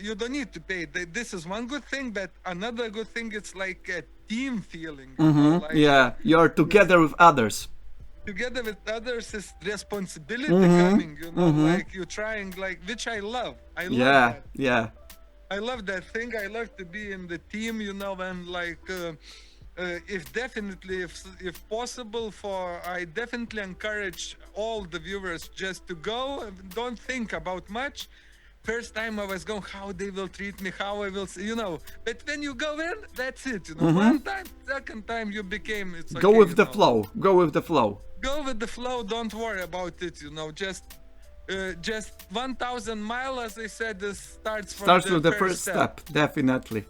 S2: you don't need to pay. This is one good thing, but another good thing, it's like a team feeling. Like,
S1: you're together with others.
S2: Together with others is responsibility coming, like you're trying, like, which I love. I love that.
S1: Yeah.
S2: I love that thing. I love to be in the team, and like, if possible, I definitely encourage all the viewers just to go. Don't think about much. First time I was going, how they will treat me, how I will, But when you go in, that's it, One time, second time, you became. It's
S1: go
S2: okay,
S1: with the flow. Go with the flow.
S2: Go with the flow. Don't worry about it. Just 1,000 miles, as I said, starts
S1: with the first step. Definitely.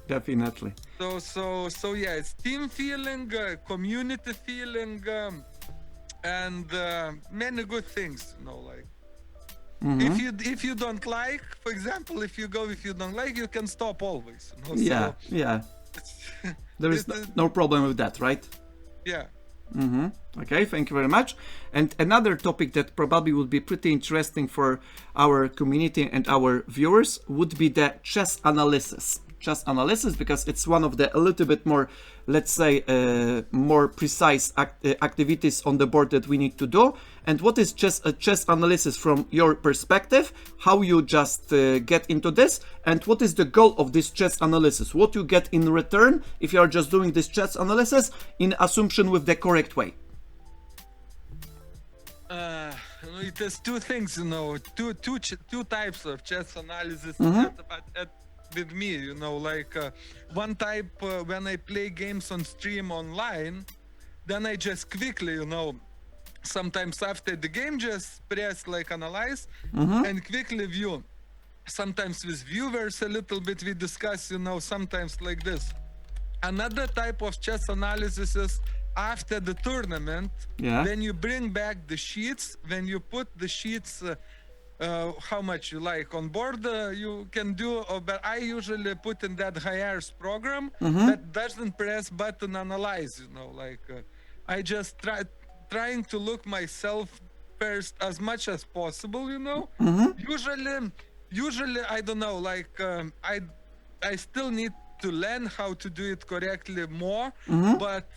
S2: So yeah, it's team feeling, community feeling, and many good things. Like. If you don't like, for example, if you don't like, you can stop always.
S1: There is no problem with that, right?
S2: Yeah.
S1: Okay, thank you very much. And another topic that probably would be pretty interesting for our community and our viewers would be the chess analysis. Because it's one of the a little bit more, let's say, more precise activities on the board that we need to do. And what is just a chess analysis from your perspective? How you just get into this, and what is the goal of this chess analysis? What you get in return if you are just doing this chess analysis in assumption with the correct way?
S2: It has two things, two types of chess analysis with me, like one type when I play games on stream online, then I just quickly, sometimes after the game, just press like analyze and quickly view. Sometimes with viewers a little bit we discuss, sometimes like this. Another type of chess analysis is after the tournament, when you bring back the sheets, when you put the sheets how much you like on board, you can do, but I usually put in that hires program that doesn't press button analyze, like I just trying to look myself first as much as possible, usually I don't know, like I still need to learn how to do it correctly more, but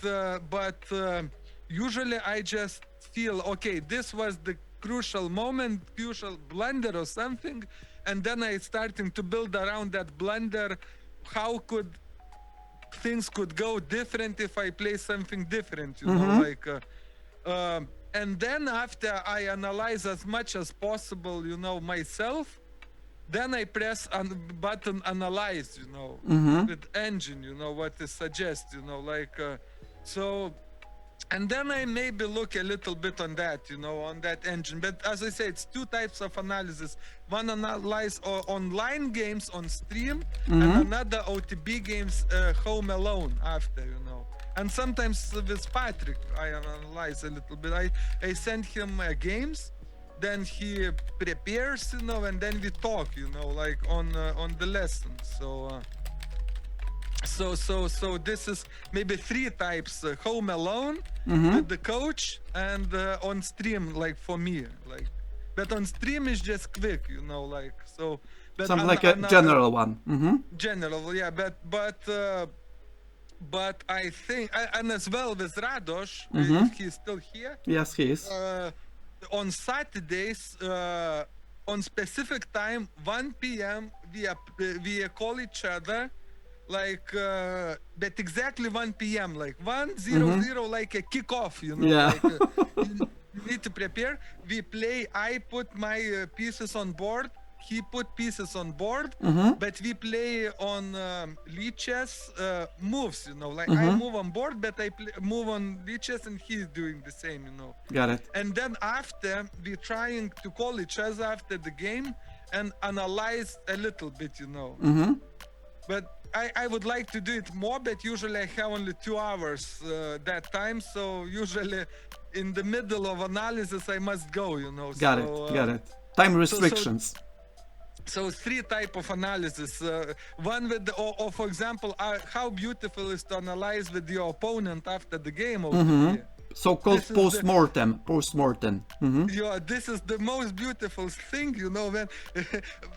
S2: usually I just feel, okay, this was the crucial moment, crucial blunder or something, and then I starting to build around that blunder. How could things could go different if I play something different, like, and then after I analyze as much as possible, myself, then I press button analyze, with engine, what is suggest, like, so. And then I maybe look a little bit on that, on that engine. But as I say, it's two types of analysis. One analyze online games on stream, and another OTB games home alone after, And sometimes with Patrick, I analyze a little bit. I send him games, then he prepares, and then we talk, like on the lessons. So this is maybe three types: home alone, with the coach, and on stream, like for me, like. But on stream is just quick, like so. But
S1: something like a general one.
S2: General, yeah. But I think, and as well with Radosh, if he's still here.
S1: Yes, he is.
S2: On Saturdays, on specific time, 1 p.m. we call each other. Like, but exactly 1 p.m. like 1:00, like a kickoff,
S1: Yeah.
S2: Like, you need to prepare. We play. I put my pieces on board. he put pieces on board, but we play on lead chess moves, like I move on board, but I move on lead chess and he's doing the same,
S1: Got it.
S2: and then after we trying to call each other after the game and analyze a little bit, but I would like to do it more, but usually I have only 2 hours that time, so usually in the middle of analysis I must go,
S1: Got it. Time restrictions.
S2: So 3 type of analysis. One with, or for example, how beautiful is to analyze with your opponent after the game of the game.
S1: So-called post-mortem.
S2: Yeah, this is the most beautiful thing, when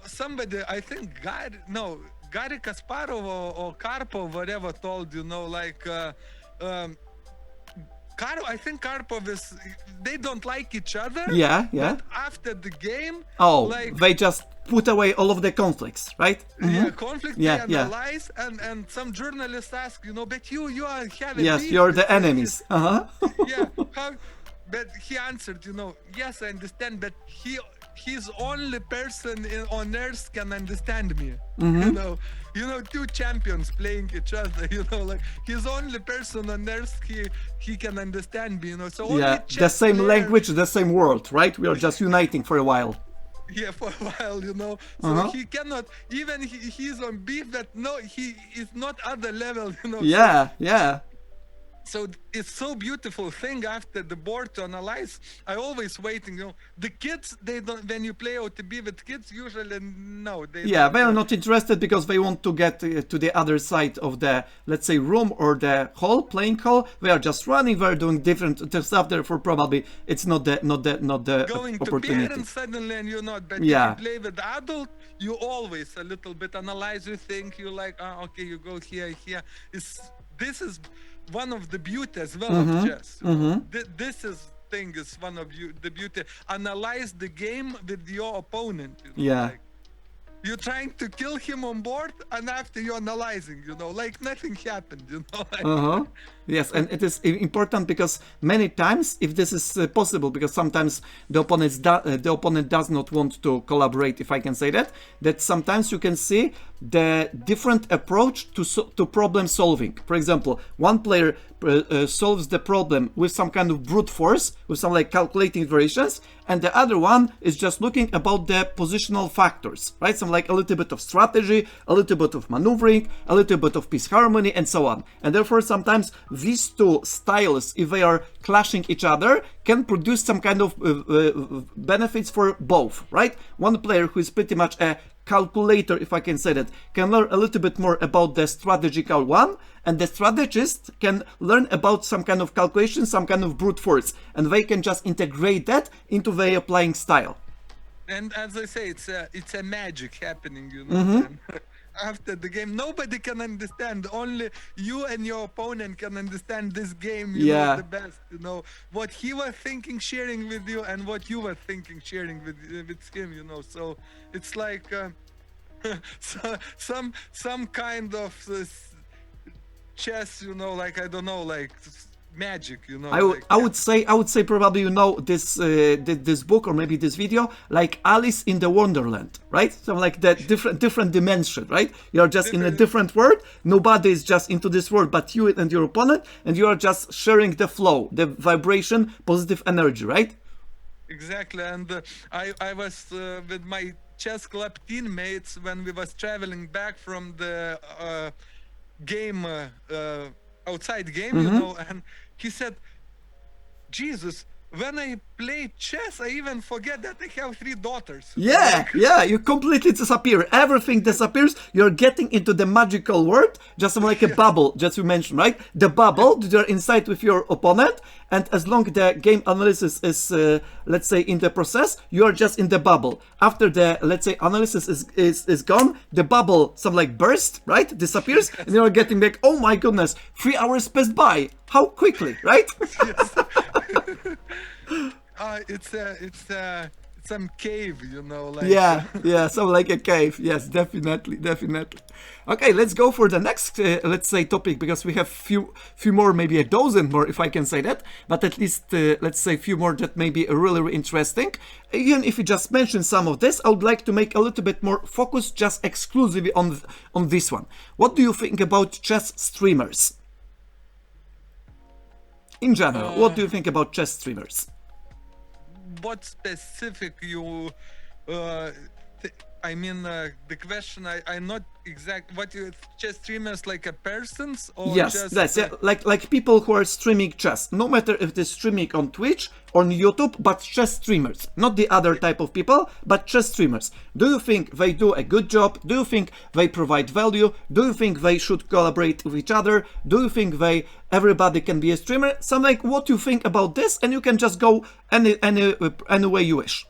S2: somebody, I think Garry Kasparov or Karpov, whatever, told, I think Karpov is, they don't like each other.
S1: Yeah.
S2: But after the game,
S1: they just put away all of the conflicts, right?
S2: Yeah, conflict. They analyze, and some journalists ask, but you are having.
S1: Yes, you're the enemies.
S2: Yeah. But he answered, yes, I understand, but he's only person on earth can understand me. 2 champions playing each other, he's only person on earth he can understand me, so only
S1: the same language, the same world, right? We are just uniting for a while.
S2: Yeah, for a while, so he cannot, even he's on beef, that he is not other level,
S1: Yeah.
S2: So it's so beautiful thing after the board to analyze. I always waiting, the kids, they don't, when you play OTB with kids, usually they
S1: are not interested because they want to get to the other side of the, let's say, room or the hall, playing hall. They are just running, they're doing different stuff, therefore probably it's not the
S2: going
S1: opportunity.
S2: To parents suddenly and you're not, but if you play with the adult, you always a little bit analyze, you think, you like, okay, you go here. This is one of the beauty as well of chess. This is one of the beauty. Analyze the game with your opponent. You're trying to kill him on board, and after you're analyzing, like nothing happened,
S1: Yes, and it is important because many times, if this is possible, because sometimes the opponent does not want to collaborate, if I can say that sometimes you can see the different approach to problem solving. For example, one player solves the problem with some kind of brute force, with some like calculating variations, and the other one is just looking about the positional factors, right? Some like a little bit of strategy, a little bit of maneuvering, a little bit of piece harmony, and so on. And therefore, sometimes these two styles, if they are clashing each other, can produce some kind of benefits for both, right? One player who is pretty much a calculator, if I can say that, can learn a little bit more about the strategical one, and the strategist can learn about some kind of calculation, some kind of brute force, and they can just integrate that into their playing style.
S2: And as I say, it's a magic happening, After the game, nobody can understand. Only you and your opponent can understand this game, the best. What he was thinking, sharing with you, and what you were thinking, sharing with him. So it's like some kind of chess, like I don't know, like magic,
S1: I would say probably this book or maybe this video, like Alice in the Wonderland, right? So like that different dimension, right? You're just in a different world. Nobody is just into this world but you and your opponent, and you are just sharing the flow, the vibration, positive energy, right?
S2: Exactly. And I was with my chess club teammates when we was traveling back from the game, outside game, and he said, Jesus, when I play chess, I even forget that I have 3 daughters.
S1: You completely disappear. Everything disappears. You're getting into the magical world, just like a bubble, just you mentioned, right? The bubble, you're inside with your opponent, and as long the game analysis is, let's say, in the process, you're just in the bubble. After the, let's say, analysis is gone, the bubble, some like burst, right? Disappears, and you're getting like, oh my goodness, 3 hours passed by. How quickly, right?
S2: some cave, like
S1: Yeah, yeah, so like a cave. Yes, definitely, definitely. Okay, let's go for the next, let's say, topic, because we have few more, maybe a dozen more, if I can say that. But at least, let's say, few more that may be really, really interesting. Even if you just mentioned some of this, I would like to make a little bit more focus, just exclusively on this one. What do you think about chess streamers? In general, what do you think about chess streamers?
S2: what specific you uh I mean, the question I'm not exact. What you chess streamers like a persons or
S1: Yes,
S2: just
S1: that's like people who are streaming chess. No matter if they're streaming on Twitch or on YouTube, but chess streamers, not the other type of people, but chess streamers. Do you think they do a good job? Do you think they provide value? Do you think they should collaborate with each other? Do you think everybody can be a streamer? So like, what you think about this? And you can just go any way you wish.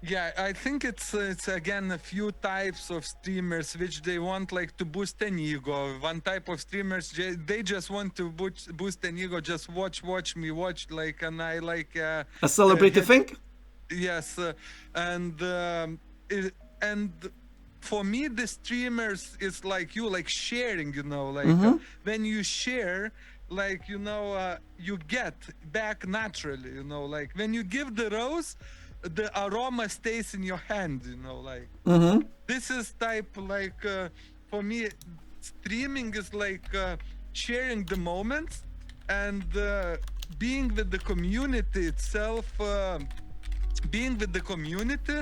S2: Yeah, I think it's again a few types of streamers which they want like to boost an ego. One type of streamers they just want to boost an ego, just watch me, watch like, and I like
S1: A celebrity thing?
S2: Yes, and for me the streamers is like you, like sharing, like when you share, like you get back naturally, like when you give the rose, the aroma stays in your hand, like this is type like for me streaming is like sharing the moments and being with the community itself, being with the community,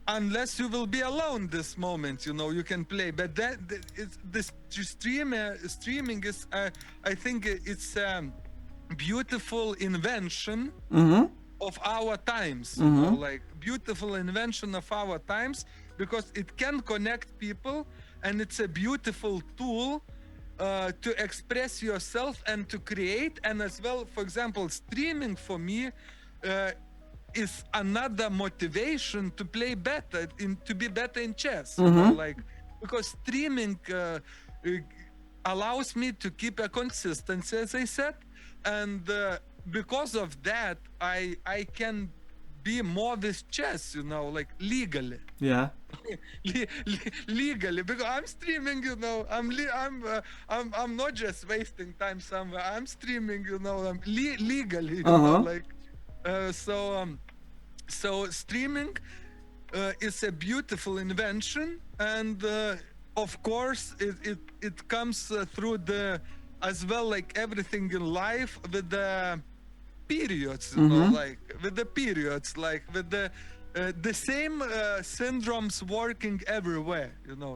S2: unless you will be alone this moment, you can play, but streaming is I think it's a beautiful invention of our times, like beautiful invention of our times, because it can connect people and it's a beautiful tool to express yourself and to create. And as well, for example, streaming for me is another motivation to play better, to be better in chess, like, because streaming allows me to keep a consistency, as I said, and because of that, I can be more with chess, like legally.
S1: Yeah.
S2: Legally, because I'm streaming, I'm not just wasting time somewhere. I'm streaming, legally, like so streaming is a beautiful invention, and of course it comes through the, as well, like everything in life, with the periods, like with the periods, like with the same syndromes working everywhere,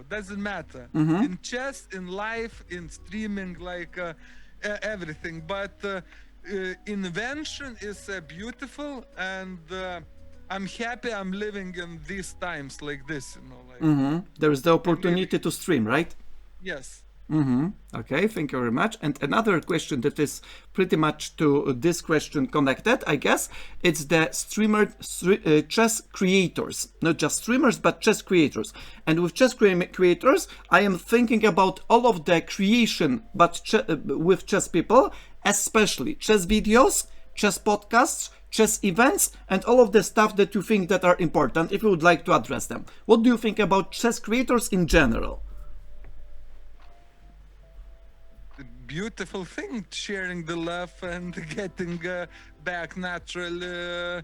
S2: doesn't matter, in chess, in life, in streaming, like everything. But invention is beautiful, and I'm happy I'm living in these times like this, like
S1: There is the opportunity to stream, right?
S2: yes.
S1: Okay, thank you very much. And another question that is pretty much to this question connected, I guess, it's the chess creators. Not just streamers, but chess creators. And with chess creators, I am thinking about all of the creation, but with chess people, especially chess videos, chess podcasts, chess events, and all of the stuff that you think that are important, if you would like to address them. What do you think about chess creators in general?
S2: Beautiful thing, sharing the love and getting back natural the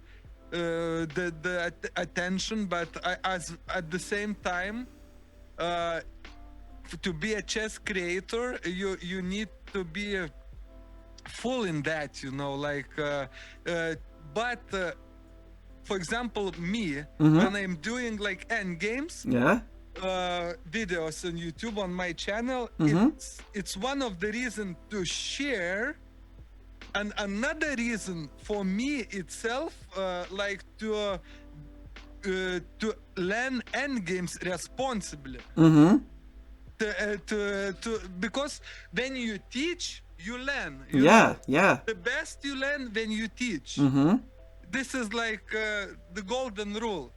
S2: attention, but at the same time, to be a chess creator, you need to be full in that, like but for example, me, when I'm doing like end games, videos on YouTube on my channel, it's one of the reasons to share, and another reason for me itself, like to learn end games responsibly. Because when you teach, you learn. The best you learn when you teach. This is like the golden rule.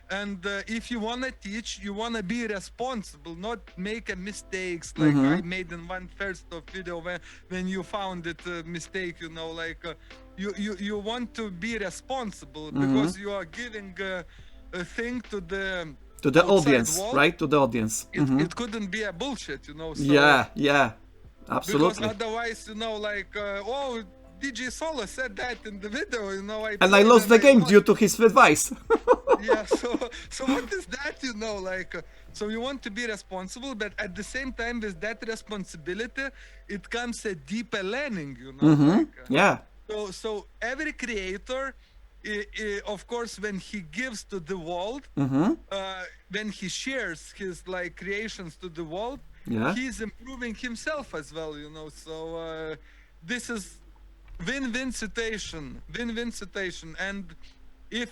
S2: And if you want to teach, you want to be responsible, not make a mistakes like I made in one first of video when you found it mistake, you know, like you want to be responsible because you are giving a thing to the
S1: To the
S2: outside
S1: audience,
S2: world.
S1: right? To the audience.
S2: It couldn't be a bullshit, you know. So
S1: Yeah, yeah,
S2: because
S1: absolutely.
S2: otherwise, you know, like oh, DJ Solo said that in the video, you know, I
S1: And I
S2: played
S1: lost
S2: and
S1: the
S2: I
S1: game
S2: lost.
S1: due to his advice.
S2: Yeah, so what is that, you know, like so you want to be responsible, but at the same time with that responsibility it comes a deeper learning, you know, like
S1: Yeah.
S2: so every creator of course when he gives to the world, when he shares his like creations to the world,
S1: Yeah.
S2: he's improving himself as well, you know. So this is win-win situation, win-win situation. And if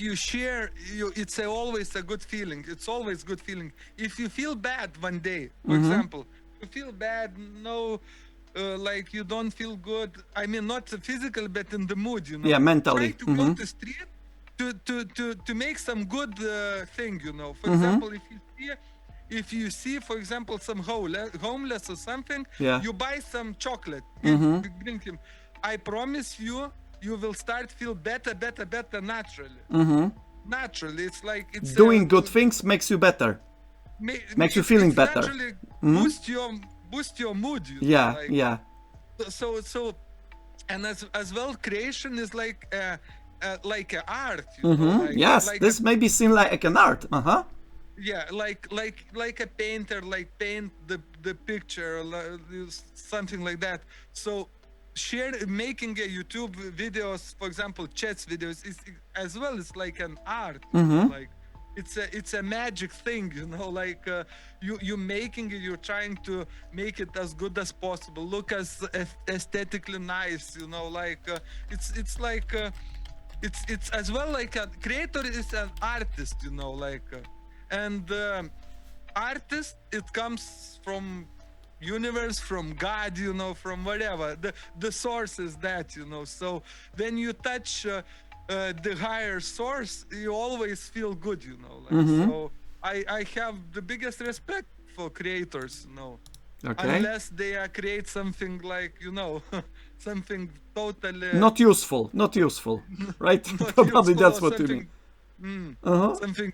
S2: you share, it's always a good feeling. It's always good feeling. If you feel bad one day, for example, you feel bad, no, like you don't feel good. I mean, not physical, but in the mood, you know.
S1: Yeah,
S2: Try
S1: mentally.
S2: to go to street to make some good thing, you know. For example, if you see, for example, some homeless or something,
S1: Yeah.
S2: you buy some chocolate, bring him. I promise you, you will start feel better naturally. Naturally, it's like it's
S1: Doing good things makes you better. Makes you feeling
S2: it's
S1: better.
S2: naturally boost your mood, you know,
S1: Yeah,
S2: like
S1: yeah.
S2: so and as well creation is like an art, you know,
S1: Yes,
S2: like
S1: this may be seen like an art.
S2: yeah, like a painter like paint the picture, something like that. So making a YouTube videos, for example chess videos, is as well as like an art, you know, like it's a magic thing, you know, like you making it, you're trying to make it as good as possible, look as aesthetically nice, you know, like it's like it's as well like a creator is an artist, you know, like and artist, it comes from universe, from God, you know, from whatever the source is that, you know. So when you touch the higher source, you always feel good, you know, like so I have the biggest respect for creators, you know.
S1: Okay.
S2: Unless they create something like, you know, something totally
S1: Not useful. Not useful. Right?
S2: not
S1: Probably
S2: useful
S1: that's
S2: or
S1: what you mean.
S2: something something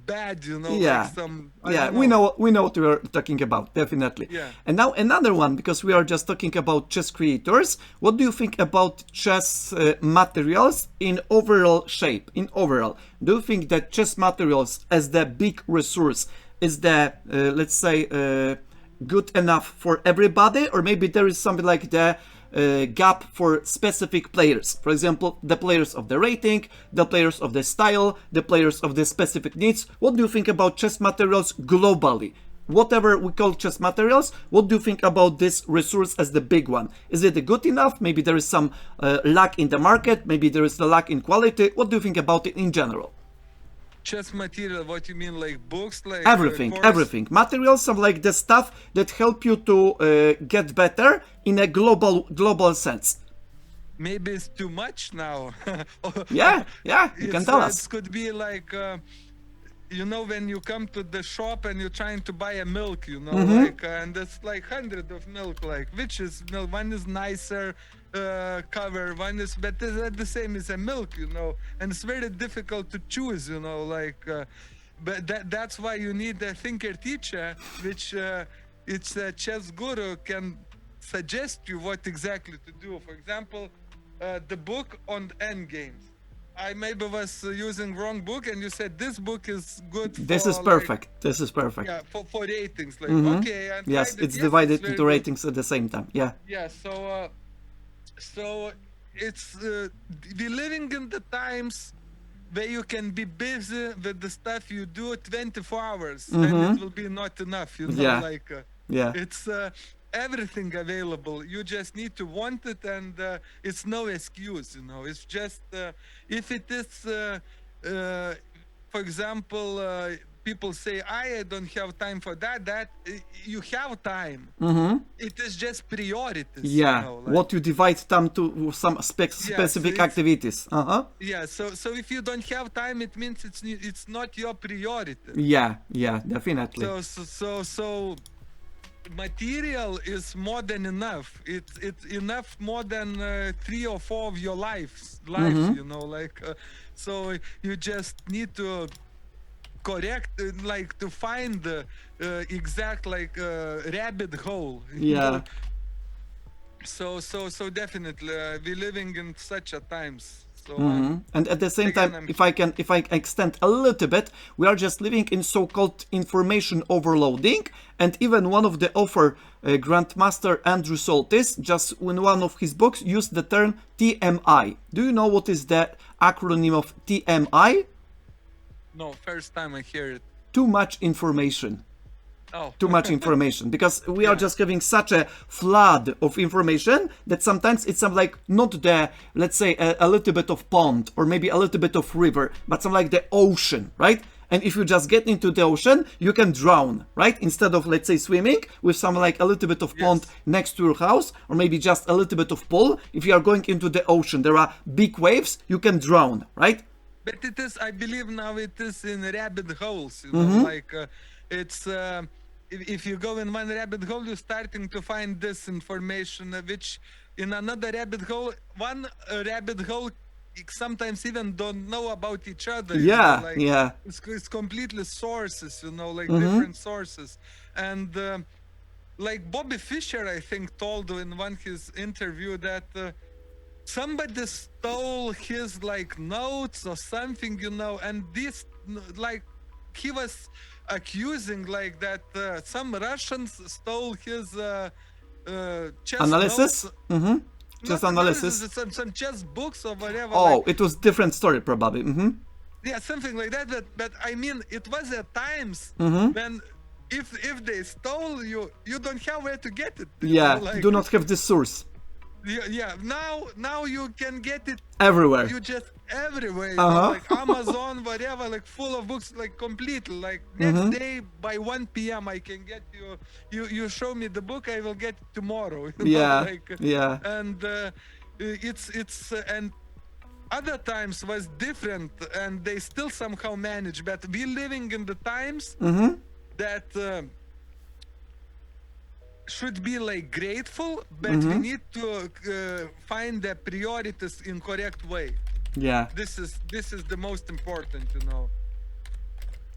S2: bad, you know, like
S1: Yeah.
S2: some I
S1: Yeah,
S2: don't
S1: we
S2: know.
S1: know what we are talking about, definitely.
S2: Yeah.
S1: And now another one, because we are just talking about chess creators. What do you think about chess materials in overall shape? In overall, do you think that chess materials as the big resource is the let's say good enough for everybody, or maybe there is something like the gap for specific players? For example, the players of the rating, the players of the style, the players of the specific needs. What do you think about chess materials globally? Whatever we call chess materials, what do you think about this resource as the big one? Is it good enough? Maybe there is some lack in the market, maybe there is a lack in quality. What do you think about it in general?
S2: Chess material, what you mean, like books, like
S1: Everything,
S2: course?
S1: everything. Materials are like the stuff that help you to get better in a global sense.
S2: Maybe it's too much now.
S1: Yeah, you can tell us.
S2: It could be like you know, when you come to the shop and you're trying to buy a milk, you know, like and it's like hundred of milk, like which is milk, one is nicer cover, one is, but it's the same as a milk, you know, and it's very difficult to choose, you know, like but that's why you need a thinker teacher, which it's a chess guru can suggest you what exactly to do. For example, the book on end games, I maybe was using wrong book, and you said this book is good for.
S1: This is perfect. Like, this is perfect.
S2: Yeah, for ratings. Like okay, and
S1: yes, it's divided into ratings at the same time. Yeah.
S2: Yeah. So it's we living in the times where you can be busy with the stuff you do 24 hours, and it will be not enough. You know,
S1: Yeah.
S2: like
S1: yeah.
S2: It's everything available. You just need to want it, and it's no excuse, you know. It's just if it is for example people say, I don't have time for that. You have time. It is just priorities.
S1: Yeah,
S2: You know, like,
S1: what you divide time to some
S2: yeah, so
S1: specific activities.
S2: yeah. So if you don't have time, it means it's not your priority.
S1: Yeah, yeah, definitely.
S2: So material is more than enough. It's enough more than 3 or 4 of your life. You know, like so you just need to correct, like to find the exact like rabbit hole. You
S1: Yeah.
S2: know? So definitely we're living in such a times. So
S1: And at the same
S2: again,
S1: time, if I extend a little bit, we are just living in so-called information overloading. And even one of the author, Grandmaster Andrew Soltis, just in one of his books, used the term TMI. Do you know what is the acronym of TMI?
S2: no, first time I hear it.
S1: Too much information.
S2: Oh,
S1: Too much information, because we are just having such a flood of information that sometimes it's some like not the, let's say, a little bit of pond or maybe a little bit of river, but some like the ocean, right? And if you just get into the ocean, you can drown, right? Instead of, let's say, swimming with some like a little bit of pond next to your house, or maybe just a little bit of pool. If you are going into the ocean, there are big waves, you can drown, right?
S2: but it is, I believe now it is in rabbit holes, you know, like it's if you go in one rabbit hole, you're starting to find this information, which in another rabbit hole, one rabbit hole sometimes even don't know about each other. You
S1: Yeah,
S2: know, like,
S1: yeah.
S2: it's completely sources, you know, like different sources. And like Bobby Fischer, I think, told in one his interview that somebody stole his like notes or something, you know, and this like he was accusing like that some Russians stole his chess
S1: Analysis?
S2: notes.
S1: Chess
S2: Not
S1: analysis.
S2: some chess books or whatever.
S1: Oh,
S2: like,
S1: it was different story probably.
S2: yeah, something like that. But I mean, it was at times when if they stole you, you don't have where to get it. You
S1: Yeah,
S2: know, like,
S1: do not have the source
S2: yeah. Now you can get it.
S1: everywhere.
S2: You just everywhere, you know, like Amazon, whatever, like full of books, like completely. Like next day by 1 p.m. I can get you show me the book, I will get it tomorrow. You know,
S1: Yeah,
S2: like,
S1: yeah.
S2: And it's and other times was different, and they still somehow manage. But we living in the times that should be like grateful, but we need to find the priorities in correct way.
S1: Yeah,
S2: This is the most important, you know.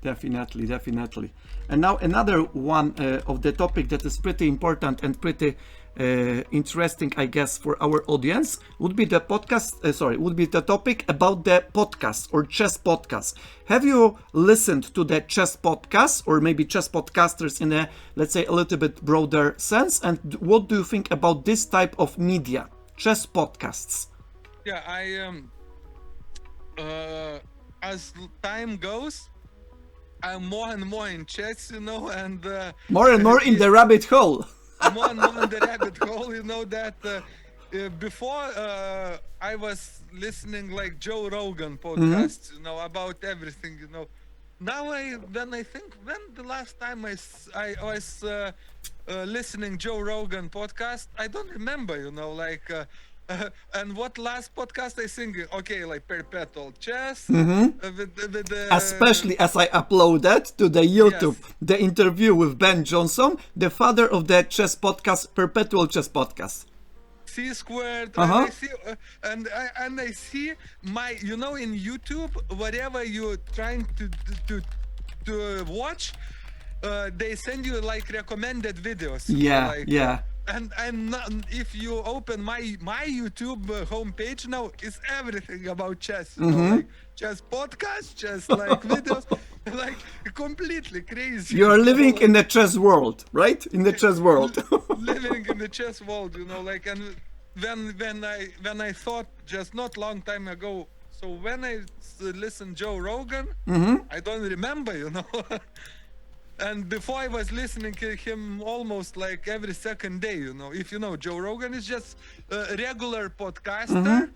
S1: definitely, definitely. And now another one of the topic that is pretty important and pretty interesting, I guess, for our audience would be the podcast. Would be the topic about the podcast or chess podcast. Have you listened to the chess podcast or maybe chess podcasters in a, let's say, a little bit broader sense? And what do you think about this type of media, chess podcasts?
S2: Yeah, I as time goes, I'm more and more in chess, you know, and
S1: More and more in the rabbit hole.
S2: more and more in the rabbit hole, you know, that before I was listening like Joe Rogan podcasts, you know, about everything, you know. Now when the last time I was listening Joe Rogan podcast, I don't remember, you know, like and what last podcast I think, okay, like Perpetual Chess, with the,
S1: Especially as I uploaded to the YouTube the interview with Ben Johnson, the father of the chess podcast, Perpetual Chess Podcast.
S2: C squared, and I see, and I see my, you know, in YouTube, whatever you're trying to watch, they send you like recommended videos.
S1: Yeah,
S2: like,
S1: yeah.
S2: And not, if you open my YouTube homepage now, it's everything about chess. You know, like chess podcast, chess like videos, like completely crazy.
S1: You are living in the chess world, right? In the chess world.
S2: Living in the chess world, you know, like, and when I thought just not long time ago, so when I listened Joe Rogan, I don't remember, you know. And before I was listening to him almost like every second day, you know. If you know, Joe Rogan is just a regular podcaster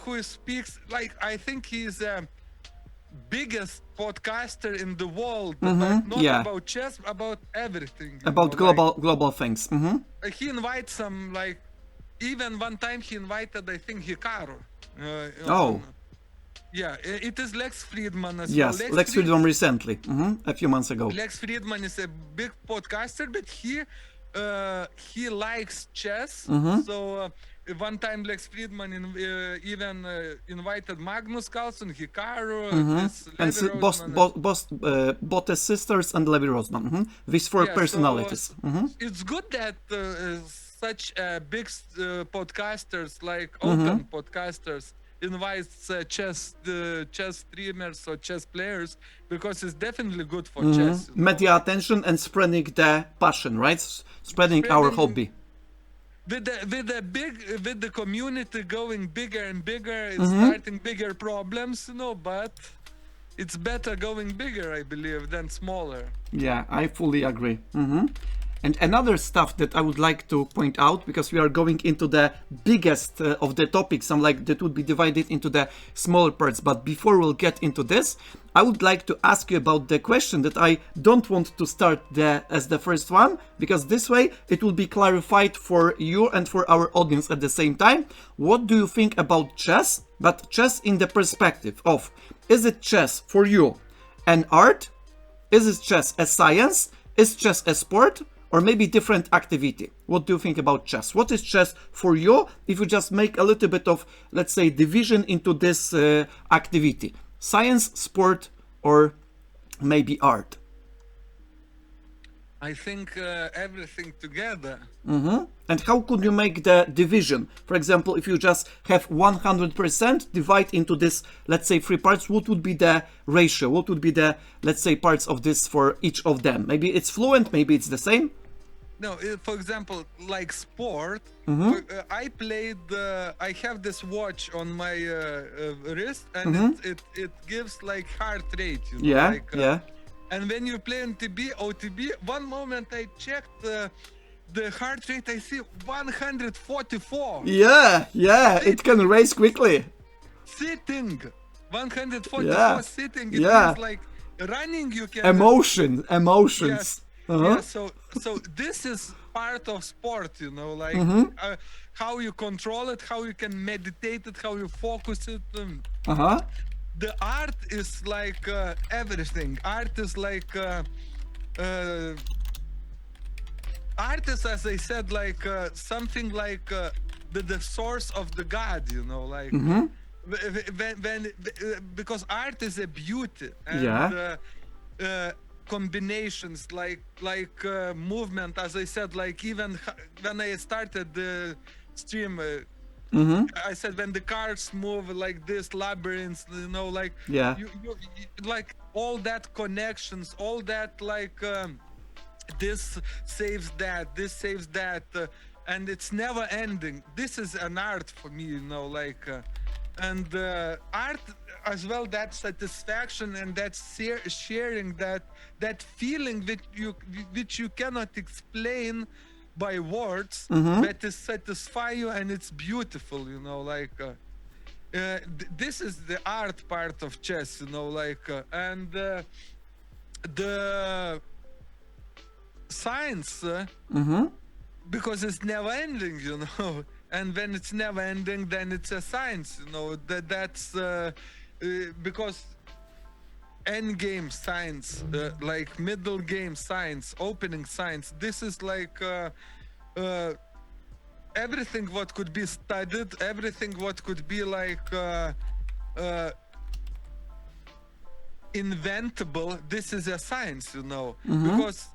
S2: who speaks, like, I think he's a biggest podcaster in the world, but not
S1: yeah.
S2: about chess, about everything.
S1: About global things.
S2: He invites some, like, even one time he invited, I think, Hikaru.
S1: Oh.
S2: Yeah, it is Lex Friedman as
S1: Yes,
S2: well.
S1: Lex Friedman recently, a few months ago.
S2: Lex Friedman is a big podcaster, but he likes chess. So one time Lex Friedman even invited Magnus Carlsen, Hikaru, this
S1: And
S2: Levi Rosman.
S1: both the sisters and Levi Rosman. These four
S2: Yeah,
S1: personalities.
S2: so it's good that such big podcasters, like open podcasters, invites chess streamers or chess players, because it's definitely good for chess. You know?
S1: Media attention and spreading the passion, right? Spreading our hobby.
S2: With the community going bigger and bigger, it's starting bigger problems, you know, but it's better going bigger, I believe, than smaller.
S1: Yeah, I fully agree. And another stuff that I would like to point out, because we are going into the biggest of the topics, I'm like that would be divided into the smaller parts. But before we'll get into this, I would like to ask you about the question that I don't want to start as the first one, because this way it will be clarified for you and for our audience at the same time. What do you think about chess? But chess in the perspective of, is it chess for you an art? Is it chess a science? Is chess a sport? Or maybe different activity? What do you think about chess? What is chess for you if you just make a little bit of, let's say, division into this activity? Science, sport, or maybe art?
S2: I think everything together.
S1: And how could you make the division? For example, if you just have 100% divide into this, let's say, three parts, what would be the ratio? What would be the, let's say, parts of this for each of them? Maybe it's fluent, maybe it's the same?
S2: No, for example, like sport, I played. I have this watch on my wrist, and it gives like heart rate. You know,
S1: Yeah,
S2: like,
S1: yeah.
S2: And when you play on OTB, one moment I checked the heart rate. I see 144.
S1: Yeah, it can race quickly.
S2: Sitting, 144
S1: Yeah,
S2: sitting. It
S1: yeah.
S2: means like running. You can
S1: Emotions.
S2: Yes. Yeah, so this is part of sport, you know, like how you control it, how you can meditate it, how you focus it. The art is like everything. Art is like art is, as I said, like something like the source of the God, you know, like when because art is a beauty and combinations like movement, as I said, like even when I started the stream, I said when the cars move like this labyrinths, you know, like you like all that connections, all that like this saves that, this saves that, and it's never ending. This is an art for me, you know, like and art as well, that satisfaction and that sharing, that feeling which you cannot explain by words, but it satisfy you and it's beautiful, you know, like this is the art part of chess, you know, like and the science because it's never ending, you know. And when it's never ending, then it's a science, you know. That's because end game science, like middle game science, opening science. This is like everything what could be studied, everything what could be like inventable. This is a science, you know, because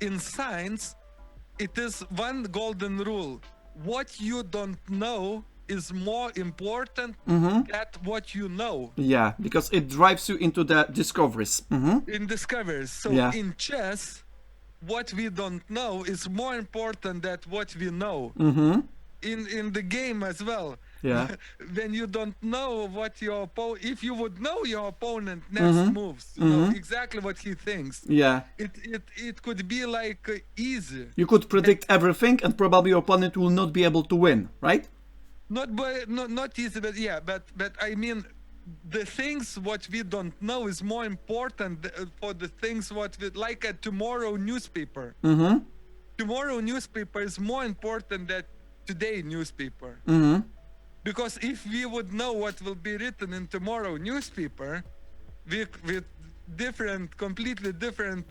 S2: in science, it is one golden rule. What you don't know is more important than what you know.
S1: Yeah, because it drives you into the discoveries.
S2: In discoveries. So in chess, what we don't know is more important than what we know. In the game as well.
S1: Yeah.
S2: When you don't know what your opponent, if you would know your opponent next moves, you know exactly what he thinks.
S1: Yeah.
S2: It could be like easy.
S1: You could predict everything, and probably your opponent will not be able to win, right?
S2: Not easy, but yeah, but I mean, the things what we don't know is more important for the things what we like a tomorrow newspaper.
S1: Mm-hmm.
S2: Tomorrow newspaper is more important than today newspaper.
S1: Mm-hmm.
S2: Because if we would know what will be written in tomorrow newspaper, with different, completely different,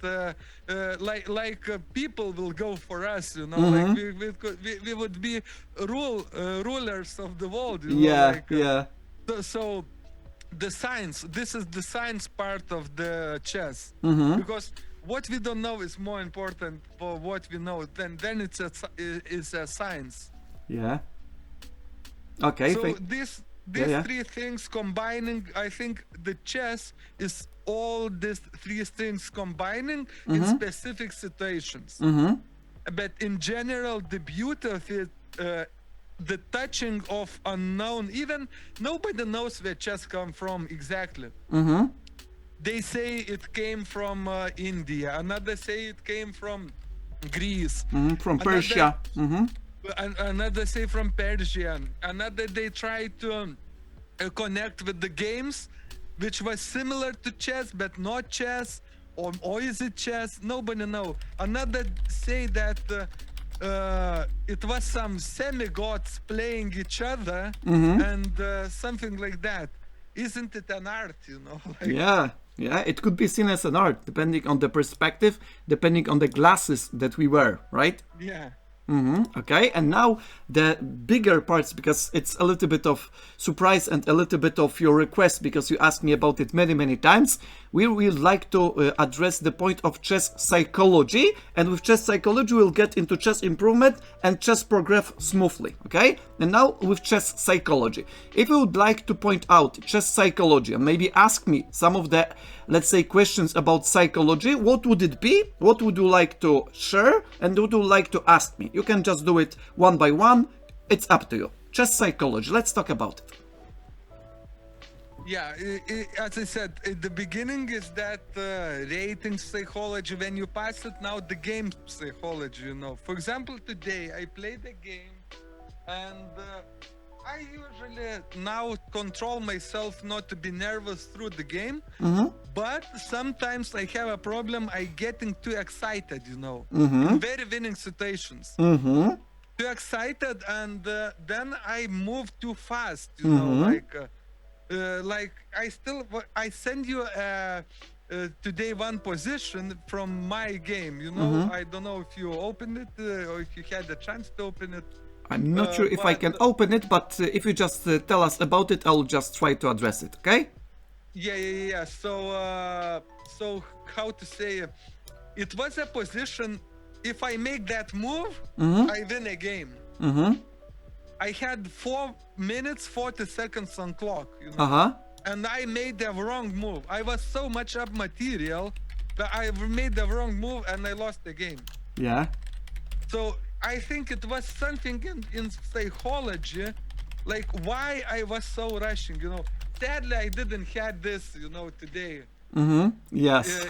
S2: people will go for us, you know, like we would be rulers of the world, you know,
S1: Yeah,
S2: like
S1: yeah.
S2: so the science. This is the science part of the chess,
S1: Mm-hmm.
S2: because what we don't know is more important for what we know. Then it's a science.
S1: Yeah. Okay.
S2: So
S1: Yeah,
S2: these
S1: yeah.
S2: three things combining, I think the chess is all these three things combining in specific situations.
S1: Mm-hmm.
S2: But in general, the beauty of it, the touching of unknown, even nobody knows where chess come from exactly.
S1: Mm-hmm.
S2: They say it came from India. Another say it came from Greece.
S1: Mm-hmm. From
S2: Another
S1: Persia. Mm-hmm.
S2: another say from Persian. Another they try to connect with the games, which was similar to chess but not chess, or is it chess? Nobody know. Another say that it was some semi-gods playing each other, and something like that. Isn't it an art, you know? Like,
S1: Yeah, yeah. It could be seen as an art, depending on the perspective, depending on the glasses that we wear, right?
S2: yeah.
S1: Okay, and now the bigger parts, because it's a little bit of surprise and a little bit of your request, because you asked me about it many times. We will like to address the point of chess psychology, and with chess psychology we'll get into chess improvement and chess progress smoothly, okay? And now with chess psychology. If you would like to point out chess psychology and maybe ask me some of the, let's say, questions about psychology, what would it be? What would you like to share? And what would you like to ask me? You can just do it one by one. It's up to you. Chess psychology. Let's talk about it.
S2: Yeah, as I said, at the beginning is that rating psychology. When you pass it, now the game psychology, you know. For example, today I played a game, and I usually now control myself not to be nervous through the game. But sometimes I have a problem. I getting too excited, you know, in very winning situations. Too excited, and then I move too fast, you know, like I send you today one position from my game, you know. I don't know if you opened it or if you had the chance to open it.
S1: I'm not sure if I can open it, but if you just tell us about it, I'll just try to address it, okay?
S2: Yeah. So how to say? It was a position. If I make that move, I win a game. I had 4 minutes 40 seconds on clock, you know, and I made the wrong move. I was so much up material, but I made the wrong move and I lost the game.
S1: Yeah.
S2: So I think it was something in psychology, like why I was so rushing, you know. Sadly, I didn't have this, you know, today.
S1: Yes.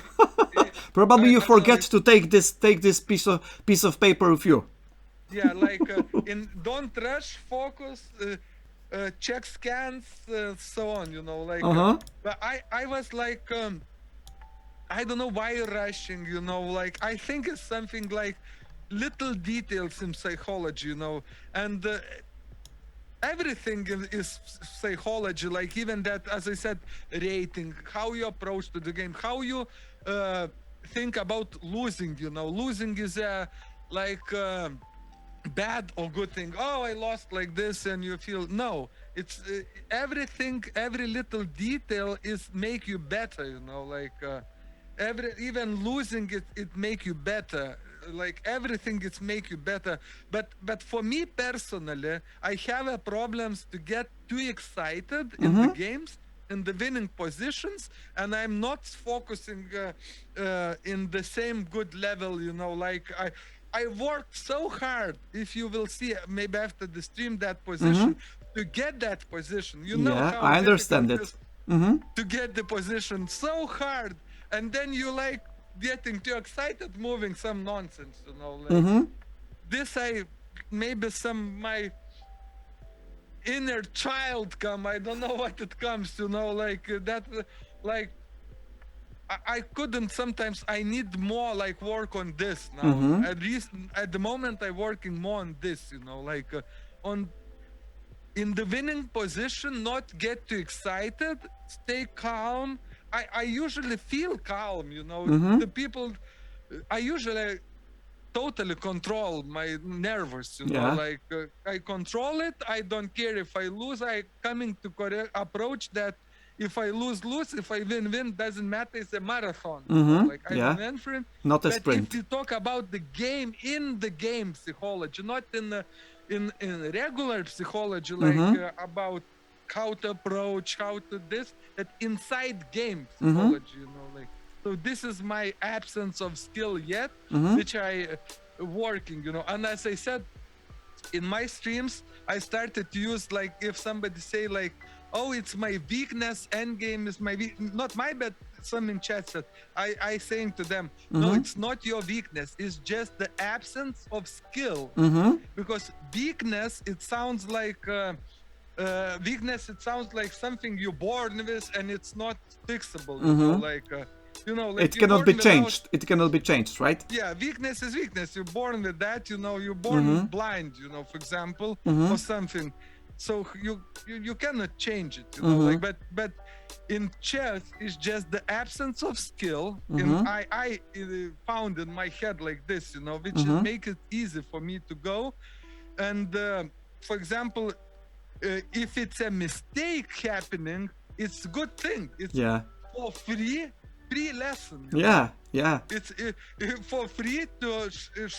S1: Probably you forget to take this piece of paper with you.
S2: Yeah, like in don't rush, focus, check scans, so on, you know, like. But I was like, I don't know why you're rushing, you know, like I think it's something like little details in psychology, you know, and everything is psychology, like even that, as I said, rating, how you approach to the game, how you think about losing, you know. Losing is a bad or good thing. Oh, I lost like this, and you feel no. It's everything, every little detail is make you better, you know, like even losing it make you better, like everything is make you better. But for me personally, I have a problems to get too excited in the games, in the winning positions, and I'm not focusing in the same good level, you know, like I worked so hard. If you will see maybe after the stream that position, to get that position, you know,
S1: Yeah,
S2: how
S1: I understand
S2: difficult
S1: it.
S2: to get the position so hard, and then you like getting too excited, moving some nonsense, you know, like this. I maybe some my inner child come. I don't know what it comes, you know, like that, like I couldn't sometimes. I need more like work on this now. At least at the moment, I'm working more on this, you know, like on in the winning position, not get too excited, stay calm. I usually feel calm, you know. The people, I usually totally control my nerves, you know,
S1: Yeah.
S2: like I control it. I don't care if I lose. I coming to correct approach that if I lose, if I win, doesn't matter. It's a marathon, you know, like I
S1: Yeah.
S2: don't win for it.
S1: Not a
S2: But if
S1: sprint.
S2: we talk about the game, in the game psychology, not in in regular psychology, like about how to approach, how to this, that inside game psychology, you know, like. So this is my absence of skill yet, which I working, you know. And as I said, in my streams, I started to use like if somebody say like, "Oh, it's my weakness. End game is my not my bad." Some in chat said, I saying to them, "No, it's not your weakness. It's just the absence of skill." Because weakness, it sounds like. Weakness, it sounds like something you're born with and it's not fixable, you know, like you know, like
S1: It
S2: you're
S1: cannot
S2: born
S1: be
S2: without,
S1: changed. It cannot be changed, right?
S2: yeah, weakness is weakness. You're born with that, you know, you're born blind, you know, for example, or something. So you cannot change it, you know, like but in chess it's just the absence of skill. And I found in my head like this, you know, which make it easy for me to go. And for example, if it's a mistake happening, it's a good thing. It's for free lesson.
S1: Yeah, yeah.
S2: It's for free to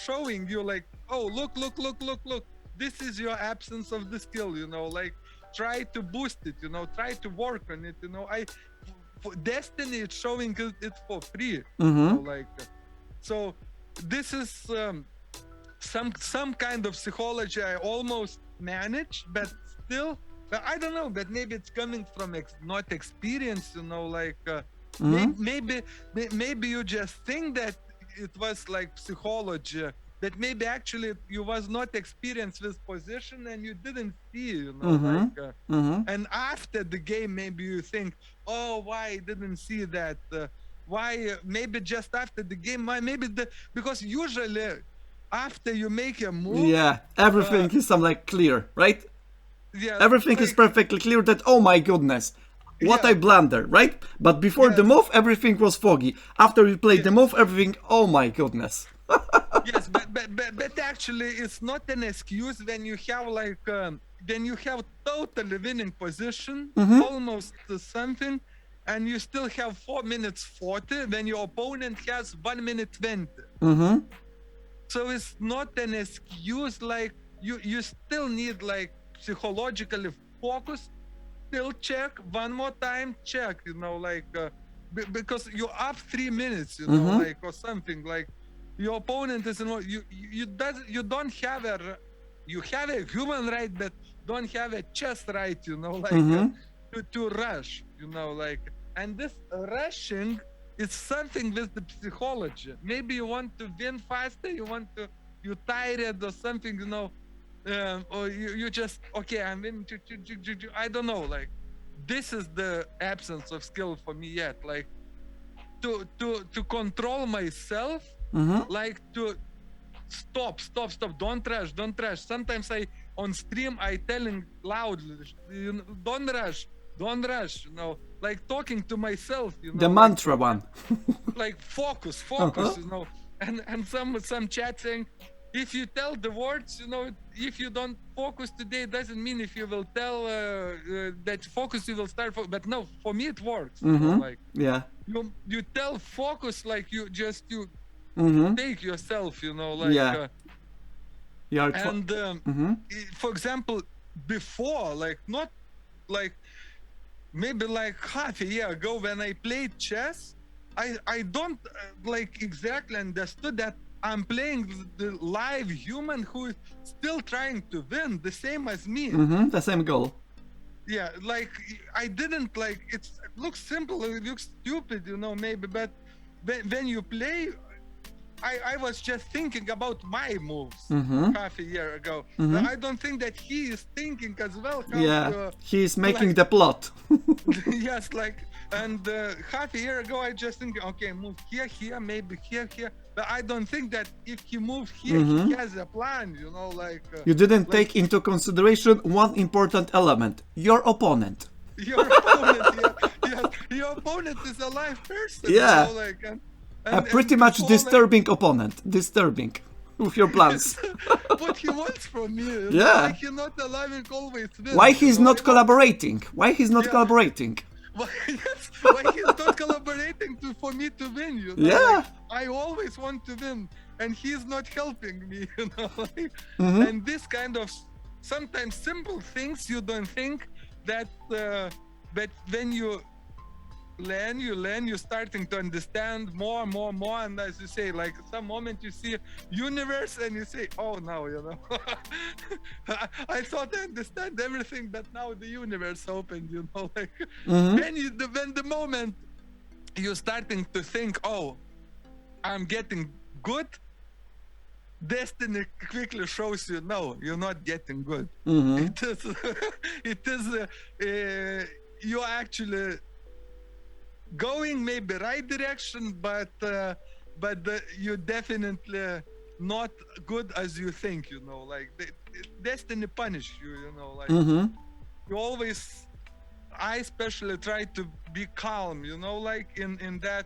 S2: showing you like, oh, look. This is your absence of the skill, you know, like try to boost it, you know, try to work on it, you know. For Destiny, it's showing it for free, you know, like. So this is some kind of psychology I almost manage, but still, but I don't know, but maybe it's coming from not experience, you know, like maybe you just think that it was like psychology, but maybe actually you was not experienced with position and you didn't see, you know, like and after the game maybe you think, oh, why I didn't see that, why maybe just after the game, why maybe because usually after you make a move,
S1: Yeah, everything is some like clear, right?
S2: Yeah,
S1: everything
S2: like,
S1: is perfectly clear that, oh my goodness, what
S2: yeah,
S1: I blunder, right? But before the
S2: yes,
S1: move, everything was foggy. After you played the move, everything, oh my goodness.
S2: yes, but actually, it's not an excuse when you have like when you have totally winning position, almost something, and you still have 4 minutes 40 when your opponent has 1 minute 20. So it's not an excuse. Like you still need like psychologically focus, still check one more time, check, you know, like because you're up 3 minutes, you know, like, or something, like your opponent is you don't have you have a human right, but don't have a chess right, you know, like to rush, you know, like. And this rushing is something with the psychology. Maybe you want to win faster, you tired or something, you know, or you just, okay, I'm in, I don't know, like this is the absence of skill for me yet, like to control myself, like to stop, don't rush. Sometimes I on stream I telling loudly, you know, don't rush, you know, like talking to myself, you know,
S1: The
S2: like,
S1: mantra one.
S2: like focus, you know, and some chat saying, if you tell the words, you know, if you don't focus today, it doesn't mean if you will tell that focus, you will start. But no, for me it works. You know, like
S1: Yeah.
S2: you tell focus, like you take yourself, you know, like.
S1: Yeah.
S2: And for example, before, like not like maybe like half a year ago when I played chess, I don't like exactly understood that I'm playing the live human who is still trying to win, the same as me.
S1: The same goal.
S2: Yeah, like I didn't like it looks simple, it looks stupid, you know, maybe, but when you play, I was just thinking about my moves half a year ago. I don't think that he is thinking as well how
S1: Yeah,
S2: to
S1: he's making
S2: like,
S1: the plot.
S2: yes, like, and half a year ago I just think, okay, move here, maybe here, but I don't think that if he moved here, he has a plan, you know, like
S1: You didn't
S2: like
S1: take into consideration one important element: your opponent.
S2: your opponent, your opponent is a live person, you
S1: Yeah.
S2: know, like
S1: A pretty
S2: to
S1: much
S2: fall,
S1: disturbing opponent. Disturbing. With your plans.
S2: what he wants from me, you know,
S1: Yeah.
S2: like he's not allowing always win.
S1: Why
S2: you
S1: he's
S2: know,
S1: not
S2: I want-
S1: collaborating? Why he's not
S2: Yeah.
S1: collaborating?
S2: why he's not collaborating for me to win, you know?
S1: Yeah.
S2: Like, I always want to win, and he's not helping me, you know? Like, and this kind of sometimes simple things you don't think that, but when you learn, you're starting to understand more, and as you say, like some moment you see universe and you say, oh no, you know, I thought I understand everything, but now the universe opened, you know, like when the moment you're starting to think, oh, I'm getting good, destiny quickly shows you, no, you're not getting good. It is you're actually going maybe right direction, but you definitely not good as you think, you know, like destiny punish you, you know, like you always, I especially try to be calm, you know, like in that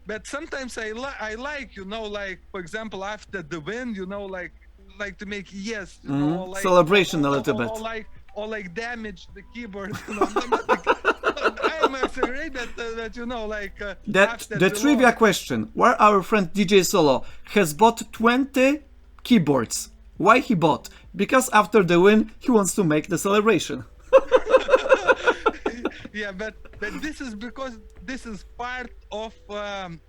S2: but sometimes I like, you know, like for example after the win, you know, like to make yes, you know, like
S1: celebration a little bit.
S2: or like damage the keyboard, you know. I am afraid that you know, like
S1: That
S2: after
S1: the trivia
S2: loss,
S1: question, where our friend DJ Solo has bought 20 keyboards. Why he bought? Because after the win he wants to make the celebration.
S2: yeah, but this is because this is part of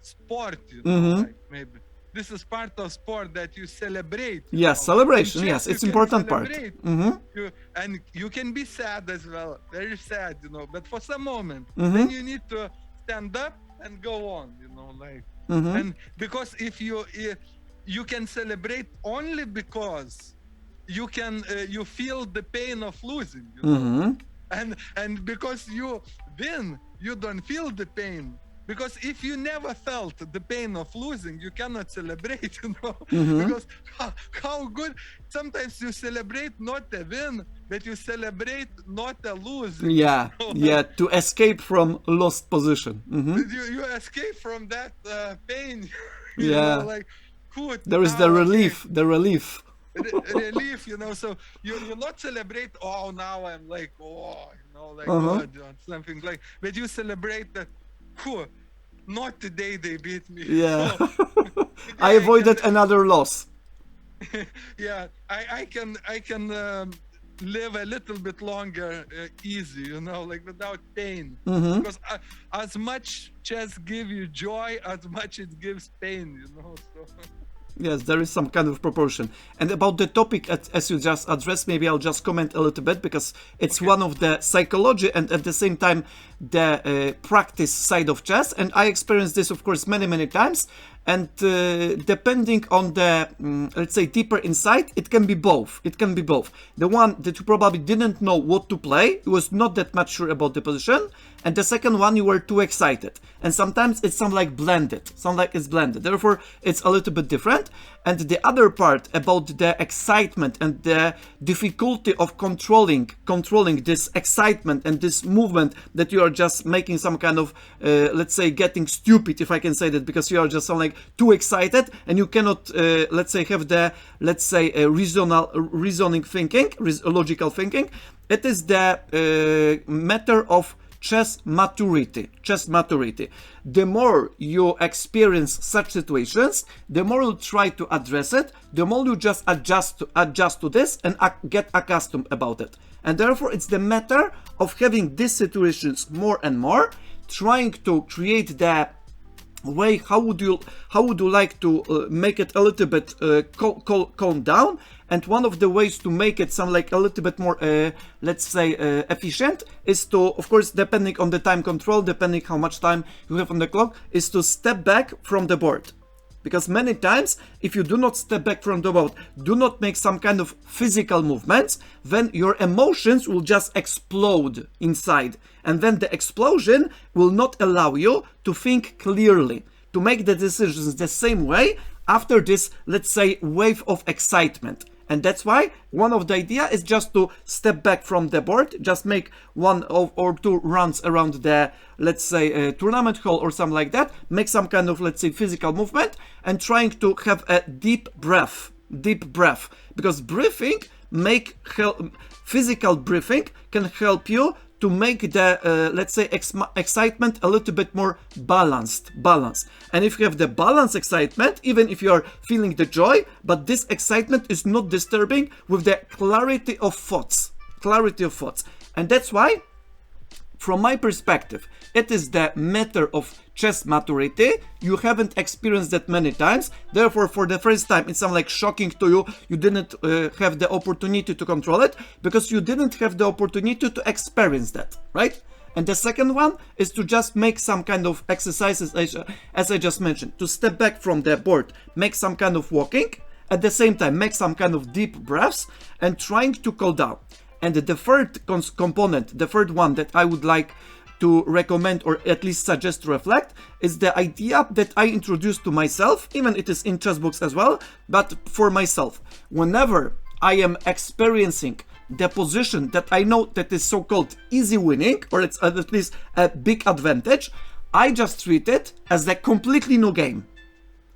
S2: sport, you know, like maybe this is part of sport that you celebrate. You
S1: Yes,
S2: know?
S1: celebration.
S2: In
S1: Yes,
S2: chess, you
S1: it's
S2: can
S1: important part.
S2: celebrate. And you can be sad as well, very sad, you know. But for some moment, then you need to stand up and go on, you know, like. And because if you can celebrate only because you can you feel the pain of losing, you know. And because you win, you don't feel the pain. Because if you never felt the pain of losing, you cannot celebrate, you know. Because how good, sometimes you celebrate not a win, but you celebrate not a lose.
S1: Yeah,
S2: You know?
S1: yeah, to escape from lost position.
S2: You escape from that pain. You
S1: Yeah.
S2: know, like, good.
S1: There is
S2: now,
S1: the
S2: okay,
S1: relief, the relief.
S2: relief, you know. So you not celebrate, oh, now I'm like, oh, you know, like good, or something like, but you celebrate that, cool, not today they beat me.
S1: Yeah.
S2: So,
S1: I avoided another loss.
S2: yeah, I can live a little bit longer easy, you know, like without pain. Because as much chess give you joy, as much it gives pain, you know. So.
S1: Yes, there is some kind of proportion. And about the topic as you just addressed, maybe I'll just comment a little bit because it's one of the psychology and at the same time the practice side of chess. And I experienced this, of course, many times. And depending on the, let's say, deeper insight, it can be both. It can be both. The one that you probably didn't know what to play, you was not that much sure about the position. And the second one, you were too excited. And sometimes it sounds like blended. Sounds like it's blended. Therefore, it's a little bit different. And the other part about the excitement and the difficulty of controlling this excitement and this movement that you are just making some kind of, let's say, getting stupid, if I can say that, because you are just like too excited and you cannot, let's say, have the, let's say, reasoning thinking, logical thinking. It is the matter of chess maturity. The more you experience such situations, the more you try to address it, the more you just adjust to this and get accustomed about it. And therefore, it's the matter of having these situations more and more, trying to create the way how would you like to make it a little bit calm down. And one of the ways to make it sound like a little bit more let's say efficient is to, of course, depending on the time control, depending how much time you have on the clock, is to step back from the board. Because many times, if you do not step back from the board, do not make some kind of physical movements, then your emotions will just explode inside. And then the explosion will not allow you to think clearly, to make the decisions the same way after this, let's say, wave of excitement. And that's why one of the idea is just to step back from the board, just make one or two runs around the, let's say, tournament hall or something like that, make some kind of, let's say, physical movement, and trying to have a deep breath, because breathing physical breathing can help you to make the, let's say, excitement a little bit more balanced. And if you have the balanced excitement, even if you are feeling the joy, but this excitement is not disturbing with the clarity of thoughts. And that's why, from my perspective, it is the matter of chess maturity. You haven't experienced that many times. Therefore, for the first time, it sounds like shocking to you. You didn't have the opportunity to control it because you didn't have the opportunity to experience that, right? And the second one is to just make some kind of exercises, as I just mentioned, to step back from the board, make some kind of walking, at the same time, make some kind of deep breaths and trying to cool down. And the third component, the third one that I would like to recommend or at least suggest to reflect is the idea that I introduced to myself, even it is in chess books as well, but for myself. Whenever I am experiencing the position that I know that is so-called easy winning, or it's at least a big advantage, I just treat it as a completely new game.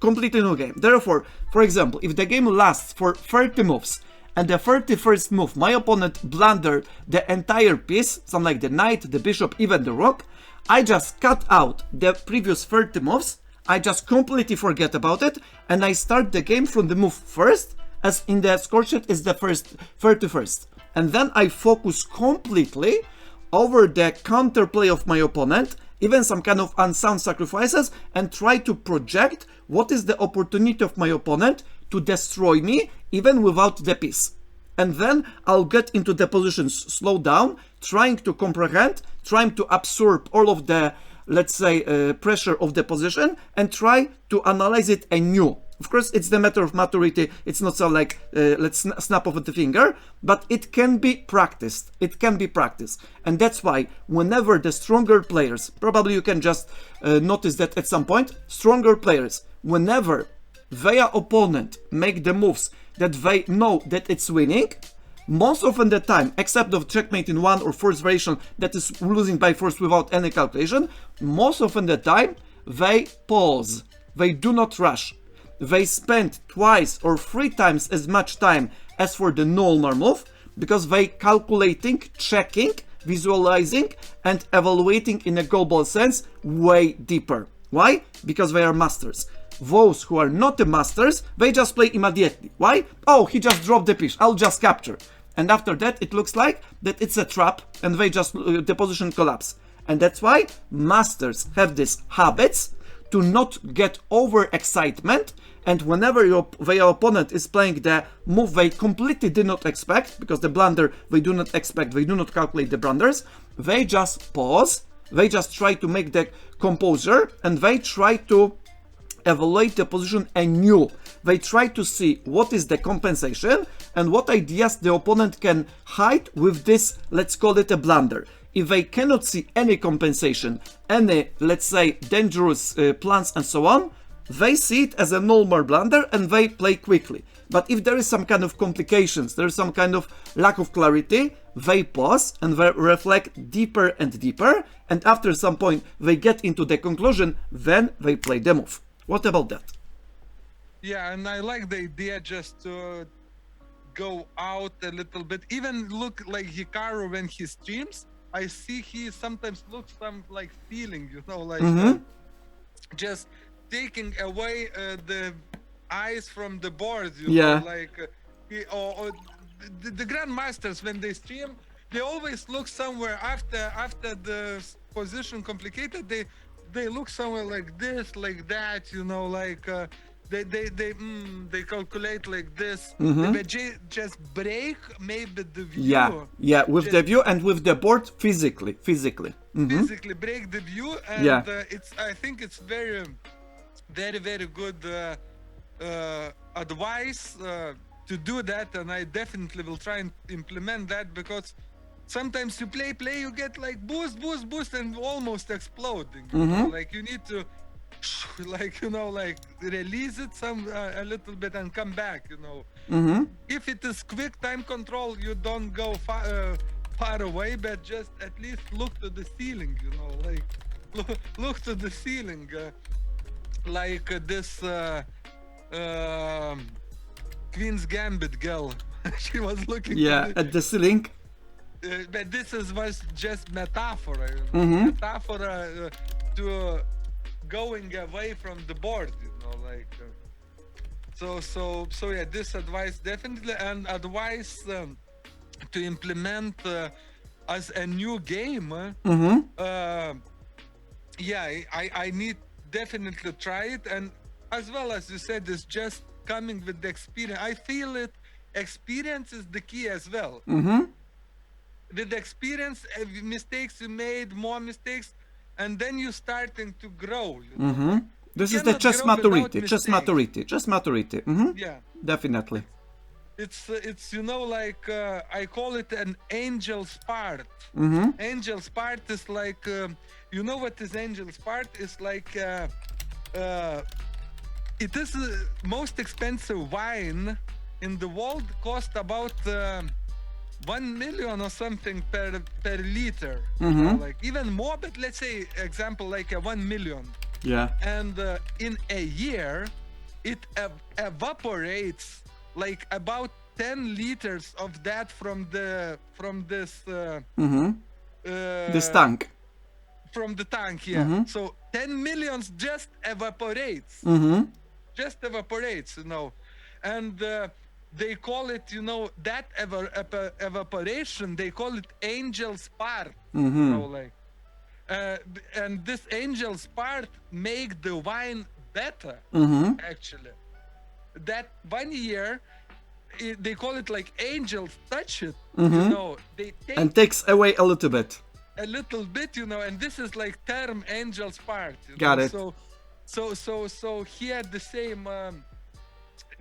S1: Therefore, for example, if the game lasts for 30 moves, and the 31st move, my opponent blundered the entire piece, something like the knight, the bishop, even the rook, I just cut out the previous 30 moves, I just completely forget about it, and I start the game from the move first, as in the score sheet is the 31st. And then I focus completely over the counterplay of my opponent, even some kind of unsound sacrifices, and try to project what is the opportunity of my opponent to destroy me even without the piece. And then I'll get into the positions, slow down, trying to comprehend, trying to absorb all of the, let's say, pressure of the position, and try to analyze it anew. Of course, it's the matter of maturity. It's not so like, let's snap off the finger, but it can be practiced. And that's why whenever the stronger players, probably you can just notice that at some point, stronger players, whenever their opponent make the moves that they know that it's winning, most often the time, except of checkmate in one or first variation that is losing by force without any calculation, most often the time they pause, they do not rush, they spend twice or three times as much time as for the normal move, because they calculating, checking, visualizing and evaluating in a global sense way deeper. Why? Because they are masters. Those who are not the masters, they just play immediately. Why? Oh, he just dropped the piece, I'll just capture. And after that, it looks like that it's a trap and they just, the position collapse. And that's why masters have these habits to not get over excitement, and whenever their opponent is playing the move they completely did not expect, because the blunder they do not expect, they do not calculate the blunders, they just pause, they just try to make the composure, and they try to evaluate the position anew. They try to see what is the compensation and what ideas the opponent can hide with this, let's call it a blunder. If they cannot see any compensation, any, let's say, dangerous plans and so on, they see it as a normal blunder and they play quickly. But if there is some kind of complications, there is some kind of lack of clarity, they pause and they reflect deeper and deeper, and after some point they get into the conclusion, then they play the move. What about that?
S2: Yeah, and I like the idea just to go out a little bit. Even look like Hikaru when he streams, I see he sometimes looks some like feeling, you know, like just taking away the eyes from the board, you know, like the grandmasters when they stream, they always look somewhere after the position complicated. They look somewhere like this, like that, you know, like they calculate like this. They just break maybe the view.
S1: Yeah, with the view and with the board physically.
S2: Physically break the view, and it's, I think it's very very, very good advice to do that, and I definitely will try and implement that, because sometimes you play, you get like boost, and almost exploding. You know, like you need to, like, you know, like release it some a little bit and come back. You know, if it is quick time control, you don't go far away, but just at least look to the ceiling. You know, like look to the ceiling, like this. Queen's Gambit girl. She was looking.
S1: Yeah, at the ceiling.
S2: But this was just metaphor. Metaphor to going away from the board. You know, like. So yeah, this advice definitely, and advice to implement as a new game. Yeah, I need definitely try it, and as well as you said, it's just coming with the experience. I feel it. Experience is the key as well. With the experience, mistakes you made, more mistakes, and then you starting to grow. You know?
S1: This
S2: You
S1: is the
S2: cannot
S1: chess
S2: grow without
S1: maturity. Chess
S2: mistakes.
S1: maturity. Chess maturity.
S2: Yeah,
S1: Definitely.
S2: it's you know, like I call it an angel's part. Angel's part is like you know what is angel's part? It's like it is the most expensive wine in the world. Cost about 1 million or something per liter. You know, like even more, but let's say example like 1 million.
S1: Yeah.
S2: And in a year, it evaporates like about 10 liters of that from this
S1: This tank.
S2: from the tank. Yeah. So 10 millions just evaporates. Just evaporates, you know. And they call it, you know, that evaporation, they call it angel's part. You know, like and this angel's part make the wine better. Actually, that 1 year they call it like angels touch it. You know, they take
S1: And takes away a little bit.
S2: a little bit, you know, and this is like term angel's part. You
S1: Got
S2: know?
S1: it.
S2: So here the same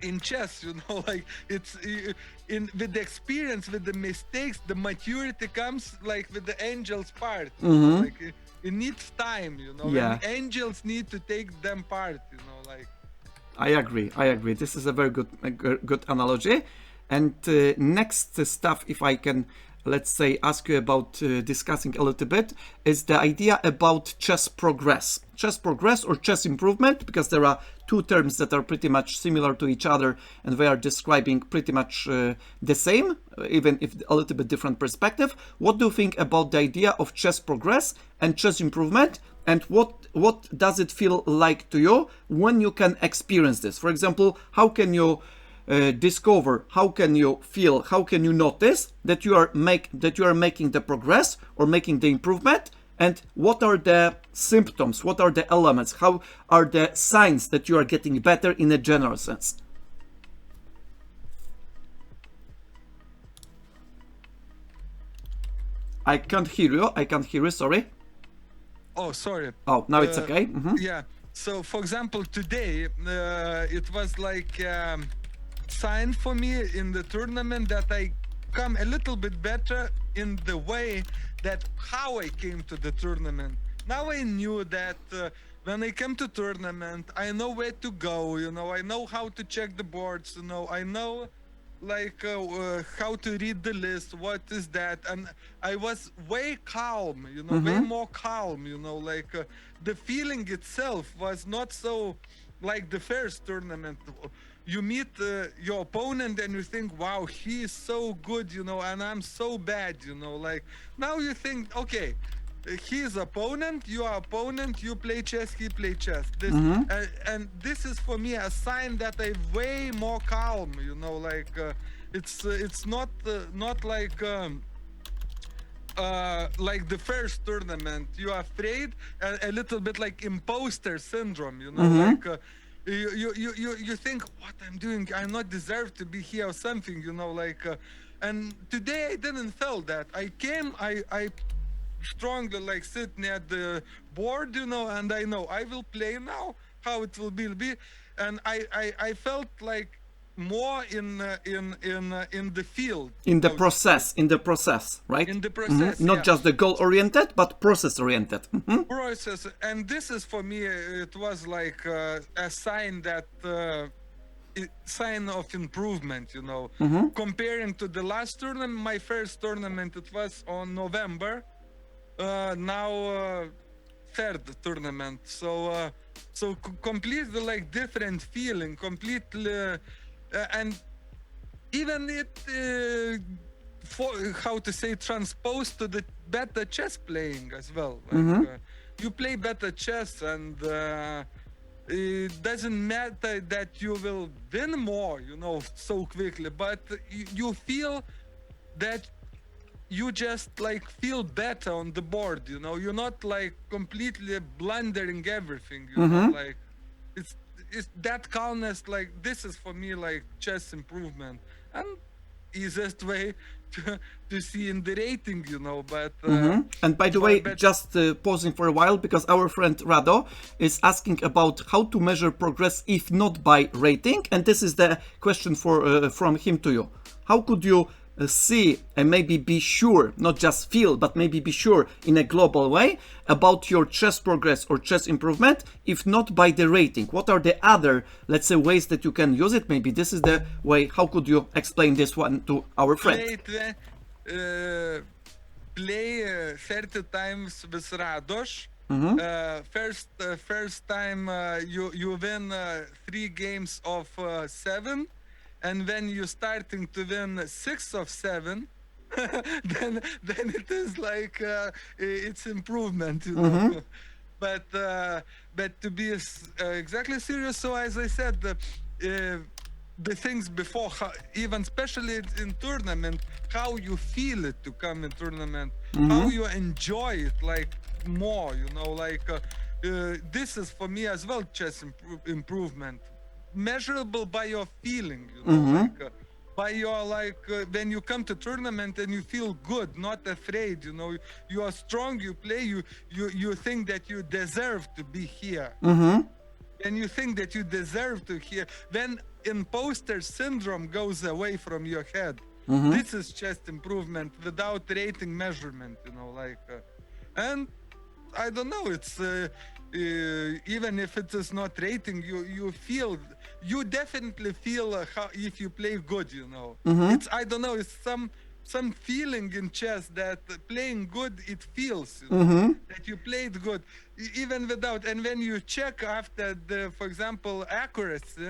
S2: in chess, you know, like it's in with the experience, with the mistakes, the maturity comes like with the angel's part. You know, like it needs time, you know.
S1: Yeah.
S2: And angels need to take them part, you know, like.
S1: I agree. This is a very good analogy. And next stuff, if I can, let's say, ask you about discussing a little bit, is the idea about chess progress. Chess progress or chess improvement, because there are two terms that are pretty much similar to each other, and they are describing pretty much the same, even if a little bit different perspective. What do you think about the idea of chess progress and chess improvement? And what does it feel like to you when you can experience this? For example, how can you discover, how can you feel, how can you notice that you are making the progress or making the improvement? And what are the symptoms? What are the elements? How are the signs that you are getting better in a general sense? I can't hear you. Sorry.
S2: Oh, sorry.
S1: Oh, now it's okay.
S2: Yeah. So, for example, today it was like sign for me in the tournament that I come a little bit better in the way that how I came to the tournament. Now I knew that when I came to tournament, I know where to go. You know, I know how to check the boards. You know, I know like how to read the list, what is that, and I was way calm, you know, way more calm, you know, like the feeling itself was not so like the first tournament. You meet your opponent and you think, wow, he is so good, you know, and I'm so bad, you know, like now you think, okay, his opponent, your opponent, you play chess, he play chess. This and this is for me a sign that I'm way more calm, you know, like it's not like the first tournament. You are afraid, a little bit like imposter syndrome, you know, like you think what I'm doing, I'm not deserved to be here or something, you know, like and today I didn't feel that. I came, I strongly like sit near the board, you know, and I know I will play now how it will be, and I felt like more in the field,
S1: In the
S2: how to say.
S1: process, right?
S2: In the process,
S1: Not
S2: yeah.
S1: just the goal oriented, but process oriented.
S2: Process, and this is for me, it was like a sign that sign of improvement, you know. Comparing to the last tournament, my first tournament, it was on November. Now third tournament, so completely like different feeling, completely, and even it for how to say, transposed to the better chess playing as well. Like you play better chess, and it doesn't matter that you will win more, you know, so quickly, but you feel that you just like feel better on the board, you know. You're not like completely blundering everything, you know. Like it's that calmness. Like this is for me like chess improvement, and easiest way to see in the rating, you know. But
S1: And by the way, just pausing for a while, because our friend Rado is asking about how to measure progress if not by rating, and this is the question for from him to you. How could you see and maybe be sure, not just feel, but maybe be sure in a global way about your chess progress or chess improvement, if not by the rating? What are the other, let's say, ways that you can use it? Maybe this is the way. How could you explain this one to our friend?
S2: Play 30 times with Radosh. First time you win 3 games of 7, and when you're starting to win 6 of 7, then it is like it's improvement, you know. But to be exactly serious, so as I said, the things before, even especially in tournament, how you feel it to come in tournament, how you enjoy it like more, you know. Like this is for me as well chess improvement, measurable by your feeling, you know. Like by your like when you come to tournament and you feel good, not afraid, you know. You are strong, you play, you think that you deserve to be here, and you think that you deserve to hear, then imposter syndrome goes away from your head. This is chess improvement without rating measurement, you know. Like and I don't know, it's even if it is not rating, you feel, you definitely feel how, if you play good, you know. It's, I don't know, it's some feeling in chess that playing good, it feels, you know, that you played good, even without. And when you check after the, for example, accuracy,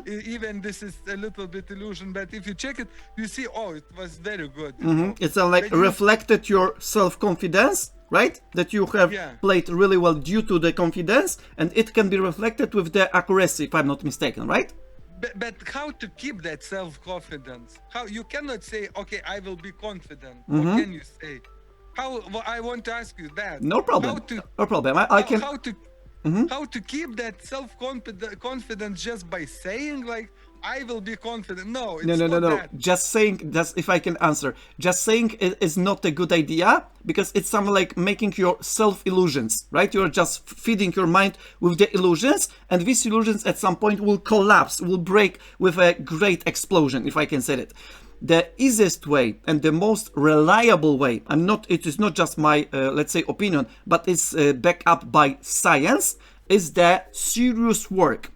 S2: even this is a little bit illusion, but if you check it, you see, oh, it was very good, you know?
S1: It's like reflected your self-confidence, right? That you have played really well due to the confidence, and it can be reflected with the accuracy, if I'm not mistaken, right?
S2: But how to keep that self-confidence? How you cannot say, okay, I will be confident. What can you say? How? Well, I want to ask you that.
S1: No problem. No problem. I can.
S2: How to keep that self-confidence just by saying like, I will be confident? No, it's
S1: no.
S2: that.
S1: Just saying, just if I can answer, just saying it is not a good idea, because it's something like making yourself illusions, right? You're just feeding your mind with the illusions, and these illusions at some point will collapse, will break with a great explosion, if I can say it. The easiest way and the most reliable way, it is not just my, let's say, opinion, but it's backed up by science, is the serious work.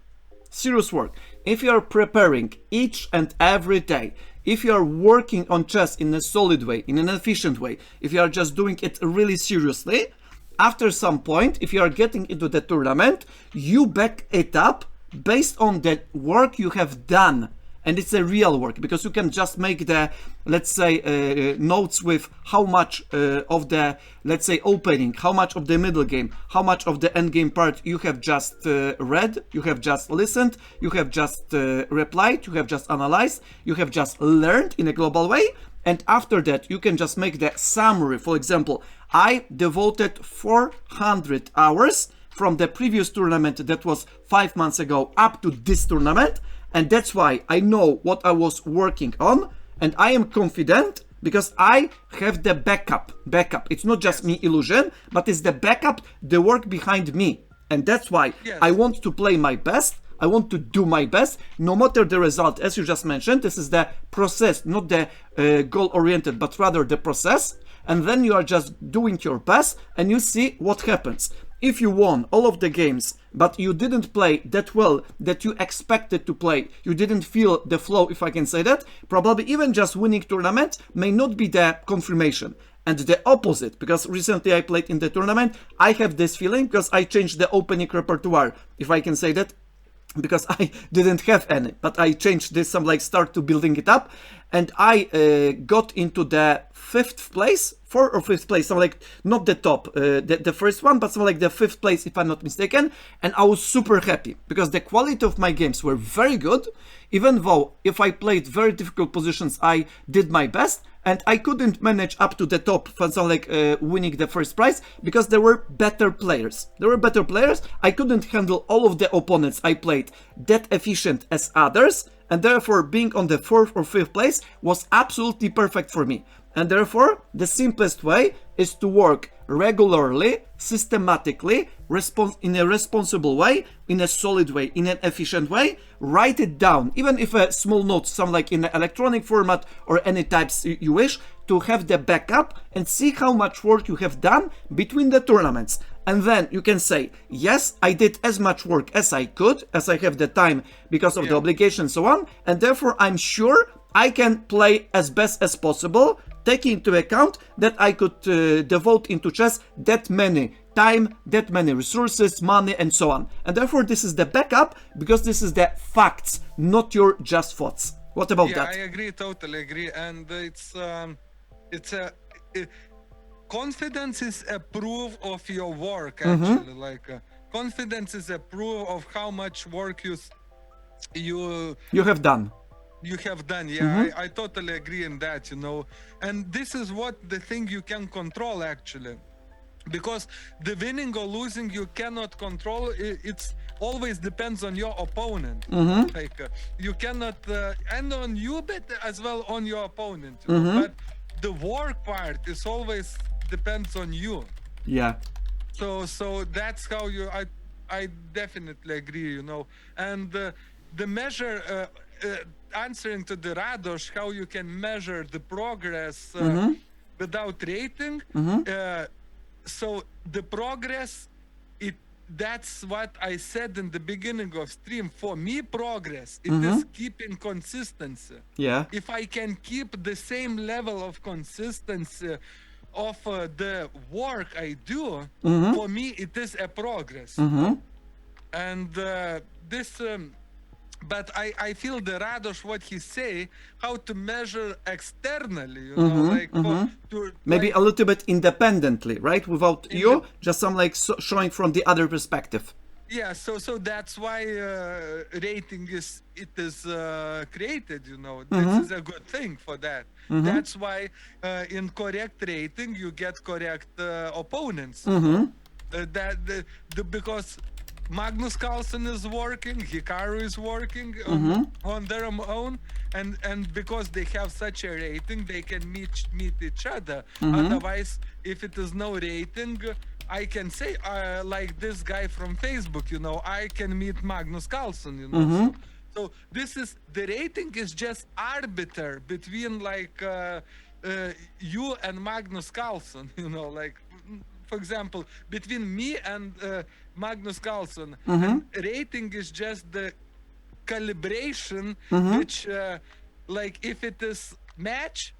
S1: Serious work. If you are preparing each and every day, if you are working on chess in a solid way, in an efficient way, if you are just doing it really seriously, after some point, if you are getting into the tournament, you back it up based on the work you have done. And it's a real work, because you can just make the, let's say, notes with how much of the, let's say, opening, how much of the middle game, how much of the end game part you have just read, you have just listened, you have just replied, you have just analyzed, you have just learned in a global way. And after that, you can just make the summary. For example, I devoted 400 hours from the previous tournament that was 5 months ago up to this tournament. And that's why I know what I was working on, and I am confident because I have the backup. It's not just me illusion, but it's the backup, the work behind me. And that's why
S2: Yes.
S1: I want to play my best. I want to do my best, no matter the result. As you just mentioned, this is the process, not the goal-oriented, but rather the process. And then you are just doing your best and you see what happens. If you won all of the games, but you didn't play that well that you expected to play, you didn't feel the flow, if I can say that, probably even just winning tournament may not be the confirmation. And the opposite, because recently I played in the tournament, I have this feeling because I changed the opening repertoire, if I can say that, because I didn't have any, but I changed this, some like start to building it up, and I got into the 5th place, 4th or 5th place, something like not the top, the first one, but something like the 5th place if I'm not mistaken, and I was super happy because the quality of my games were very good, even though if I played very difficult positions, I did my best. And I couldn't manage up to the top, for example, like winning the first prize, because there were better players. There were better players. I couldn't handle all of the opponents I played that efficient as others, and therefore being on the 4th or 5th place was absolutely perfect for me. And therefore, the simplest way is to work regularly, systematically, in a responsible way, in a solid way, in an efficient way. Write it down, even if a small note, some like in an electronic format or any types you wish, to have the backup and see how much work you have done between the tournaments. And then you can say, yes, I did as much work as I could, as I have the time because of the obligation and so on, and therefore I'm sure I can play as best as possible, taking into account that I could devote into chess that many time, that many resources, money, and so on. And therefore this is the backup, because this is the facts, not your just thoughts. What about that?
S2: I agree, totally agree. And confidence is a proof of your work, actually. Like confidence is a proof of how much work you
S1: have done.
S2: You have done, yeah. I totally agree in that, and this is what the thing you can control, actually, because the winning or losing you cannot control. It's always depends on your opponent. Like you cannot and on you, but as well on your opponent, but the work part is always depends on you.
S1: Yeah.
S2: So that's how I definitely agree, and the measure answering to the Radosh, how you can measure the progress without rating. So the progress, that's what I said in the beginning of stream. For me, progress, it is keeping consistency.
S1: Yeah.
S2: If I can keep the same level of consistency of the work I do, for me, it is a progress. And this... but I feel the Radosh, what he say, how to measure externally,
S1: maybe a little bit independently, right? Without you, just some like showing from the other perspective.
S2: Yeah, so that's why rating is created, This is a good thing for that. That's why in correct rating you get correct opponents. Because Magnus Carlsen is working, Hikaru is working on their own, and because they have such a rating, they can meet each other. Otherwise, if it is no rating, I can say like this guy from Facebook, I can meet Magnus Carlsen, So this is the rating is just arbiter between like you and Magnus Carlsen, like. For example, between me and Magnus Carlsen, and rating is just the calibration, which, like, if it is match,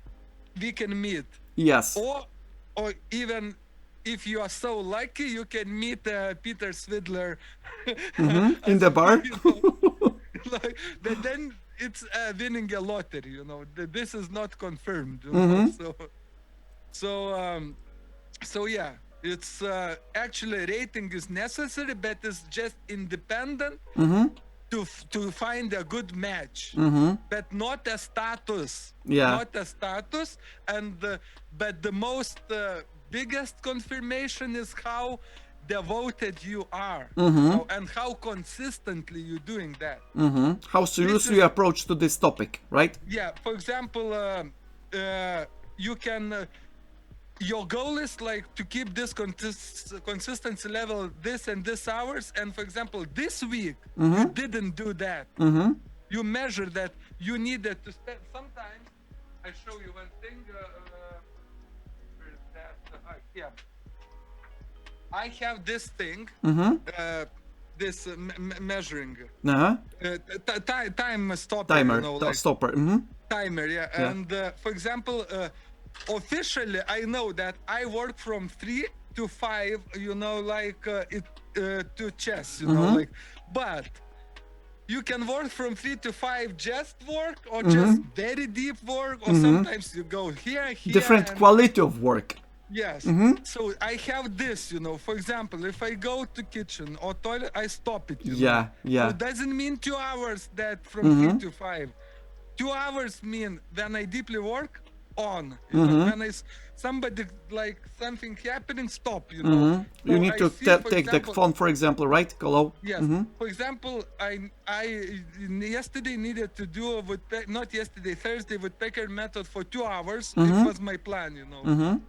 S2: we can meet.
S1: Yes.
S2: Or even if you are so lucky, you can meet Peter Swidler
S1: in the bar.
S2: Then it's winning a lottery. This is not confirmed. So yeah. It's actually rating is necessary, but it's just independent to find a good match, but not a status.
S1: Yeah.
S2: Not a status, but the most biggest confirmation is how devoted you are, and how consistently you're doing that.
S1: How seriously you approach to this topic, right?
S2: Yeah. For example, you can. your goal is like to keep this consistency level this and this hours, and for example this week you didn't do that. You measure that you needed to spend sometimes. I show you one thing. Where is that? Yeah, I have this thing, this measuring
S1: Uh-huh.
S2: time stopper,
S1: Timer,
S2: you know, like
S1: stopper.
S2: timer, yeah.
S1: Yeah.
S2: And for example, officially, I know that I work from 3 to 5, you know, like to chess, you know, like, but you can work from 3 to 5 just work, or just very deep work, or sometimes you go here,
S1: Different
S2: and
S1: quality of work.
S2: yes. So I have this, you know, for example, if I go to kitchen or toilet, I stop it, you know.
S1: Yeah.
S2: So it doesn't mean 2 hours that from 3 to 5. 2 hours mean when I deeply work on, you know, when somebody like something happening, stop, you know.
S1: You
S2: So
S1: need
S2: I
S1: to
S2: see, for
S1: take the
S2: example,
S1: phone, for example, right, Kolo?
S2: yes. For example, I yesterday needed to do not yesterday, Thursday, woodpecker method for 2 hours. It was my plan, you know.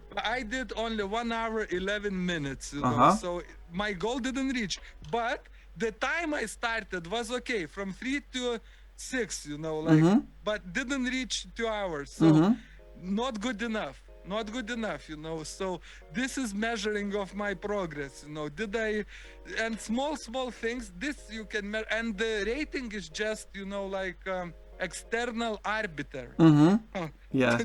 S2: But I did only 1 hour 11 minutes, you know. So my goal didn't reach. But the time I started was okay, from 3 to 6, you know, like, but didn't reach 2 hours. So not good enough. Not good enough, you know. So this is measuring of my progress, you know. Did I, and small things, this you can measure, and the rating is just, you know, like external arbiter.
S1: Yeah.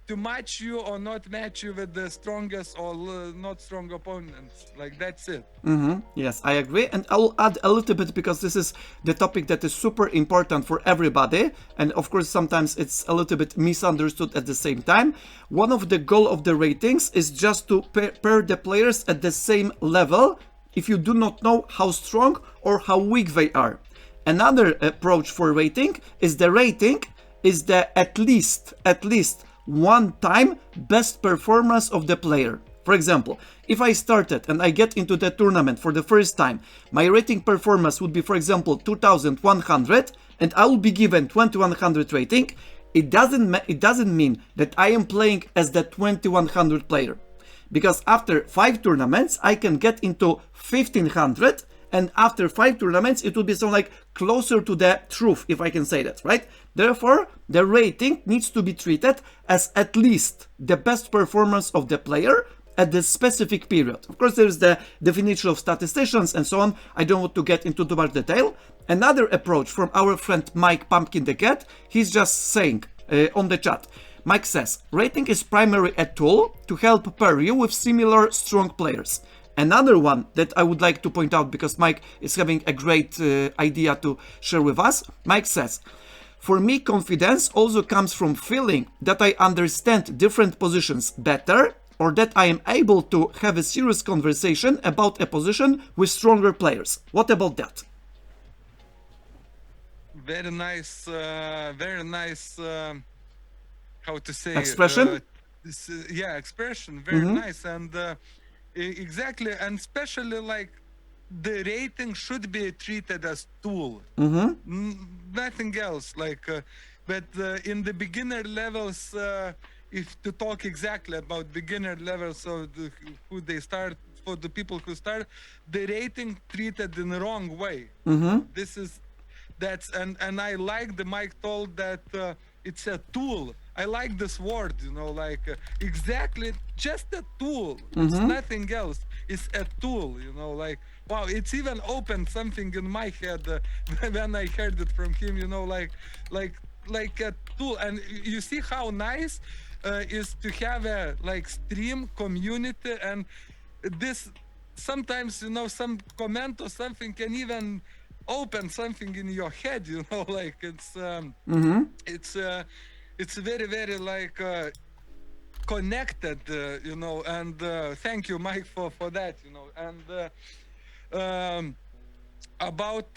S2: To match you or not match you with the strongest or not strong opponents. Like, that's it.
S1: Yes, I agree. And I'll add a little bit, because this is the topic that is super important for everybody. And of course, sometimes it's a little bit misunderstood at the same time. One of the goal of the ratings is just to pair the players at the same level if you do not know how strong or how weak they are. Another approach for rating is the at least one time best performance of the player. For example, if I started and I get into the tournament for the first time, my rating performance would be, for example, 2100, and I will be given 2100 rating. It doesn't mean that I am playing as the 2100 player, because after 5 tournaments I can get into 1500, and after 5 tournaments it will be something like closer to the truth, if I can say that, right? Therefore, the rating needs to be treated as at least the best performance of the player at the specific period. Of course, there is the definition of statisticians and so on. I don't want to get into too much detail. Another approach from our friend Mike Pumpkin the Cat, he's just saying on the chat. Mike says, rating is primarily a tool to help pair you with similar strong players. Another one that I would like to point out, because Mike is having a great idea to share with us. Mike says, for me, confidence also comes from feeling that I understand different positions better, or that I am able to have a serious conversation about a position with stronger players. What about that?
S2: Very nice, how to say?
S1: Expression?
S2: Yeah, expression. Very nice. And exactly, and especially like the rating should be treated as tool, nothing else. Like, but in the beginner levels, if to talk exactly about beginner levels, so who they start, for the people who start, the rating treated in the wrong way. This is and I like the Mike told that it's a tool. I like this word, you know, like exactly just a tool. It's nothing else. It's a tool, you know, like, wow, it's even opened something in my head when I heard it from him, you know, like a tool. And you see how nice is to have a like stream community, and this sometimes, you know, some comment or something can even open something in your head, you know, like it's very, very like connected, you know, and thank you, Mike, for that, you know. And about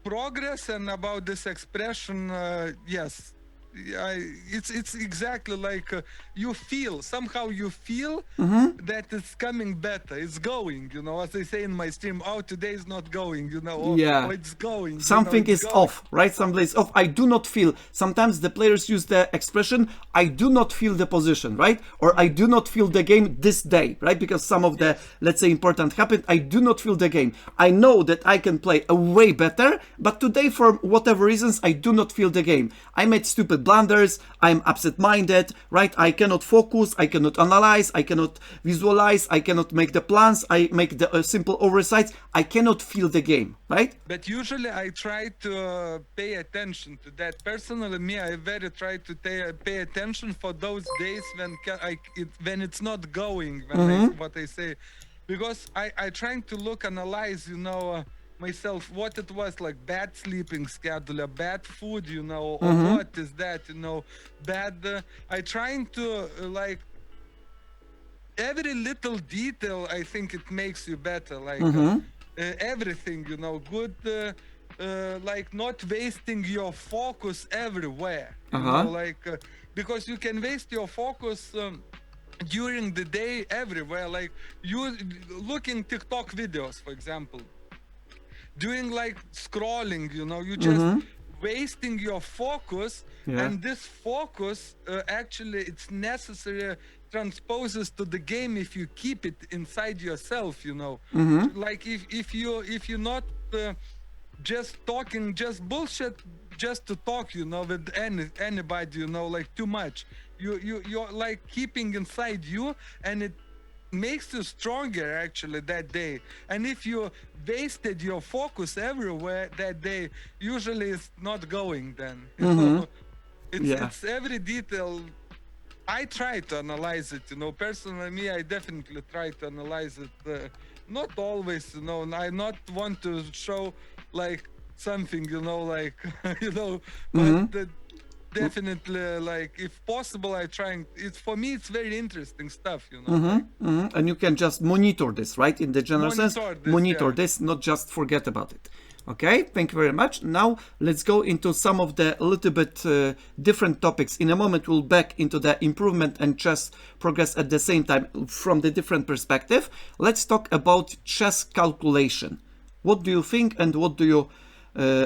S2: progress and about this expression, yes, yeah, it's exactly like you feel somehow you feel that it's coming better. It's going, as I say in my stream. Oh, today is not going,
S1: Yeah.
S2: or it's going,
S1: Something
S2: it's
S1: is
S2: going.
S1: off, right? Something is off. I do not feel. Sometimes the players use the expression, I do not feel the position, right? Or I do not feel the game this day, right? Because some of the,
S2: Yes.
S1: let's say, important happened. I do not feel the game. I know that I can play a way better, but today, for whatever reasons, I do not feel the game. I made stupid blunders. I'm absent minded, right? I cannot focus. I cannot analyze. I cannot visualize. I cannot make the plans. I make the simple oversights. I cannot feel the game, right?
S2: But usually I try to pay attention to that. Personally, me, I very try to pay attention for those days when it's not going, what I say, because I trying to analyze, myself, what it was, like bad sleeping schedule, bad food, or what is that, bad. I trying to every little detail. I think it makes you better, everything, good, like not wasting your focus everywhere, because you can waste your focus during the day everywhere, like you looking TikTok videos, for example, doing like scrolling, you just wasting your focus.
S1: Yeah.
S2: And this focus actually it's necessary transposes to the game if you keep it inside yourself, like if you're not just talking just bullshit just to talk, with anybody, like too much, you're like keeping inside you, and it makes you stronger actually that day. And if you wasted your focus everywhere that day, usually it's not going then. It's every detail. I try to analyze it, personally, me, I definitely try to analyze it, not always, I not want to show like something, like but definitely, like if possible, I trying. It's for me, it's very interesting stuff,
S1: And you can just monitor this, right? In the general sense, monitor
S2: yeah.
S1: this, not just forget about it. Okay, thank you very much. Now let's go into some of the little bit different topics. In a moment, we'll back into the improvement and chess progress at the same time from the different perspective. Let's talk about chess calculation. What do you think, and what do you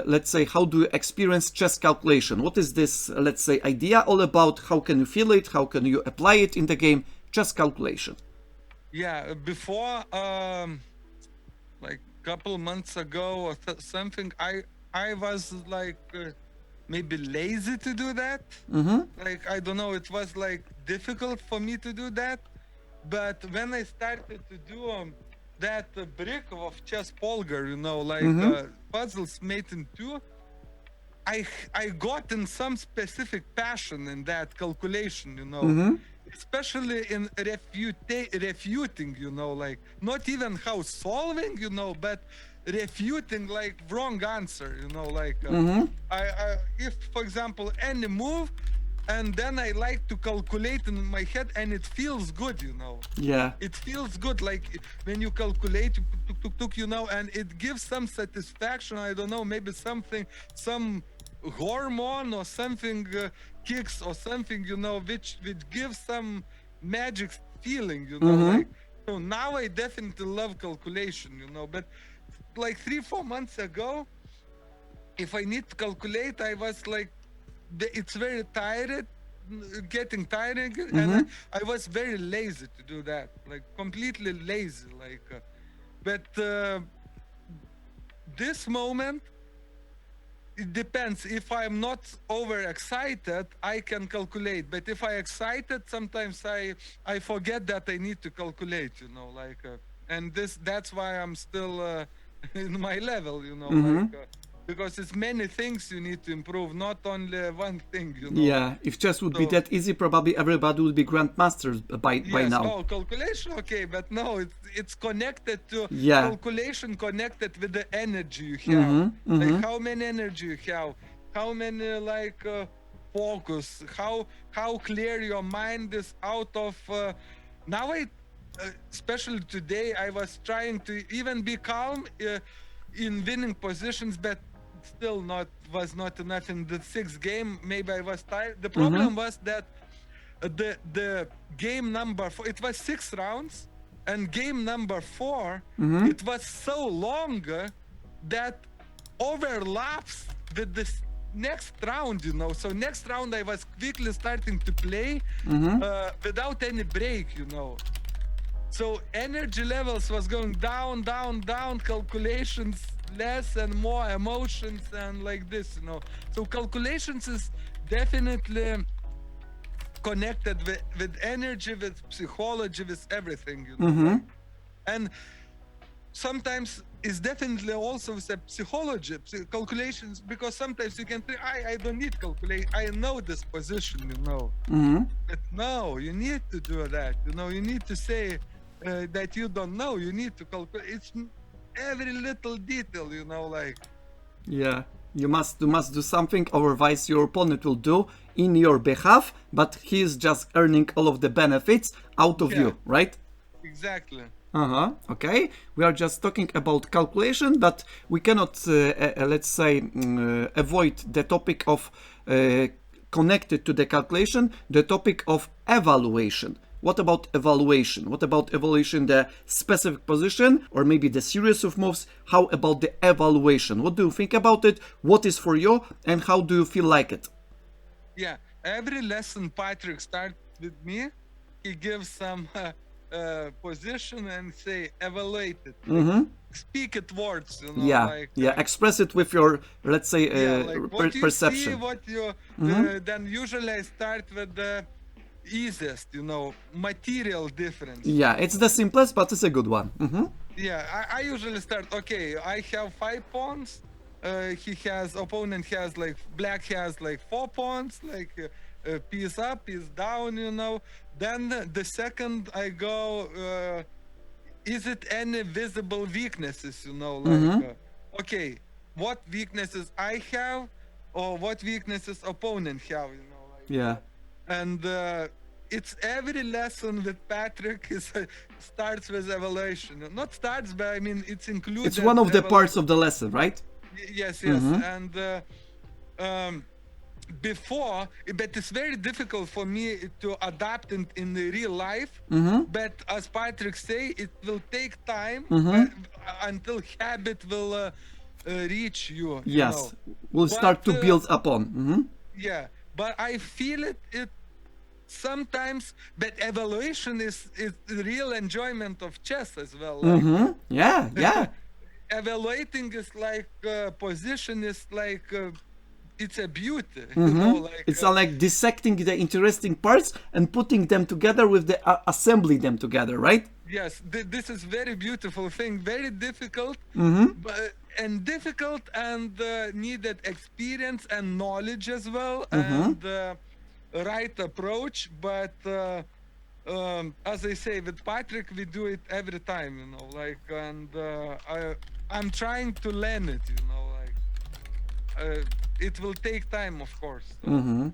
S1: let's say, how do you experience chess calculation? What is this, let's say, idea all about? How can you feel it? How can you apply it in the game? Chess calculation.
S2: Yeah, before, like couple months ago or something, I was like maybe lazy to do that. Like, I don't know, it was like difficult for me to do that. But when I started to do that brick of chess polgar, puzzles made in two, I got in some specific passion in that calculation, especially in refuting, like not even how solving, but refuting like wrong answer, like I if, for example, any move, and then I like to calculate in my head, and it feels good,
S1: Yeah.
S2: It feels good, like when you calculate, and it gives some satisfaction. I don't know, maybe some hormone or something kicks or something, which gives some magic feeling, like. So now I definitely love calculation, but like 3-4 months ago, if I need to calculate, I was like, it's very tired, getting tiring, and I was very lazy to do that, like completely lazy, like but this moment, it depends. If I'm not overexcited, I can calculate, but if I excited, sometimes I forget that I need to calculate, like and that's why I'm still in my level, like because it's many things you need to improve, not only one thing,
S1: Yeah, if chess would be that easy, probably everybody would be grandmasters by now.
S2: Oh, calculation, okay, but no, it's connected to calculation, connected with the energy you have, like how many energy you have, how many like focus, how clear your mind is out of. Now especially today, I was trying to even be calm in winning positions, but still was not enough in the sixth game. Maybe I was tired. The problem was that the game number four, it was 6 rounds, and game number 4, it was so long that overlaps with this next round, you know. So next round I was quickly starting to play without any break, you know. So energy levels was going down, calculations less and more, emotions and like this, you know. So calculations is definitely connected with energy, with psychology, with everything, you know. And sometimes it's definitely also with psychology, calculations, because sometimes you can think, I don't need calculate, I know this position, you know. But no, you need to do that, you know. You need to say that you don't know, you need to calculate. It's every little detail, you know, like.
S1: Yeah, you must do something, otherwise your opponent will do in your behalf, but he is just earning all of the benefits out of you, right?
S2: Exactly.
S1: Okay, we are just talking about calculation, but we cannot, let's say, avoid the topic of connected to the calculation, the topic of evaluation. What about evaluation? What about evaluation, the specific position, or maybe the series of moves? How about the evaluation? What do you think about it? What is for you, and how do you feel like it?
S2: Yeah, every lesson Patrick starts with me, he gives some position and say evaluate it. Speak it words, you know.
S1: Yeah,
S2: like,
S1: express it with your, let's say,
S2: like what you
S1: perception.
S2: see, what you then usually I start with the easiest, you know, material difference.
S1: Yeah, it's the simplest, but it's a good one.
S2: Yeah, I usually start, okay, I have 5 pawns, opponent has like, black has like 4 pawns, like piece up, piece down, you know. Then the second I go, is it any visible weaknesses, you know, like, okay, what weaknesses I have, or what weaknesses opponent have, you know, like.
S1: Yeah.
S2: And it's every lesson with Patrick starts with evaluation. Not starts, but I mean it's included.
S1: It's one of the parts of the lesson, right?
S2: Yes. And before, but it's very difficult for me to adapt in the real life. But as Patrick say, it will take time until habit will reach you.
S1: Yes,
S2: you know.
S1: we'll start to build upon.
S2: Yeah. But I feel it sometimes, but evaluation is the real enjoyment of chess as well. Like,
S1: Yeah.
S2: Evaluating is like position is like it's a beauty. You know, like,
S1: it's like dissecting the interesting parts and putting them together with the assembly them together, right?
S2: Yes, this is very beautiful thing. Very difficult, but difficult and needed experience and knowledge as well, and right approach. But as I say, with Patrick, we do it every time, you know, like, and I'm trying to learn it, you know, like. It will take time, of course.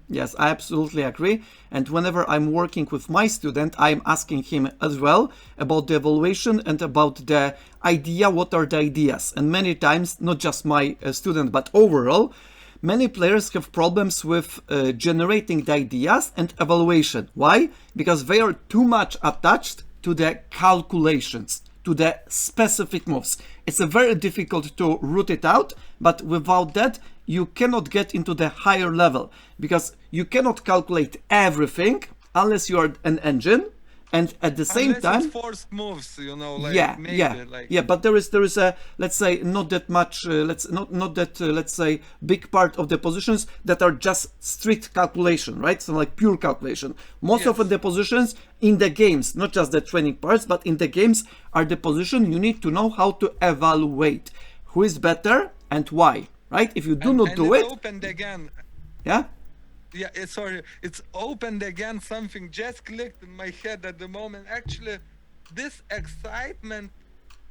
S1: Yes, I absolutely agree. And whenever I'm working with my student, I'm asking him as well about the evaluation and about the idea, what are the ideas. And many times, not just my student, but overall, many players have problems with generating the ideas and evaluation. Why? Because they are too much attached to the calculations, to the specific moves. It's very difficult to root it out, but without that, you cannot get into the higher level, because you cannot calculate everything unless you are an engine, and at the same time,
S2: it's forced moves, you know, like,
S1: but there is a, let's say, not that much, let's say, big part of the positions that are just strict calculation, right? So like pure calculation. Most of the positions in the games, not just the training parts, but in the games, are the position you need to know how to evaluate who is better and why. Right? If you do not do it,
S2: opened again.
S1: Yeah,
S2: sorry, it's opened again. Something just clicked in my head at the moment. Actually, this excitement,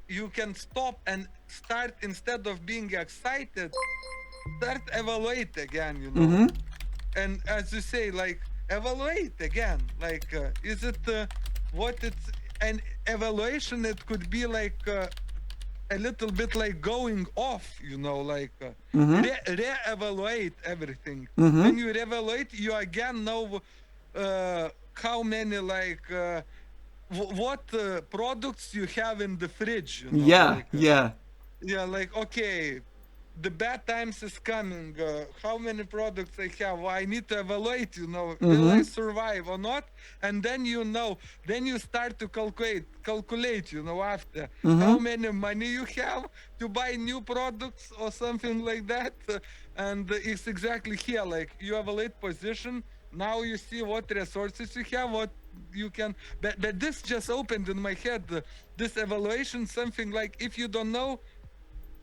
S2: you can stop and start, instead of being excited, start evaluate again, you know. And as you say, like, evaluate again. Like, is it what it's an evaluation? It could be like a little bit like going off, like re-evaluate everything.
S1: Mm-hmm.
S2: When you re-evaluate, you again know how many what products you have in the fridge,
S1: Yeah, yeah.
S2: yeah, like, okay, the bad times is coming. How many products I have? I need to evaluate, will I
S1: Mm-hmm.
S2: survive or not? And then then you start to calculate, after how
S1: Mm-hmm.
S2: many money you have to buy new products or something like that. And it's exactly here, like you evaluate position. Now you see what resources you have, what you can. But this just opened in my head. This evaluation, something like if you don't know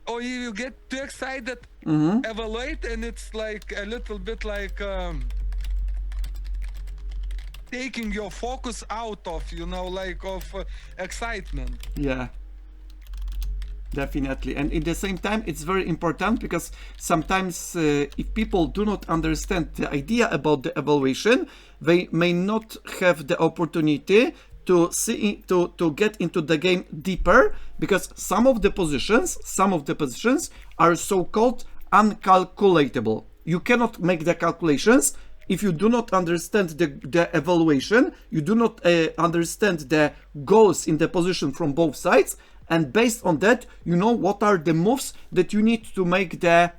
S2: or you get too excited,
S1: Mm-hmm.
S2: evaluate, and it's like a little bit like taking your focus out of like of excitement.
S1: Yeah. Definitely. And at the same time, it's very important because sometimes if people do not understand the idea about the evaluation, they may not have the opportunity to see to get into the game deeper because some of the positions are so-called uncalculatable. You cannot make the calculations if you do not understand the evaluation, you do not understand the goals in the position from both sides, and based on that you know what are the moves that you need to make the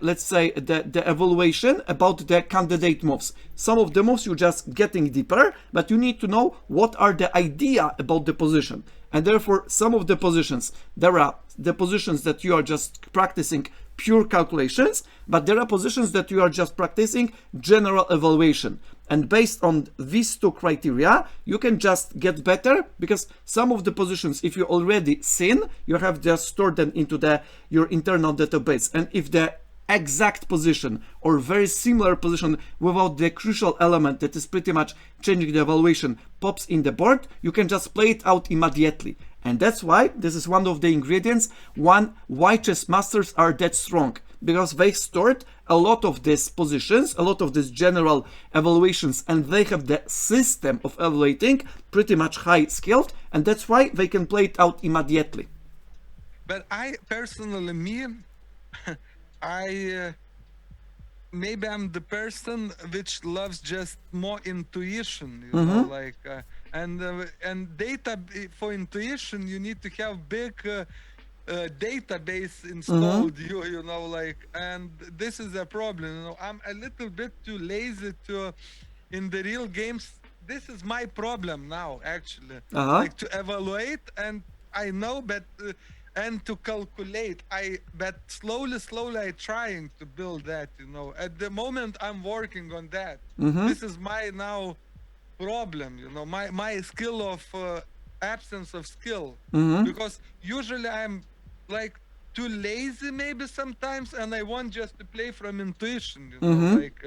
S1: let's say the evaluation about the candidate moves. Some of the moves you're just getting deeper, but you need to know what are the idea about the position. And therefore some of the positions, there are the positions that you are just practicing pure calculations, but there are positions that you are just practicing general evaluation. And based on these two criteria, you can just get better because some of the positions, if you already seen, you have just stored them into your internal database. And if the exact position or very similar position without the crucial element that is pretty much changing the evaluation pops in the board, you can just play it out immediately. And that's why this is one of the ingredients why chess masters are that strong, because they stored a lot of these positions, a lot of these general evaluations, and they have the system of evaluating pretty much high skilled, and that's why they can play it out immediately.
S2: But I personally, I maybe I'm the person which loves just more intuition, like and data for intuition. You need to have big database installed. Like, and this is a problem. I'm a little bit too lazy to in the real games. This is my problem now, actually.
S1: Uh-huh.
S2: Like to evaluate, and I know, but and to calculate. But slowly I trying to build that. At the moment I'm working on that. This is my now problem. My skill of absence of skill, because usually I'm like too lazy maybe sometimes, and I want just to play from intuition. Like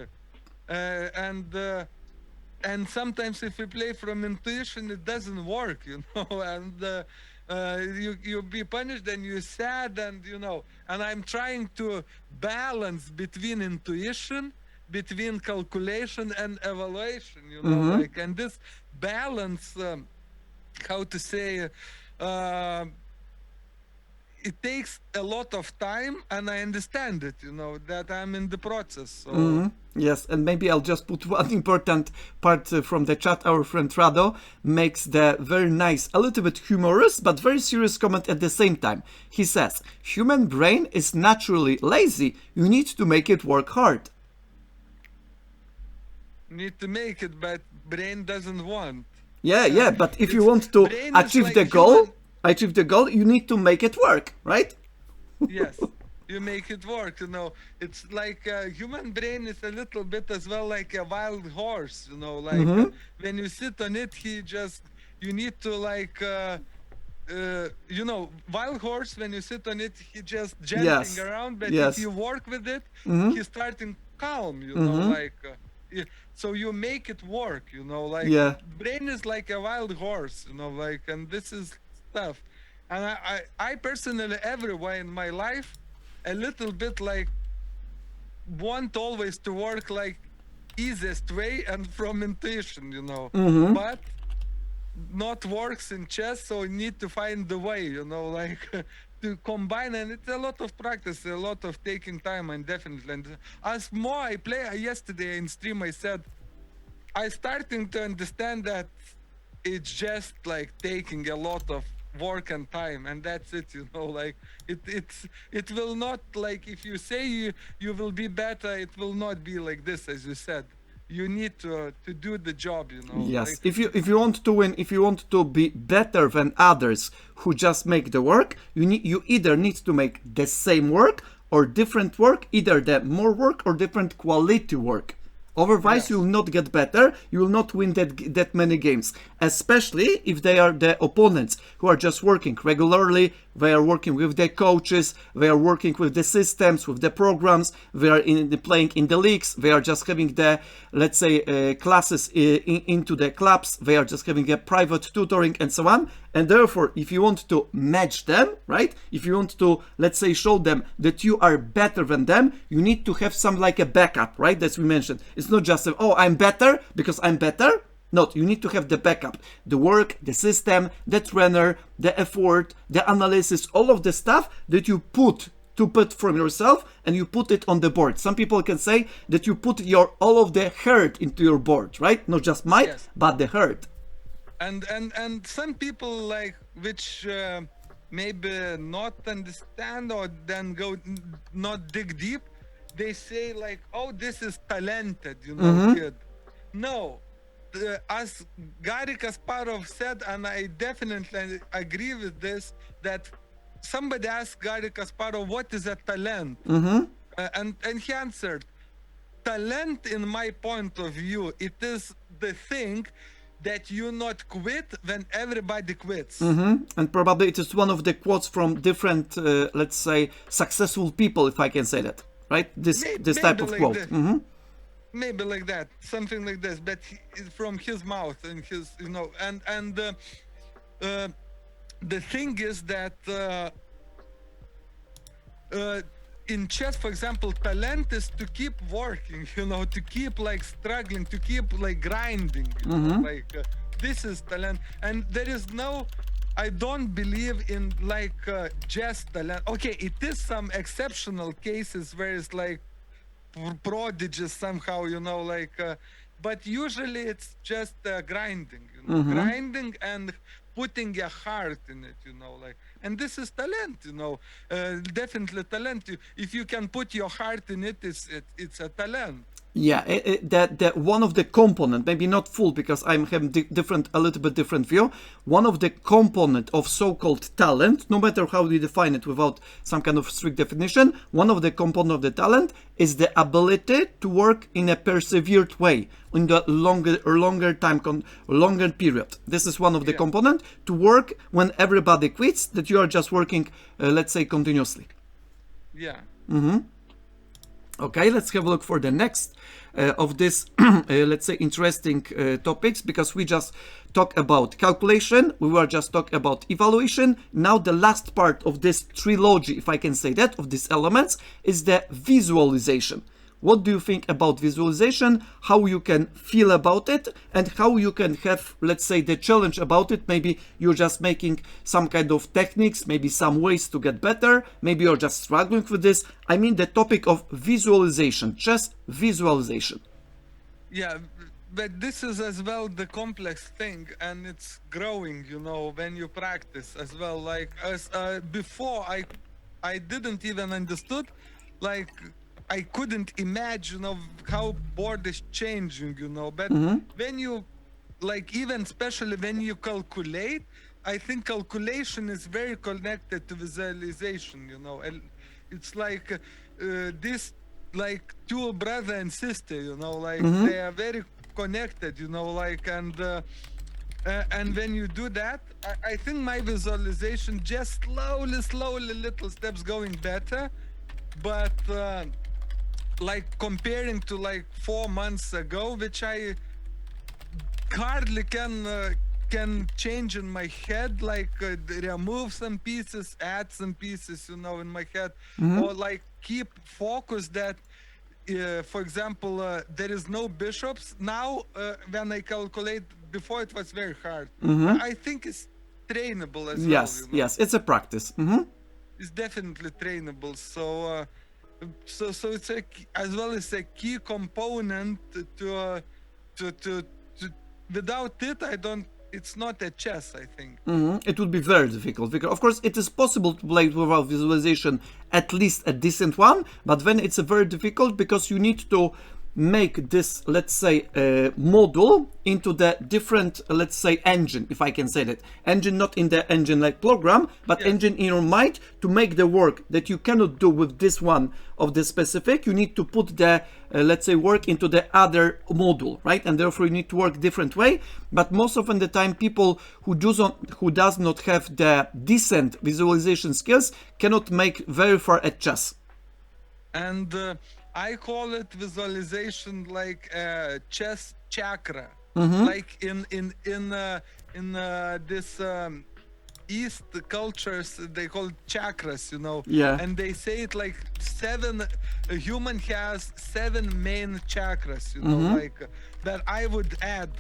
S2: and sometimes if you play from intuition it doesn't work, and you be punished and you're sad, and and I'm trying to balance between intuition, between calculation and evaluation, like, and this balance, how to say, it takes a lot of time, and I understand it, that I'm in the process. So
S1: Yes, and maybe I'll just put one important part from the chat. Our friend Rado makes the very nice, a little bit humorous, but very serious comment at the same time. He says, human brain is naturally lazy. You need to make it work hard.
S2: need to make it, but brain doesn't want.
S1: Yeah, but if you want to achieve
S2: like
S1: the goal, you need to make it work, right?
S2: Yes, you make it work. It's like human brain is a little bit as well like a wild horse. Like when you sit on it, you need to like. Wild horse, when you sit on it, he just jumping around. But if you work with it, he's starting calm. Like. So you make it work. Like brain is like a wild horse. Like, and this is stuff. And I personally, everywhere in my life, a little bit like want always to work like easiest way and from intuition, but not works in chess, so you need to find the way, like to combine, and it's a lot of practice, a lot of taking time, and definitely. And as more I play, yesterday in stream I said I starting to understand that it's just like taking a lot of work and time, and that's it. Like it will not, like, if you say you will be better, it will not be like this, as you said. You need to do the job.
S1: Yes,
S2: Like
S1: if you want to win, if you want to be better than others who just make the work, you either need to make the same work or different work, either the more work or different quality work. Otherwise,
S2: yes,
S1: you will not get better. You will not win that many games, especially if they are the opponents who are just working regularly. They are working with the coaches. They are working with the systems, with the programs. They are playing in the leagues. They are just having the, let's say, classes into the clubs. They are just having a private tutoring and so on. And therefore, if you want to match them, right? If you want to, let's say, show them that you are better than them, you need to have some like a backup, right? As we mentioned. It's not just, oh, I'm better because I'm better. No, you need to have the backup, the work, the system, the trainer, the effort, the analysis, all of the stuff that you put from yourself, and you put it on the board. Some people can say that you put all of the heart into your board, right? Not just might,
S2: yes.
S1: but the heart.
S2: And some people, like, which maybe not understand, or then go not dig deep, they say like, oh, this is talented, kid. No, as Gary Kasparov said, and I definitely agree with this, that somebody asked Gary Kasparov, what is a talent? And he answered, talent, in my point of view, it is the thing that you not quit when everybody quits.
S1: And probably it is one of the quotes from different, let's say, successful people, if I can say that, right? This type of
S2: like
S1: quote.
S2: Maybe like that, something like this, but from his mouth and his, and the thing is that in chess, for example, talent is to keep working, to keep like struggling, to keep like grinding, like this is talent. And there is no, I don't believe in like just talent. Okay, it is some exceptional cases where it's like prodigies somehow, like, but usually it's just grinding, grinding and putting your heart in it, like, and this is talent, definitely talent. If you can put your heart in it, it's a talent.
S1: Yeah, that one of the component, maybe not full, because I'm having a little bit different view. One of the component of so-called talent, no matter how you define it without some kind of strict definition, one of the component of the talent is the ability to work in a persevered way in the longer period. This is one of the component to work when everybody quits, that you are just working, let's say, continuously.
S2: Yeah.
S1: Okay, let's have a look for the next of this, let's say, interesting topics, because we just talked about calculation, we were just talking about evaluation. Now the last part of this trilogy, if I can say that, of these elements, is the visualization. What do you think about visualization, how you can feel about it, and how you can have, let's say, the challenge about it? Maybe you're just making some kind of techniques, maybe some ways to get better, maybe you're just struggling with this. I mean the topic of visualization, just visualization.
S2: Yeah, but this is as well the complex thing, and it's growing, when you practice as well. Like, as before, I didn't even understood, like, I couldn't imagine of how board is changing, but when you, like, even especially when you calculate, I think calculation is very connected to visualization, and it's like this, like two brother and sister, like they are very connected, like, and when you do that, I think my visualization just slowly, little steps going better, but like comparing to like 4 months ago, which I hardly can change in my head, like remove some pieces, add some pieces, in my head, or like keep focus that, for example, there is no bishops now. When I calculate, before it was very hard. I think it's trainable as well.
S1: Yes, it's a practice.
S2: is definitely trainable. So it's as well as a key component to without it, I don't. It's not a chess, I think.
S1: It would be very difficult because, of course, it is possible to play without visualization, at least a decent one, but then it's a very difficult because you need to make this, let's say, module into the different, let's say, engine, if I can say that. Engine not in the engine like program, but engine in your mind to make the work that you cannot do with this one of the specific. You need to put the, let's say, work into the other module, right? And therefore you need to work different way. But most often the time, people who does not have the decent visualization skills cannot make very far at chess.
S2: And I call it visualization like chess chakra, like in this East cultures they call it chakras,
S1: Yeah.
S2: and they say it like seven. A human has 7 main chakras, like that. I would add,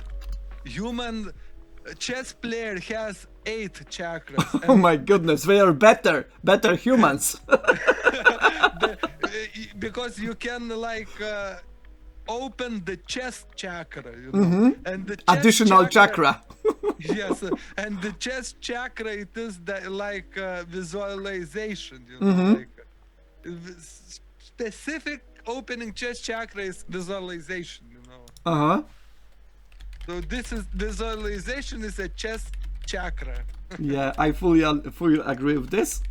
S2: human chess player has 8 chakras.
S1: Oh my goodness, they are better humans.
S2: Because you can like open the chest chakra, and the chest
S1: Additional chakra.
S2: Yes, and the chest chakra, it is the, like visualization, like specific opening chest chakra is visualization,
S1: Uh-huh.
S2: So this is visualization is a chest chakra.
S1: Yeah, I fully agree with this.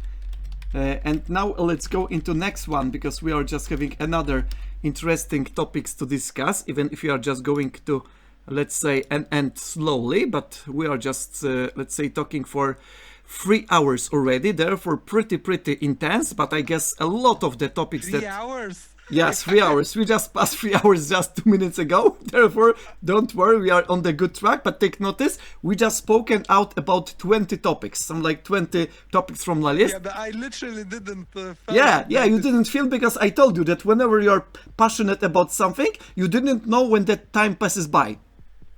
S1: And now let's go into next one, because we are just having another interesting topics to discuss, even if we are just going to, let's say, and slowly, but we are just, let's say, talking for 3 hours already, therefore pretty intense, but I guess a lot of the topics
S2: 3 hours?
S1: Yes, 3 hours. We just passed 3 hours just 2 minutes ago. Therefore, don't worry, we are on the good track. But take notice, we just spoken out about 20 topics. Some like 20 topics from the list.
S2: Yeah, but I literally didn't.
S1: Yeah, you didn't feel, because I told you that whenever you're passionate about something, you didn't know when that time passes by.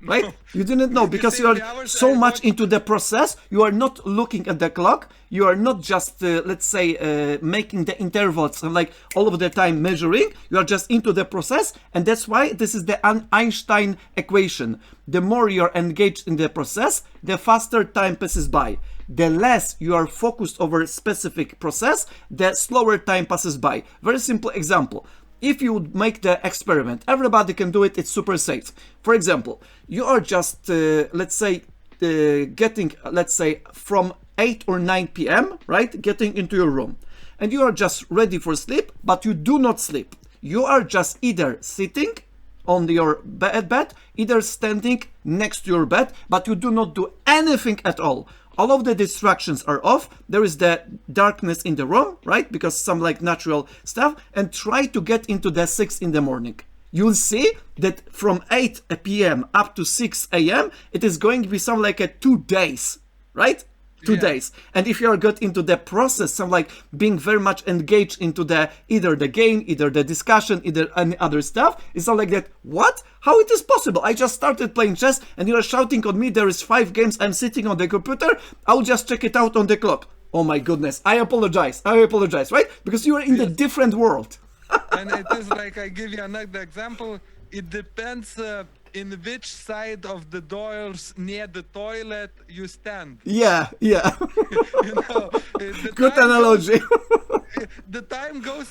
S1: Right? No. You didn't know, because you are so much into the process. You are not looking at the clock. You are not just, let's say, making the intervals and like all of the time measuring. You are just into the process. And that's why this is the Einstein equation. The more you are engaged in the process, the faster time passes by. The less you are focused over a specific process, the slower time passes by. Very simple example. If you would make the experiment, everybody can do it, it's super safe. For example, you are just, let's say, getting, let's say, from 8 or 9 p.m., right? Getting into your room. And you are just ready for sleep, but you do not sleep. You are just either sitting on your bed, either standing next to your bed, but you do not do anything at all. All of the distractions are off. There is the darkness in the room, right? Because some like natural stuff, and try to get into the 6 in the morning. You'll see that from 8 p.m. up to 6 a.m., it is going to be some like a 2 days, right? 2 days. And if you are got into the process, some like being very much engaged into the either the game, either the discussion, either any other stuff, it's not like that. What? How it is possible? I just started playing chess and you are shouting on me, there is 5 games, I'm sitting on the computer, I'll just check it out on the clock. Oh my goodness, I apologize, right? Because you are in the different world.
S2: And it is like, I give you another example, it depends in which side of the doors near the toilet you stand.
S1: Yeah.
S2: You know,
S1: good analogy.
S2: The time goes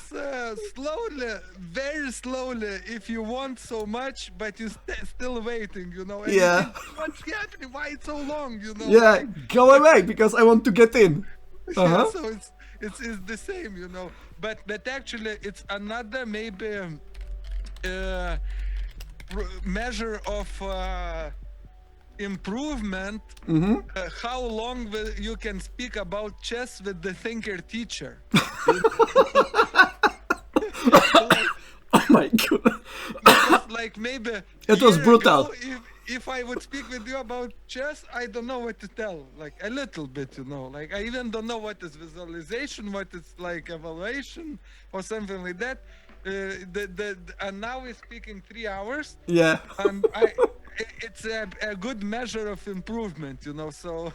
S2: slowly, very slowly, if you want so much, but you're still waiting, you know. And
S1: yeah.
S2: you think, what's happening? Why it's so long, you know?
S1: Yeah, like, go away, because I want to get in.
S2: Yeah, so it's the same, you know. But actually, it's another maybe measure of improvement. How long you can speak about chess with the thinker teacher.
S1: Oh my god.
S2: Because, like, maybe
S1: it was brutal.
S2: If I would speak with you about chess, I don't know what to tell. Like, a little bit, you know. Like, I even don't know what is visualization, what is like evaluation or something like that. And now we're speaking 3 hours.
S1: Yeah.
S2: And it's a good measure of improvement, you know. So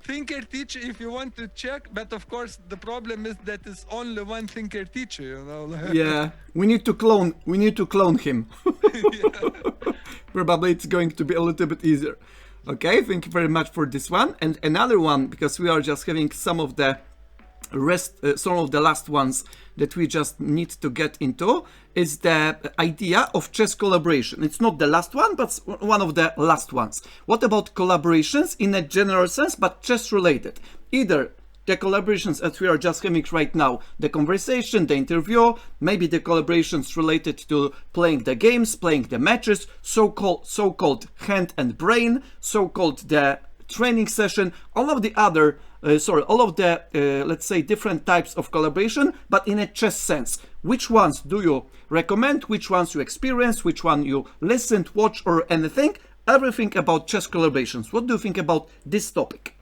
S2: thinker teacher if you want to check, but of course the problem is that it's only one thinker teacher, you know.
S1: Yeah, we need to clone him. Probably it's going to be a little bit easier. Okay, thank you very much for this one. And another one, because we are just having some of the last ones that we just need to get into, is the idea of chess collaboration. It's not the last one, but one of the last ones. What about collaborations in a general sense, but chess related? Either the collaborations that we are just having right now, the conversation, the interview, maybe the collaborations related to playing the games, playing the matches, so-called hand and brain, so-called the training session, all of the other, let's say, different types of collaboration, but in a chess sense. Which ones do you recommend? Which ones you experience? Which one you listened, watch, or anything? Everything about chess collaborations. What do you think about this topic?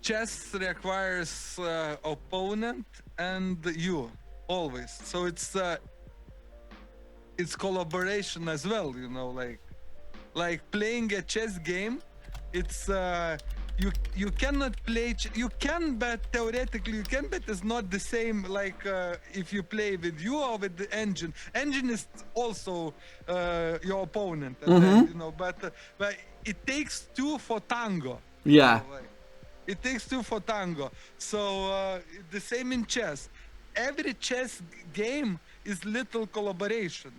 S2: Chess requires opponent and you always, so it's collaboration as well, you know, like playing a chess game. It's you cannot play you can, but theoretically you can, but it's not the same like if you play with you or with the engine is also your opponent, and then, you know, but it takes two for tango.
S1: Yeah,
S2: you know, it takes two for tango. So the same in chess. Every chess game is little collaboration.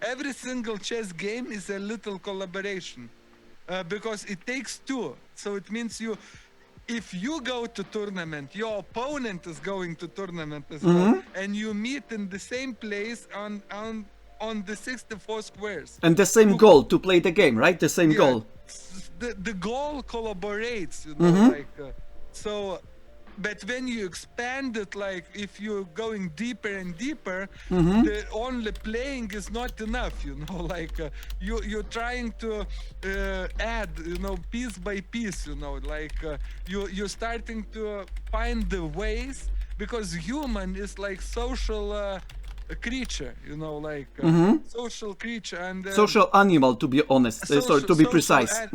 S2: Every single chess game is a little collaboration because it takes two. So it means if you go to tournament, your opponent is going to tournament as well, and you meet in the same place on the 64 squares.
S1: And the same goal to play the game, right? The same goal.
S2: The goal collaborates, you know, like so. But when you expand it, like if you're going deeper and deeper, the only playing is not enough, you know. Like you're trying to add, you know, piece by piece, you know. Like you're starting to find the ways, because human is like social. A creature, you know, like social creature and
S1: social animal, to be honest. To be precise.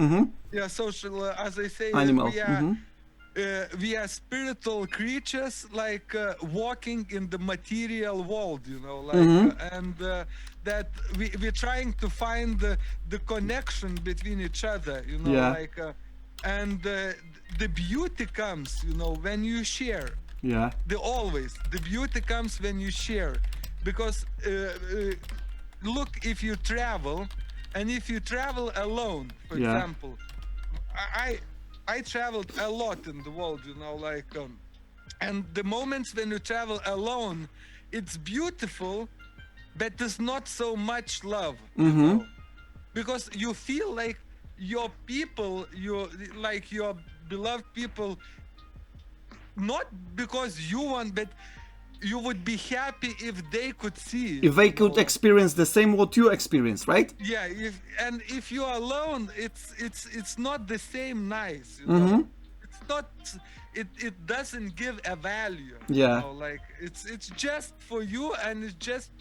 S2: Yeah, social. As I say,
S1: animal.
S2: We are spiritual creatures, like walking in the material world, you know, like, and that we're trying to find the connection between each other, you know, like, and the beauty comes, you know, when you share.
S1: Yeah.
S2: The beauty comes when you share. Because look, if you travel, and if you travel alone, for example, I traveled a lot in the world, you know, like, and the moments when you travel alone, it's beautiful, but there's not so much love, you know, because you feel like your people, your beloved people, not because you want, but you would be happy if they could see,
S1: if they could experience the same what you experience, right?
S2: Yeah, if you're alone, it's not the same nice, you know? It's not, it doesn't give a value, you know? Like it's just for you, and it's just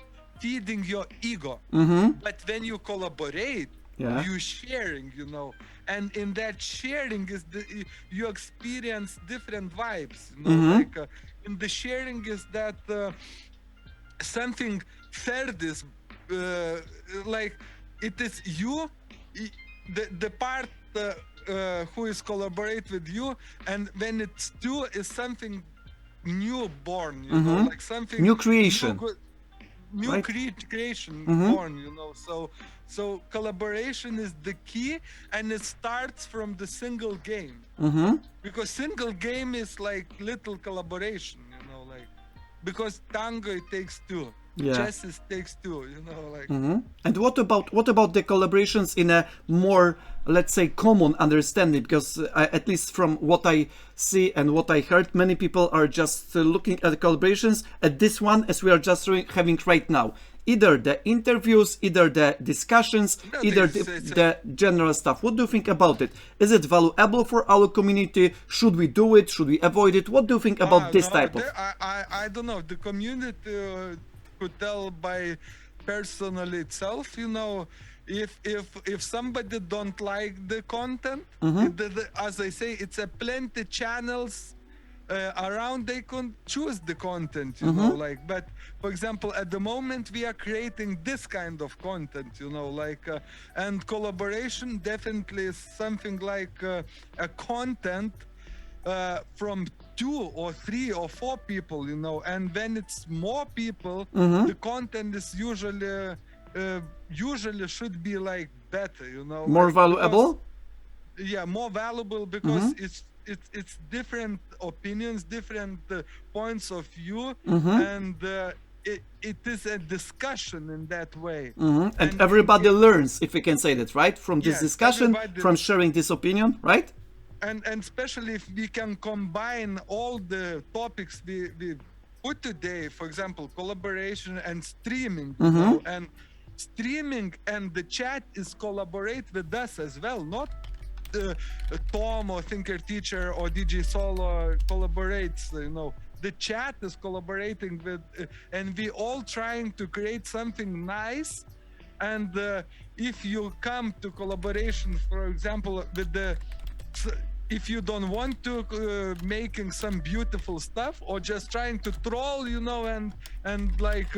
S2: feeding your ego. But when you collaborate, you sharing, you know, and in that sharing is you experience different vibes, you know, like in the sharing is that something third is like it is you, the part who is collaborate with you, and when it's two is something newborn, you know, like something
S1: new creation,
S2: new creation born, you know. So collaboration is the key, and it starts from the single game, because single game is like little collaboration, you know, like, because tango it takes two, chess it takes two, you know, like.
S1: And what about the collaborations in a more, let's say, common understanding? Because at least from what I see and what I heard, many people are just looking at the collaborations at this one as we are just having right now. Either the interviews, either the discussions, either the general stuff. What do you think about it? Is it valuable for our community? Should we do it? Should we avoid it? What do you think about this type of?
S2: I don't know. The community could tell by personally itself, you know. if somebody don't like the content, as I say, it's a plenty channels around. They can choose the content, you know, like. But for example, at the moment we are creating this kind of content, you know, like, and collaboration definitely is something like a content from 2 or 3 or 4 people, you know. And when it's more people, the content is usually should be like better, you know,
S1: More
S2: like,
S1: valuable.
S2: yeah, more valuable, because it's different opinions, different points of view, and it is a discussion in that way.
S1: And everybody learns, if we can say that, right? From this
S2: Yes,
S1: discussion, from sharing this opinion, right?
S2: And especially if we can combine all the topics we put today, for example, collaboration and streaming, you know, and streaming and the chat is collaborate with us as well, not Tom or Thinker Teacher or DJ Solo collaborates, you know. The chat is collaborating with, and we all trying to create something nice. And if you come to collaboration, for example, with the, if you don't want to making some beautiful stuff, or just trying to troll, you know, and like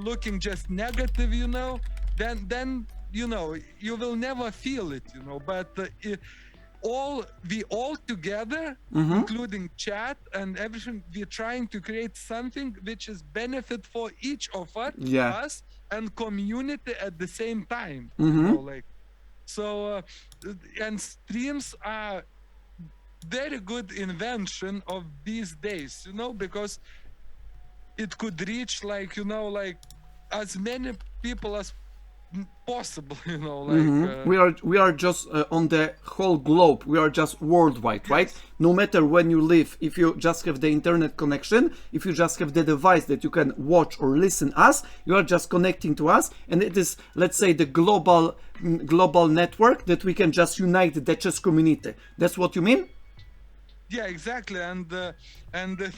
S2: looking just negative, you know, then you know, you will never feel it, you know. But we all together, including chat and everything, we're trying to create something which is benefit for each of us and community at the same time, you know, like. So and streams are very good invention of these days, you know, because it could reach, like, you know, like as many people as possible, you know, like
S1: we are just on the whole globe. We are just worldwide, right? No matter when you live, if you just have the internet connection, if you just have the device that you can watch or listen us, you are just connecting to us, and it is, let's say, the global network that we can just unite the chess community. That's what you mean?
S2: Yeah, exactly. And the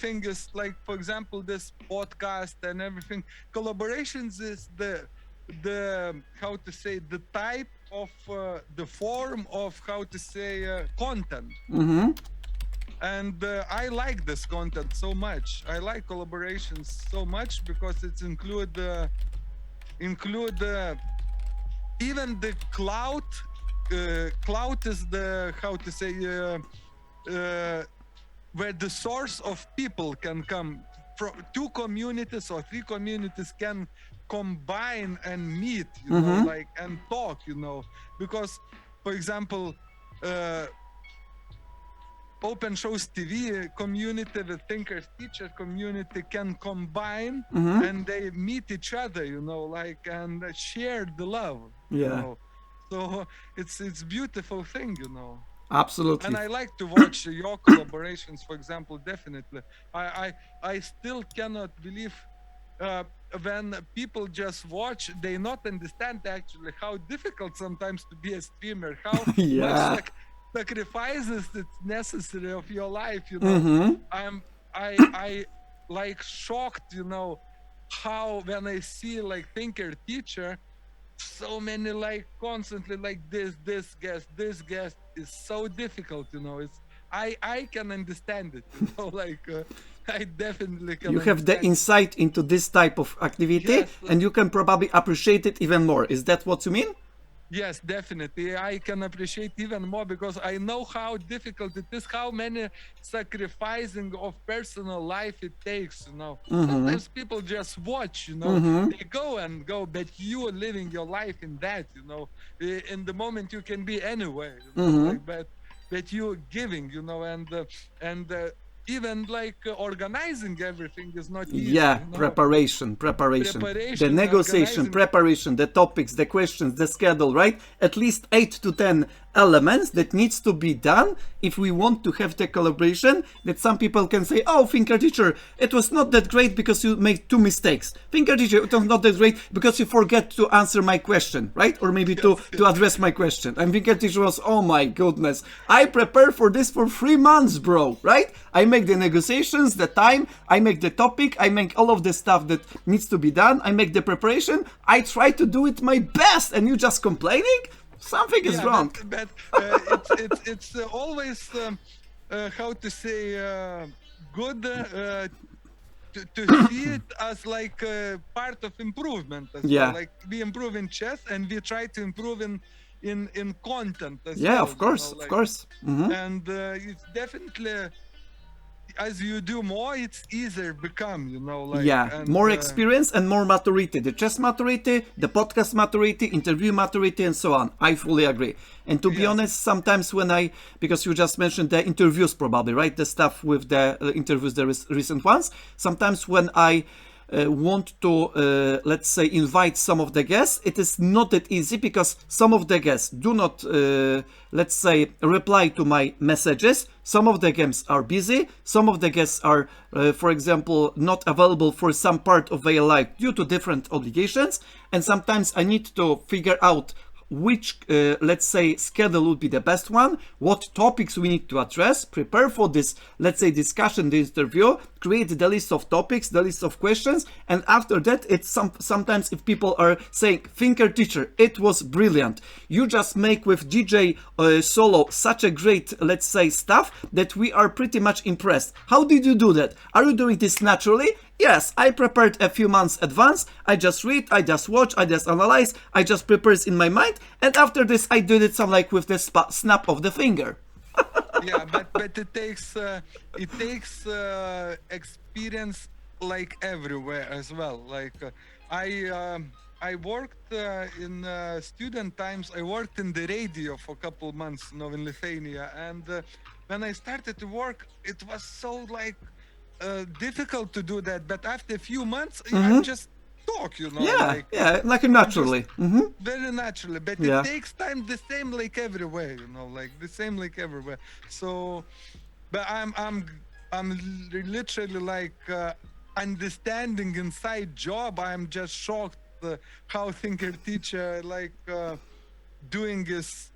S2: thing is, like, for example, this podcast and everything, collaborations is the how to say, the type of the form of, how to say, content. And I like this content so much. I like collaborations so much because it's include even the cloud. Cloud is the, how to say, where the source of people can come from. 2 communities or 3 communities can combine and meet, you know, like, and talk, you know. Because, for example, Open Shows TV community with Thinkers Teacher community can combine, and they meet each other, you know, like, and share the love, you know. So it's beautiful thing, you know.
S1: Absolutely.
S2: And I like to watch your collaborations, for example. Definitely, I still cannot believe when people just watch, they not understand actually how difficult sometimes to be a streamer, how much sacrifices it's necessary of your life, you know. I like shocked, you know, how when I see like Thinker Teacher, so many like constantly like this guest is so difficult, you know. It's I can understand it, you know, like I definitely can.
S1: You have the insight into this type of activity, and you can probably appreciate it even more. Is that what you mean?
S2: Yes, definitely. I can appreciate even more because I know how difficult it is, how many sacrificing of personal life it takes, you know. Sometimes people just watch, you know, they go and go, but you are living your life in that, you know. In the moment you can be anywhere, you know, like, but you're giving, you know, and even like organizing everything is not easy.
S1: Yeah,
S2: you know?
S1: preparation, the negotiation, preparation, the topics, the questions, the schedule, right? At least 8 to 10 elements that needs to be done if we want to have the collaboration, that some people can say, oh, Thinker Teacher, it was not that great because you made 2 mistakes. Thinker Teacher, it was not that great because you forget to answer my question, right? Or maybe to address my question. And Thinker Teacher was, oh my goodness, I prepare for this for 3 months, bro, right? I make the negotiations, the time, I make the topic, I make all of the stuff that needs to be done, I make the preparation, I try to do it my best, and you just complaining? Something is wrong.
S2: But it's always how to say good to see it as like part of improvement as well. Like we improve in chess and we try to improve in content as well.
S1: Yeah, of course,
S2: like,
S1: of course. Mm-hmm.
S2: And it's definitely, as you do more, it's easier become, like, and,
S1: more experience and more maturity. The chess maturity, the podcast maturity, interview maturity, and so on. I fully agree. And to be honest, sometimes when because you just mentioned the interviews probably, right? The stuff with the interviews, the recent ones. Sometimes when I want to, let's say, invite some of the guests, it is not that easy because some of the guests do not, let's say, reply to my messages. Some of the guests are busy. Some of the guests are, for example, not available for some part of their life due to different obligations. And sometimes I need to figure out which, let's say, schedule would be the best one, what topics we need to address, prepare for this, let's say, discussion, the interview, create the list of topics, the list of questions, and after that, it's sometimes if people are saying, Thinker Teacher, it was brilliant. You just make with DJ Solo such a great, let's say, stuff that we are pretty much impressed. How did you do that? Are you doing this naturally? Yes, I prepared a few months advance. I just read, I just watch, I just analyze, I just prepare in my mind, and after this I did it some like with the snap of the finger.
S2: Yeah, but it takes experience like everywhere as well. Like I worked in student times. I worked in the radio for a couple months, in Lithuania, and when I started to work, it was so like difficult to do that. But after a few months, I just talk,
S1: like naturally.
S2: Very naturally, but it takes time, the same like everywhere, like the same like everywhere. So, but I'm literally like understanding inside job. I'm just shocked how Thinker Teacher like doing is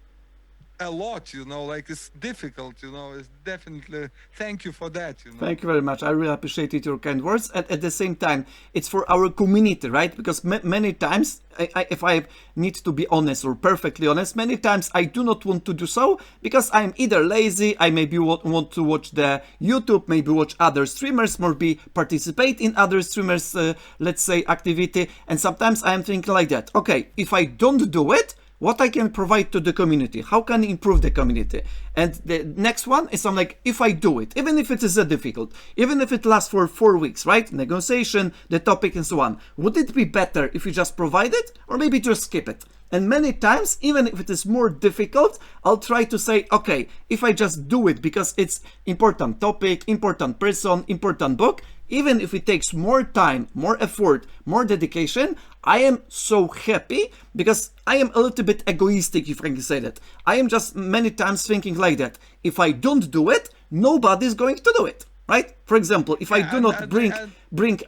S2: a lot, like it's difficult, it's definitely, thank you for that,
S1: Thank you very much. I really appreciated your kind words. And at the same time, it's for our community, right? Because many times, if I need to be honest or perfectly honest, many times I do not want to do so because I'm either lazy, I maybe want to watch the YouTube, maybe watch other streamers, maybe participate in other streamers, let's say, activity. And sometimes I'm thinking like that, okay, if I don't do it, what I can provide to the community, how can I improve the community? And the next one is I'm like, if I do it, even if it is difficult, even if it lasts for 4 weeks, right? Negotiation, the topic and so on. Would it be better if you just provide it or maybe just skip it? And many times, even if it is more difficult, I'll try to say, okay, if I just do it because it's important topic, important person, important book, even if it takes more time, more effort, more dedication, I am so happy because I am a little bit egoistic, if I can say that. I am just many times thinking like that. If I don't do it, nobody's going to do it, right? For example, if I do not bring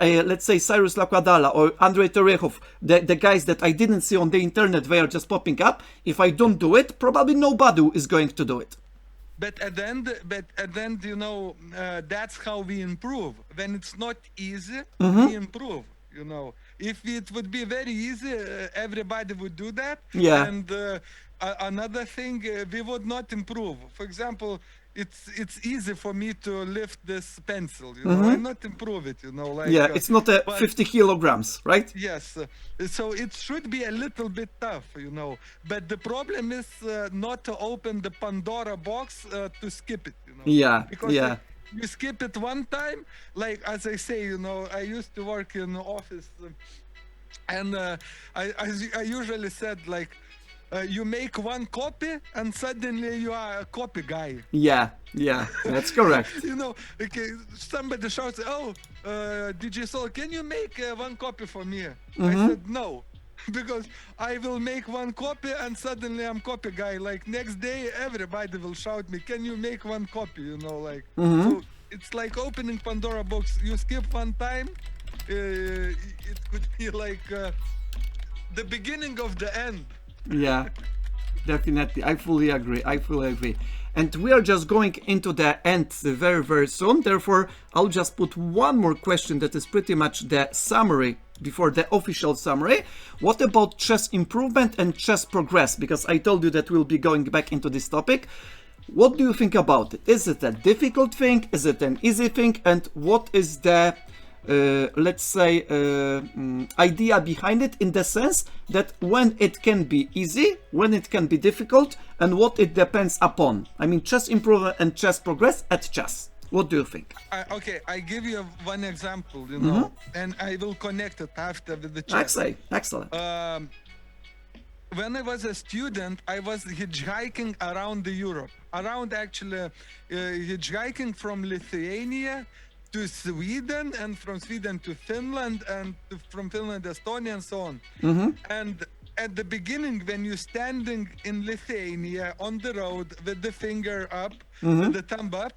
S1: let's say, Cyrus Lakwadala or Andrei Terehov, the guys that I didn't see on the internet, they are just popping up. If I don't do it, probably nobody is going to do it.
S2: But at the end, that's how we improve. When it's not easy, we improve. If it would be very easy, everybody would do that.
S1: Yeah.
S2: And another thing, we would not improve. For example, it's easy for me to lift this pencil, and not improve it, like.
S1: Yeah, it's not 50 kilograms, right?
S2: Yes, so it should be a little bit tough, But the problem is not to open the Pandora box to skip it,
S1: Yeah,
S2: because
S1: yeah.
S2: You skip it one time, like as I say, I used to work in the office, and I usually said like. You make one copy and suddenly you are a copy guy.
S1: Yeah, that's correct.
S2: Okay, somebody shouts, "Oh, DJ Soul, can you make one copy for me?" I said, "No." because I will make one copy and suddenly I'm copy guy. Like next day, everybody will shout me, "Can you make one copy?" You know, like so. It's like opening Pandora box. You skip one time, it could be like the beginning of the end.
S1: Yeah, definitely. I fully agree. I fully agree. And we are just going into the end very, very soon. Therefore, I'll just put one more question that is pretty much the summary before the official summary. What about chess improvement and chess progress? Because I told you that we'll be going back into this topic. What do you think about it? Is it a difficult thing? Is it an easy thing? And what is the let's say idea behind it, in the sense that when it can be easy, when it can be difficult, and what it depends upon? I mean, chess improvement and chess progress at chess. What do you think?
S2: Okay, I give you one example, you know, and I will connect it after with the chess.
S1: Excellent.
S2: When I was a student, I was hitchhiking around the Europe, around actually hitchhiking from Lithuania to Sweden, and from Sweden to Finland, and from Finland Estonia, and so on. And at the beginning, when you're standing in Lithuania on the road with the finger up, with the thumb up,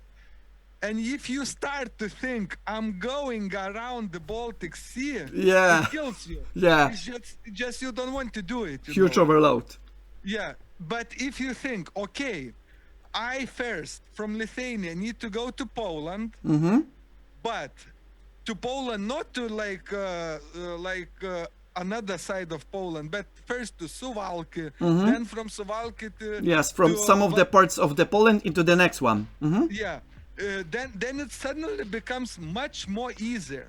S2: and if you start to think, I'm going around the Baltic Sea, it kills you.
S1: Yeah.
S2: It's just you don't want to do it.
S1: Huge overload.
S2: Yeah. But if you think, okay, I first from Lithuania need to go to Poland, but to Poland, not to another side of Poland, but first to Suwalki, then from Suwalki to...
S1: Yes, from some of the parts of the Poland into the next one.
S2: Yeah. Then it suddenly becomes much more easier,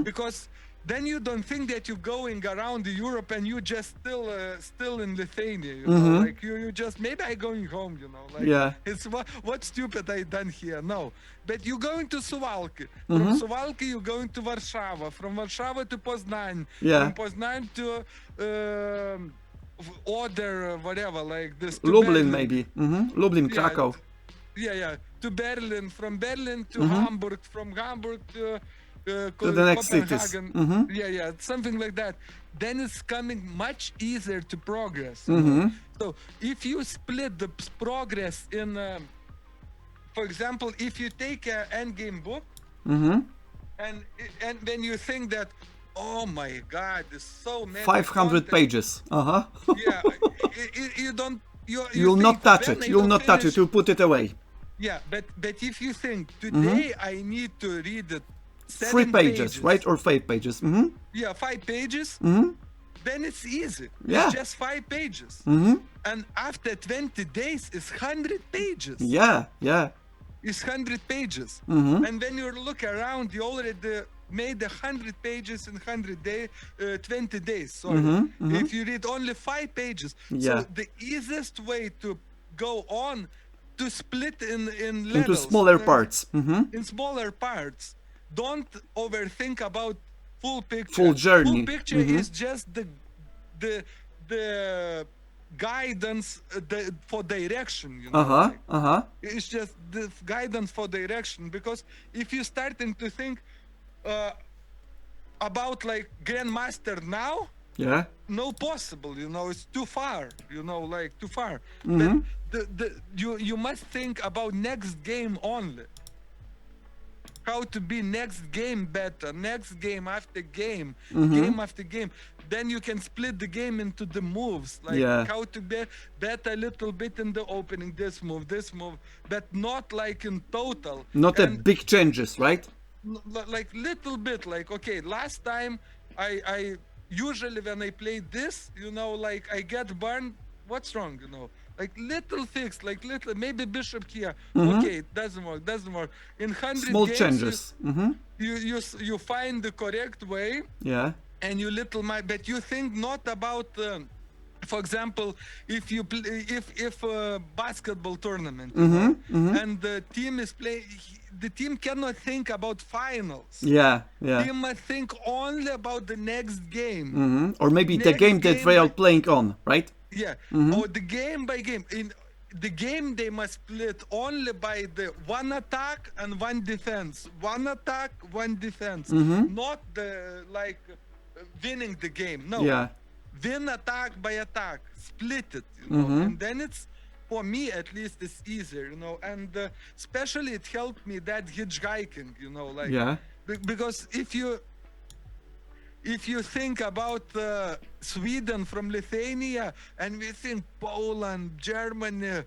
S2: because then you don't think that you're going around Europe and you just still in Lithuania, you know, like you just, maybe I going home, you know, like it's what stupid I done here. No, but you're going to Suwalki, from Suwalki you're going to Warsaw, from Warsaw to Poznan, from Poznan to other whatever, like this,
S1: Lublin, maybe. Lublin, Krakow.
S2: Yeah, to Berlin, from Berlin to Hamburg, from Hamburg to
S1: the next cities.
S2: Yeah, something like that. Then it's coming much easier to progress. You know? So if you split the progress in, for example, if you take an endgame book, and when you think that, oh my God, there's so many
S1: 500 pages.
S2: Yeah, you don't.
S1: You'll not touch it. You'll not touch it. You'll put it away.
S2: Yeah, but if you think today I need to read it
S1: 3 pages, right? Or 5 pages.
S2: Yeah, 5 pages. Then it's easy.
S1: Yeah.
S2: It's just 5 pages. And after 20 days, it's 100 pages.
S1: Yeah.
S2: It's 100 pages. And when you look around, you already made 100 pages in 20 days. Sorry. If you read only 5 pages. So the easiest way to go on, to split in levels,
S1: into smaller parts.
S2: In smaller parts. Don't overthink about full picture.
S1: Full journey.
S2: Full picture is just the guidance for direction. You know, It's just the guidance for direction, because if you starting to think about like Grandmaster now, no possible, you know, it's too far, you know, like too far. But you must think about next game only. How to be next game better, next game after game, game after game. Then you can split the game into the moves, like how to be better a little bit in the opening, this move, but not like in total.
S1: Not a big changes, right?
S2: Like little bit, like, okay, last time I usually when I play this, you know, like I get burned, what's wrong, you know? Like little fix, like little, maybe bishop here. Okay, it doesn't work. In 100
S1: small
S2: games,
S1: changes.
S2: You find the correct way.
S1: Yeah.
S2: And you but you think not about, for example, if you if a basketball tournament, you know, and the team is playing, the team cannot think about finals.
S1: Yeah.
S2: Team must think only about the next game.
S1: Or maybe the game that they are playing on, right?
S2: Yeah, or the game by game. In the game, they must split only by the one attack and one defense. One attack, one defense. Not the like winning the game. No.
S1: Yeah.
S2: win attack by attack, split it, you know, and then it's, for me at least, it's easier, you know, and especially it helped me that hitchhiking, you know, like,
S1: Yeah.
S2: Because if you think about Sweden from Lithuania, and we think Poland, Germany,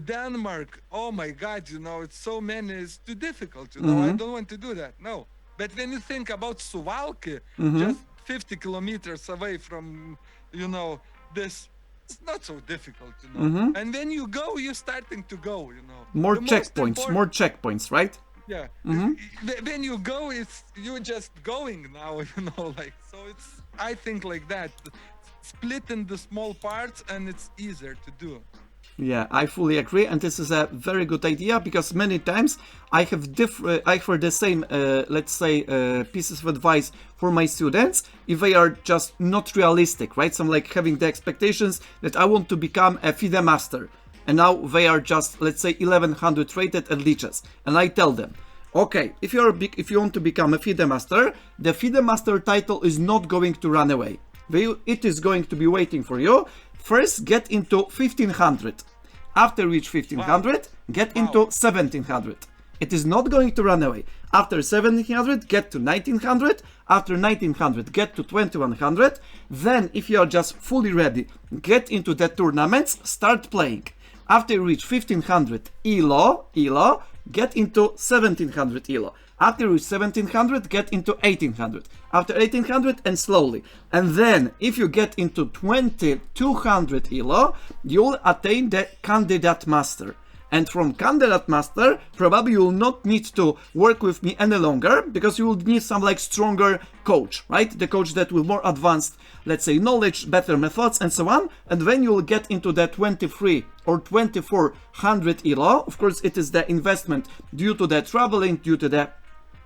S2: Denmark, oh my God, you know, it's so many, it's too difficult, you know, I don't want to do that, no. But when you think about Suwalki, just 50 kilometers away from, you know, this, it's not so difficult, you know. And when you go, you're starting to go, you know.
S1: More
S2: The most
S1: checkpoints,
S2: important-
S1: more checkpoints, right?
S2: Yeah. When you go, it's you're just going now, you know, like, so it's, I think like that, split into small parts, and it's easier to do.
S1: Yeah, I fully agree, and this is a very good idea, because many times I have I heard the same, let's say, pieces of advice for my students if they are just not realistic, right? So I'm like having the expectations that I want to become a FIDE master, and now they are just, let's say, 1100 rated at leeches, and I tell them, okay, if you want to become a FIDE master, the FIDE master title is not going to run away. It is going to be waiting for you. First, get into 1500. After reach 1500, get into 1700. It is not going to run away. After 1700, get to 1900. After 1900, get to 2100. Then, if you are just fully ready, get into the tournaments, start playing. After you reach 1500 ELO, get into 1700 ELO. After you reach 1700, get into 1800. After 1800, and slowly. And then, if you get into 2200 ELO, you'll attain the candidate master. And from candidate master, probably you will not need to work with me any longer, because you will need some like stronger coach, right? The coach that will more advanced, let's say, knowledge, better methods, and so on. And when you will get into the 23 or 2400 ELO, of course, it is the investment due to the traveling, due to the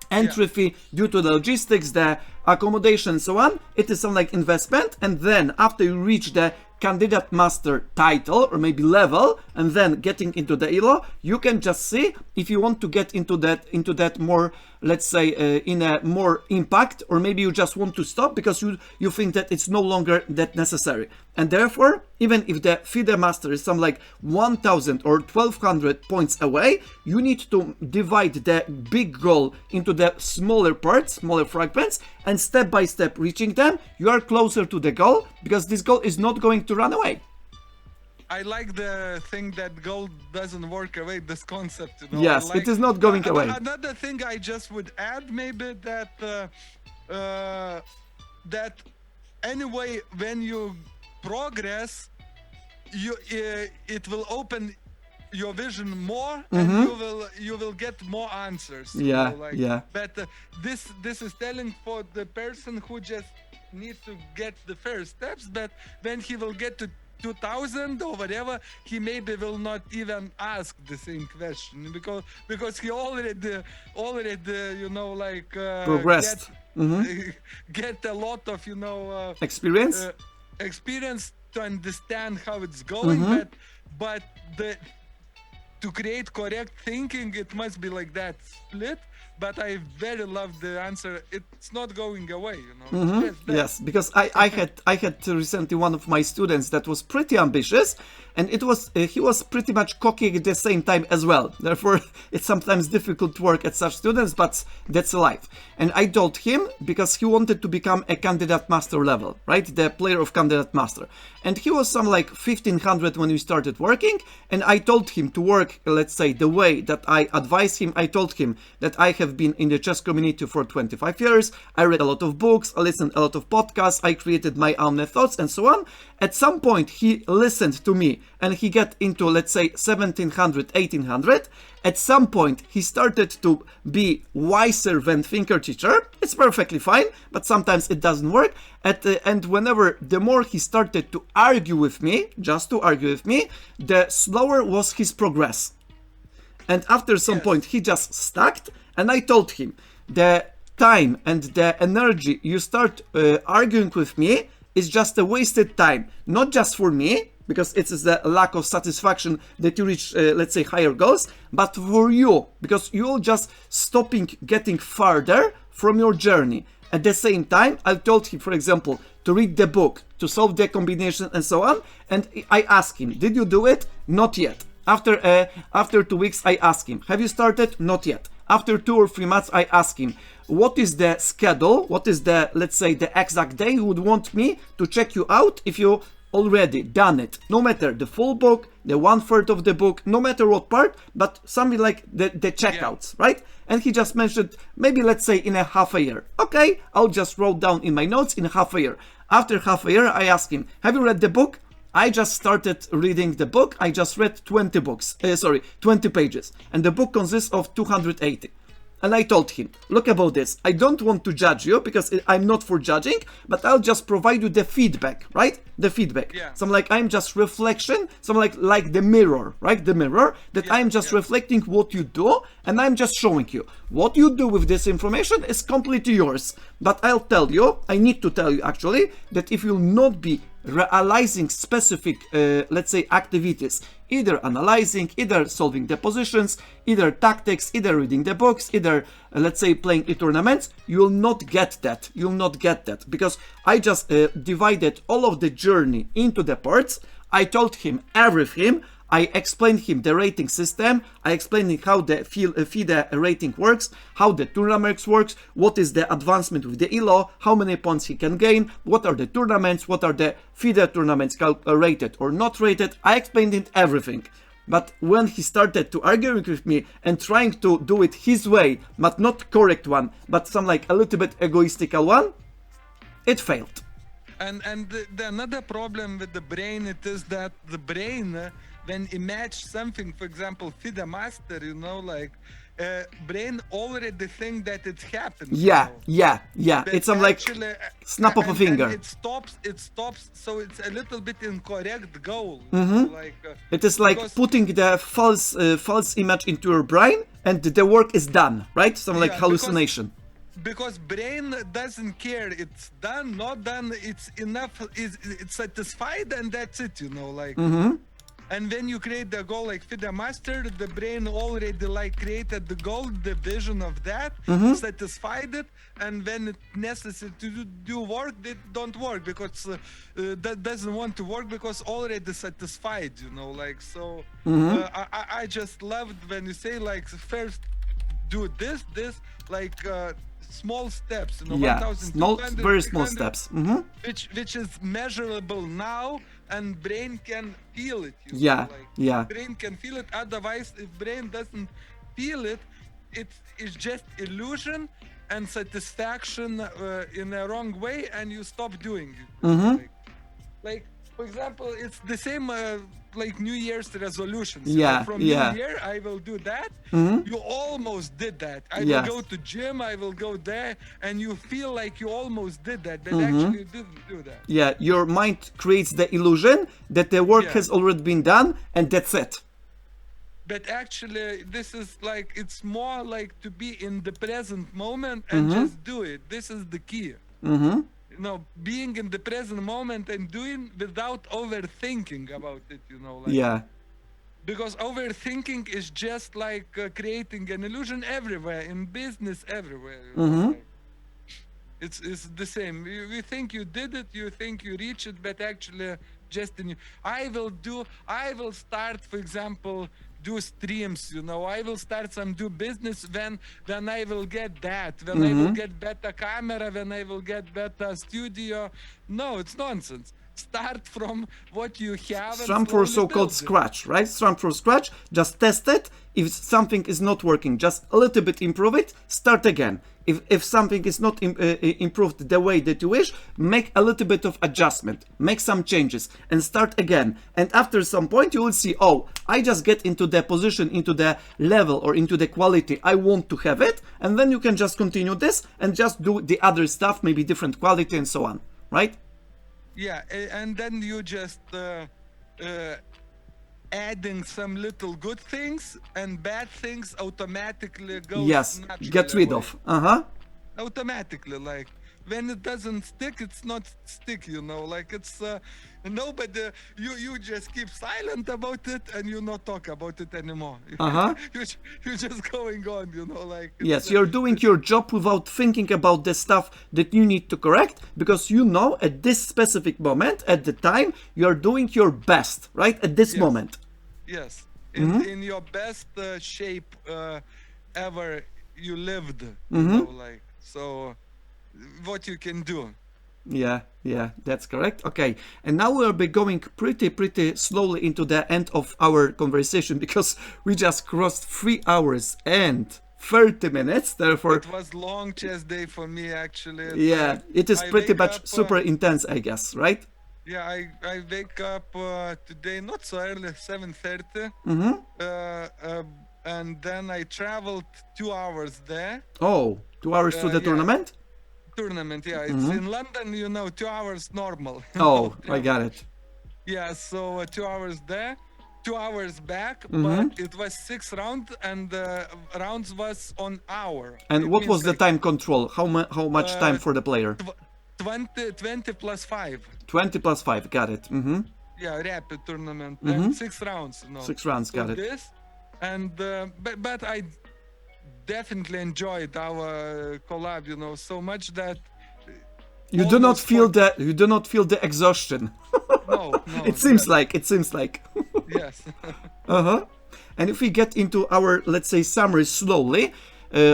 S1: entry fee, due to the logistics, the accommodation, and so on. It is some like investment. And then after you reach the candidate master title, or maybe level, and then getting into the ELO, you can just see if you want to get into that more, let's say, in a more impact, or maybe you just want to stop because you think that it's no longer that necessary. And therefore, even if the FIDE master is some like 1000 or 1200 points away, you need to divide the big goal into the smaller parts, smaller fragments, and step by step reaching them, you are closer to the goal, because this goal is not going to run away.
S2: I like the thing that gold doesn't work away, this concept, you know.
S1: Yes,
S2: like,
S1: it is not going away.
S2: Another thing I just would add, maybe, that that anyway, when you progress, it will open your vision more, and you will get more answers.
S1: Yeah,
S2: you know, like,
S1: yeah.
S2: But this is telling for the person who just needs to get the first steps. But when he will get to 2000 or whatever, he maybe will not even ask the same question, because he already you know, like
S1: progressed.
S2: Get a lot of, you know,
S1: Experience
S2: to understand how it's going. But to create correct thinking, it must be like that split. But I very love the answer. It's not going away, you know.
S1: Yes, because I had recently one of my students that was pretty ambitious, and it was he was pretty much cocky at the same time as well. Therefore, it's sometimes difficult to work at such students, but that's life. And I told him, because he wanted to become a candidate master level, right? The player of candidate master. And he was some like 1500 when we started working, and I told him to work, let's say, the way that I advised him. I told him that I have been in the chess community for 25 years. I read a lot of books, I listened a lot of podcasts, I created my own methods, and so on. At some point, he listened to me, and he got into, let's say, 1700, 1800. At some point, he started to be wiser than thinker teacher. It's perfectly fine, but sometimes it doesn't work. And whenever, the more he started to argue with me, just to argue with me, the slower was his progress. And after some point, he just stuck. And I told him, the time and the energy you start arguing with me is just a wasted time. Not just for me, because it is the lack of satisfaction that you reach, let's say, higher goals, but for you, because you're just stopping getting farther from your journey. At the same time, I told him, for example, to read the book, to solve the combination and so on. And I ask him, did you do it? Not yet. After 2 weeks, I ask him, have you started? Not yet. After 2 or 3 months, I ask him, what is the schedule? What is the, let's say, the exact day you would want me to check you out if you already done it? No matter the full book, the 1/3 of the book, no matter what part, but something like the checkouts, right? And he just mentioned, maybe let's say in a half a year. Okay, I'll just wrote down in my notes in half a year. After half a year, I ask him, have you read the book? I just started reading the book. I just read 20 pages. And the book consists of 280. And I told him, look about this. I don't want to judge you because I'm not for judging, but I'll just provide you the feedback, right? The feedback.
S2: Yeah.
S1: So I'm just reflection. So like the mirror, right? The mirror that I'm just reflecting what you do, and I'm just showing you what you do with this information is completely yours. But I'll tell you, I need to tell you actually, that if you'll not be realizing specific, let's say, activities, either analyzing, either solving the positions, either tactics, either reading the books, either, let's say, playing e-tournaments, you will not get that. You will not get that because I just divided all of the journey into the parts. I told him everything. I explained him the rating system. I explained him how the FIDE rating works, how the tournaments works, what is the advancement with the ELO, how many points he can gain, what are the tournaments, what are the FIDE tournaments rated or not rated. I explained it everything. But when he started to arguing with me and trying to do it his way, but not correct one, but some like a little bit egoistical one, it failed.
S2: And the another problem with the brain, it is that the brain, when imagine something, for example, FIDE master, brain already think that it's happened.
S1: Yeah.
S2: But
S1: It's like snap of a finger.
S2: And it stops, so it's a little bit incorrect goal.
S1: It is like putting the false image into your brain and the work is done, right? Some like hallucination.
S2: Because brain doesn't care, it's done, not done, it's enough, it's satisfied, and that's it, And when you create the goal like FIDE master, the brain already created the goal, the vision of that, satisfied it, and when it's necessary to do work, they don't work because that doesn't want to work because already satisfied, I just loved when you say first do this, small steps, 1,200,
S1: very small steps,
S2: which is measurable now, and brain can feel it. Brain can feel it. Otherwise, if brain doesn't feel it, it's just illusion and satisfaction in a wrong way, and you stop doing it. For example, it's the same New Year's resolutions. From New Year, I will do that. You almost did that. I will go to gym, I will go there, and you feel like you almost did that, but actually you didn't do that.
S1: Yeah, your mind creates the illusion that the work has already been done, and that's it.
S2: But actually, this is it's more to be in the present moment and just do it. This is the key. Being in the present moment and doing without overthinking about it, Because overthinking is just creating an illusion everywhere, in business, everywhere. It's the same. You think you did it, you think you reach it, but actually just I will start, for example, do streams, I will start do business when I will get that, when I will get better camera, when I will get better studio. No, it's nonsense. Start from what you have.
S1: Start from so-called scratch, right? Start from scratch, just test it. If something is not working, just a little bit improve it, start again. If something is not improved the way that you wish, make a little bit of adjustment, make some changes, and start again. And after some point, you will see, oh, I just get into the position, into the level, or into the quality I want to have it, and then you can just continue this and just do the other stuff, maybe different quality and so on, right?
S2: Yeah, and then you just adding some little good things, and bad things automatically go.
S1: Yes, get rid of.
S2: Automatically, when it doesn't stick, it's not stick, you know, like it's nobody, you just keep silent about it and you not talk about it anymore.
S1: Uh-huh.
S2: You're just going on, you know, like it's
S1: Yes, you're doing your job without thinking about the stuff that you need to correct, because you know at this specific moment, at the time, you're doing your best, right? At this
S2: yes,
S1: moment.
S2: yes, in your best shape ever you lived, you know, like so what you can do.
S1: Yeah, that's correct. Okay, and now we'll be going pretty slowly into the end of our conversation because we just crossed 3 hours and 30 minutes. Therefore,
S2: It was long chess day for me actually.
S1: yeah, it is
S2: I
S1: pretty
S2: wake
S1: much
S2: up.
S1: super intense, I guess, right?
S2: Yeah, I wake up today not so early, 7:30. And then I traveled 2 hours there.
S1: Oh, 2 hours to the
S2: Yeah,
S1: tournament?
S2: tournament. Yeah, it's in London. You know, 2 hours normal. You know,
S1: Oh, I
S2: travel.
S1: got it.
S2: Yeah, so 2 hours there, 2 hours back, but it was 6 rounds, and rounds was on hour.
S1: And
S2: It
S1: what
S2: means
S1: was the
S2: like
S1: time control? How much time
S2: uh,
S1: for the player?
S2: 20 plus 5.
S1: 20 plus 5, got it.
S2: Yeah, rapid tournament and 6 rounds. You know,
S1: 6 rounds,
S2: for
S1: got it.
S2: this, and but I definitely enjoyed our collab. You know, so much that
S1: You do not
S2: almost
S1: feel
S2: for-
S1: the exhaustion.
S2: no,
S1: It seems
S2: yes,
S1: like, it seems like.
S2: yes.
S1: Uh-huh. And if we get into our, let's say, summary slowly,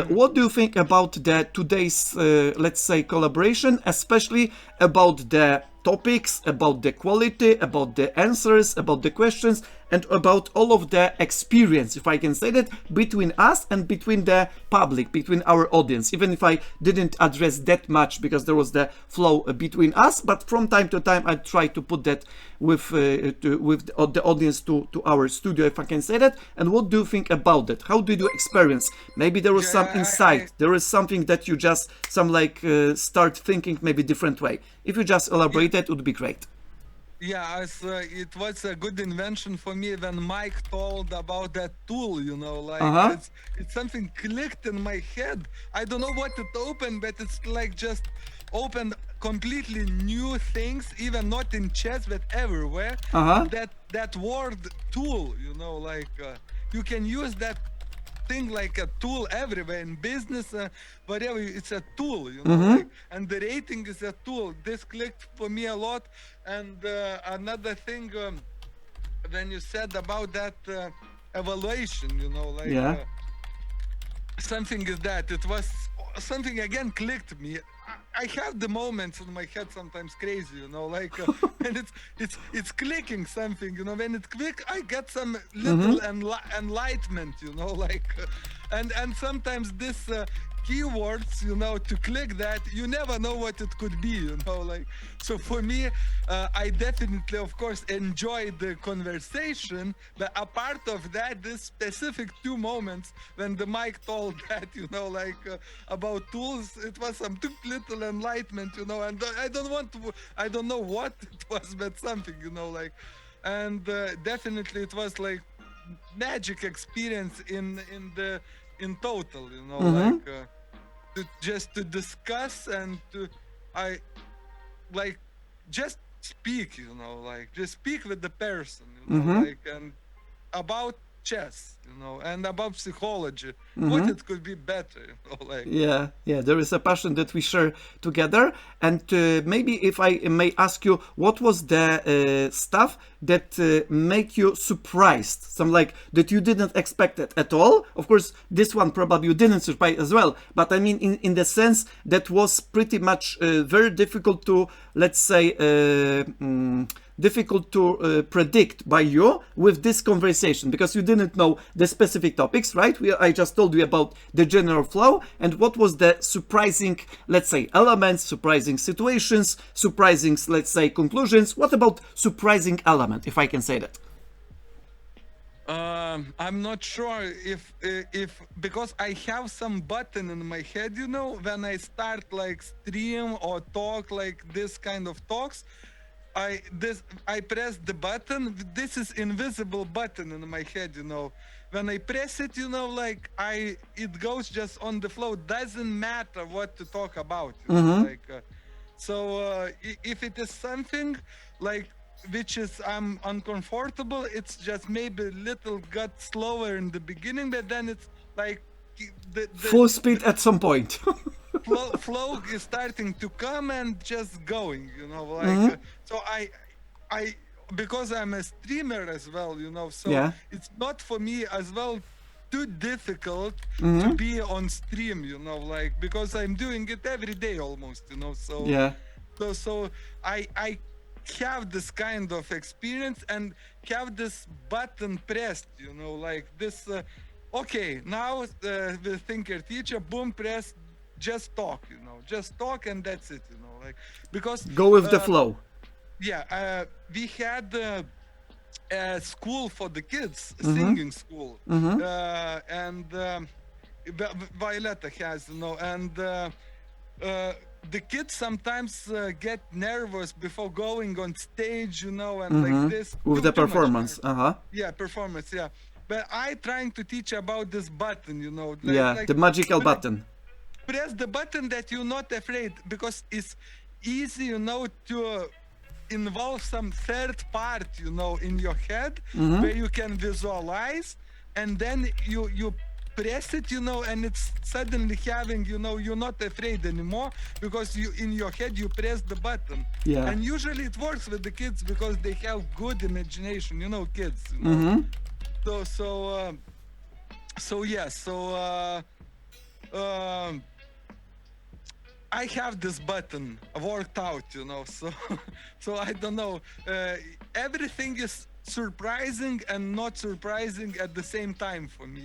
S1: what do you think about the today's, let's say, collaboration, especially about the topics, about the quality, about the answers, about the questions, and about all of the experience, if I can say that, between us and between the public, between our audience. Even if I didn't address that much because there was the flow between us, but from time to time I try to put that with the audience to our studio, if I can say that. And what do you think about that? How did you experience? Maybe there was some
S2: Yeah,
S1: insight. There is something that you just start thinking maybe different way. If you just elaborate, that would be great.
S2: Yeah, it was a good invention for me when Mike told about that tool, you know, like
S1: Uh-huh.
S2: it's something clicked in my head. I don't know what it opened, but it's like just opened completely new things, even not in chess, but everywhere.
S1: Uh-huh.
S2: That word tool, you know, like you can use that thing like a tool everywhere in business, whatever. It's a tool, you know, like, and the rating is a tool. This clicked for me a lot. And another thing, when you said about that evaluation, you know, like
S1: Yeah.
S2: something is that it was something again clicked me. I have the moments in my head sometimes crazy, you know, like when it's clicking something, you know. When it click, I get some little enlightenment, you know, like and sometimes this keywords, you know, to click that, you never know what it could be, you know, like. So for me, I definitely, of course, enjoyed the conversation, but a part of that, this specific 2 moments when the mic told that, you know, like about tools, it was some little enlightenment, you know, and I don't know what it was, but something, you know, like, and definitely it was like magic experience in total, you know, like just to discuss and to I like just speak, you know, like just speak with the person, you know, like, and about chess, you know, and about psychology, what it could be better, you know, like.
S1: Yeah, there is a passion that we share together. And maybe if I may ask you, what was the stuff that make you surprised? Some like that you didn't expect it at all. Of course, this one probably you didn't surprise as well. But I mean, in the sense that was pretty much very difficult to, let's say, difficult to predict by you with this conversation, because you didn't know the specific topics, right? I just told you about the general flow, and what was the surprising, let's say, elements, surprising situations, surprising, let's say, conclusions. What about surprising element, if I can say that?
S2: I'm not sure if because I have some button in my head, you know, when I start like stream or talk like this kind of talks, I press the button. This is invisible button in my head, you know, when I press it, like it goes just on the flow. Doesn't matter what to talk about, if it is something like which is I'm uncomfortable, it's just maybe little got slower in the beginning, but then it's like
S1: Full speed at some point.
S2: flow is starting to come and just going, so I because I'm a streamer as well, so
S1: Yeah.
S2: it's not for me as well too difficult to be on stream, because I'm doing it every day almost, so
S1: Yeah.
S2: so I have this kind of experience and have this button pressed, like this. Okay, now the thinker teacher, boom, press, just talk, just talk, and that's it, like because
S1: Go with the flow.
S2: yeah, we had a school for the kids, singing school, and Violetta has, and the kids sometimes get nervous before going on stage, and like this.
S1: With the performance.
S2: Yeah, performance, yeah. But I trying to teach about this button,
S1: Yeah, the magical button.
S2: Press the button that you're not afraid, because it's easy, to involve some third part, in your head, where you can visualize, and then you press it, and it's suddenly having, you're not afraid anymore, because you in your head you press the button.
S1: Yeah.
S2: And usually it works with the kids because they have good imagination, kids. I have this button worked out, so I don't know. Everything is surprising and not surprising at the same time for me,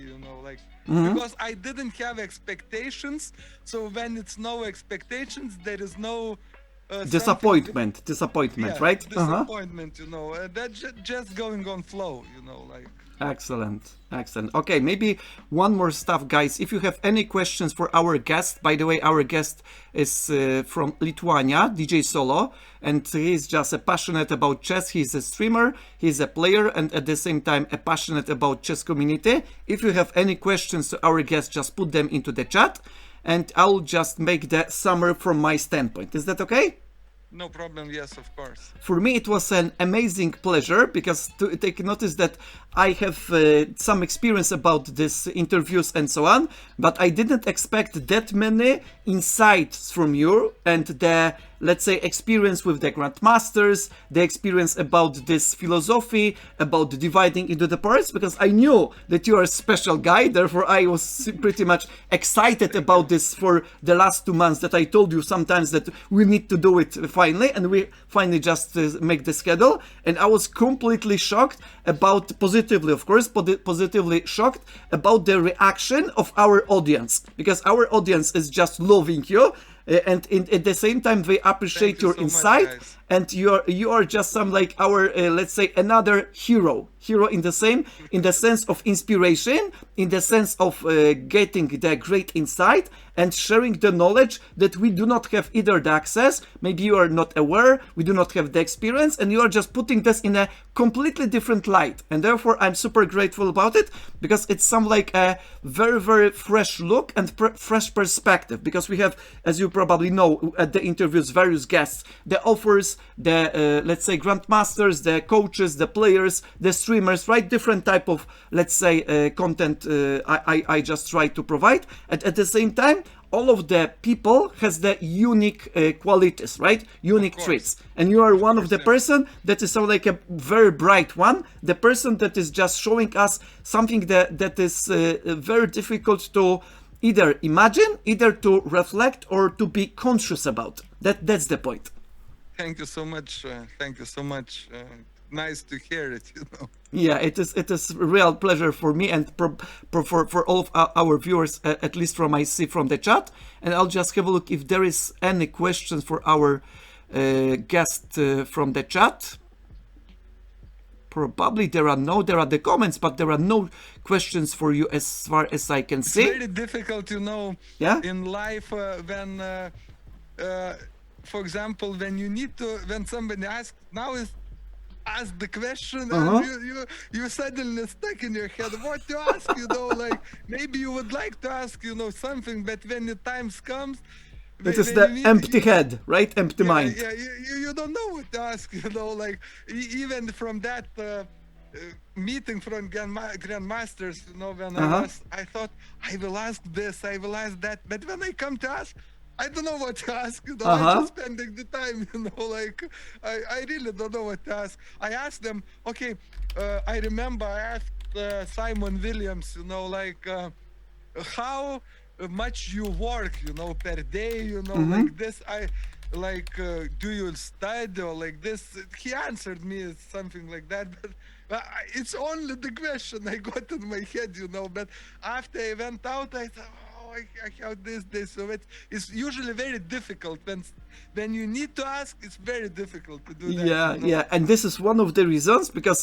S2: because I didn't have expectations. So when it's no expectations, there is no
S1: disappointment, right?
S2: Disappointment, that's just going on flow,
S1: Excellent. Okay, maybe one more stuff, guys. If you have any questions for our guest, by the way, our guest is from Lithuania, DJ Solo, and he's just passionate about chess. He's a streamer, he's a player, and at the same time passionate about chess community. If you have any questions to our guest, just put them into the chat, and I'll just make the summary from my standpoint. Is that okay?
S2: No problem, yes, of course.
S1: For me, it was an amazing pleasure, because to take notice that I have some experience about these interviews and so on, but I didn't expect that many insights from you, and the, let's say, experience with the grandmasters, the experience about this philosophy, about dividing into the parts, because I knew that you are a special guy. Therefore, I was pretty much excited about this for the last 2 months, that I told you sometimes that we need to do it finally, and we finally just make the schedule. And I was completely shocked about, positively of course, positively shocked about the reaction of our audience, because our audience is just loving you, and at the same time they appreciate your insight, and you are just some like our let's say another hero in the sense of inspiration, in the sense of getting the great insight and sharing the knowledge that we do not have either the access, maybe you are not aware, we do not have the experience, and you are just putting this in a completely different light. And therefore I'm super grateful about it, because it's some like a very, very fresh look and fresh perspective, because we have, as you probably know, at the interviews, various guests, the authors, the let's say grandmasters, the coaches, the players, the streamers, right? Different type of, let's say, content I just try to provide. And at the same time, all of the people has the unique qualities, right? Unique traits. And you are one of the person that is like a very bright one, the person that is just showing us something that is very difficult to either imagine, either to reflect, or to be conscious about. That's the point.
S2: Thank you so much. Thank you so much. Nice to hear it,
S1: Yeah, it is a real pleasure for me, and for all of our viewers, at least from I see from the chat. And I'll just have a look if there is any questions for our guest from the chat. Probably there are the comments, but there are no questions for you as far as I can see.
S2: It's very difficult,
S1: Yeah?
S2: in life when, for example, when you need to, when somebody asks, ask the question
S1: Uh-huh.
S2: and you suddenly stuck in your head what to ask, like maybe you would like to ask, something, but when the times comes,
S1: It is
S2: when you
S1: the
S2: need
S1: empty head, right? Empty
S2: yeah,
S1: mind.
S2: yeah, you don't know what to ask, like even from that meeting from grandmasters, when
S1: Uh-huh.
S2: I thought I will ask this, I will ask that, but when I come to ask, I don't know what to ask, I
S1: Uh-huh.
S2: just spending the time, like I really don't know what to ask. I asked them, okay, I remember I asked Simon Williams, like how much you work, per day, like this. I like, do you study or like this? He answered me something like that, but it's only the question I got in my head, But after I went out, I thought, oh, I have this. So it's usually very difficult when you need to ask. It's very difficult to do that,
S1: Yeah, yeah, and this is one of the reasons, because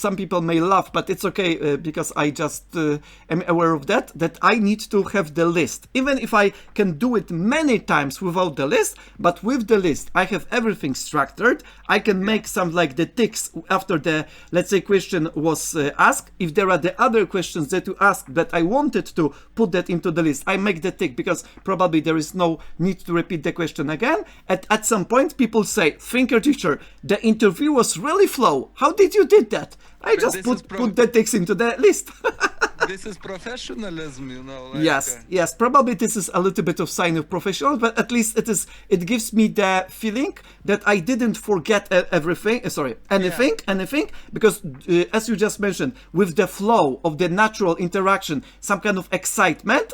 S1: some people may laugh, but it's okay, because I just am aware of that I need to have the list. Even if I can do it many times without the list, but with the list, I have everything structured. I can make some like the ticks after the, let's say, question was asked. If there are the other questions that you asked that I wanted to put that into the list, I make the tick, because probably there is no need to repeat the question again. At some point, people say, "Thinker teacher, the interview was really flow. How did you did that?" I
S2: But
S1: just
S2: this is
S1: put the ticks into the list.
S2: this is professionalism, like
S1: Yes, probably this is a little bit of sign of professional, but at least it gives me the feeling that I didn't forget everything, anything, because as you just mentioned, with the flow of the natural interaction, some kind of excitement,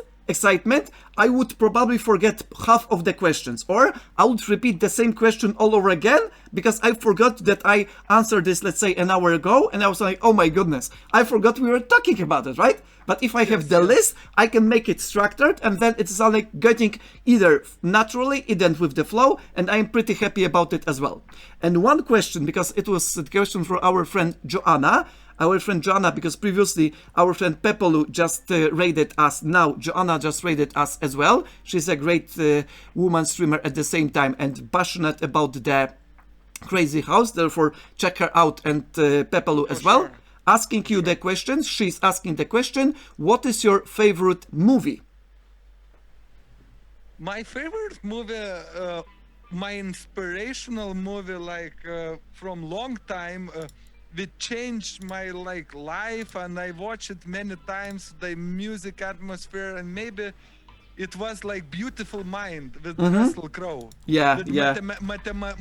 S1: I would probably forget half of the questions, or I would repeat the same question all over again because I forgot that I answered this, let's say, an hour ago, and I was like, oh my goodness, I forgot we were talking about it, right? But if I have the list, I can make it structured, and then it's all like getting either naturally, either with the flow, and I'm pretty happy about it as well. And one question, because it was a question from our friend Joanna, because previously our friend Pepolu just rated us. Now Joanna just rated us as well. She's a great woman streamer at the same time and passionate about the crazy house. Therefore, check her out, and Pepelu as well.
S2: Sure.
S1: Asking you the question. She's asking the question: what is your favorite movie?
S2: My favorite movie, my inspirational movie, like from long time, it changed my like life, and I watched it many times. The music, atmosphere, and maybe it was like Beautiful Mind with Russell Crowe.
S1: Yeah,
S2: With
S1: yeah.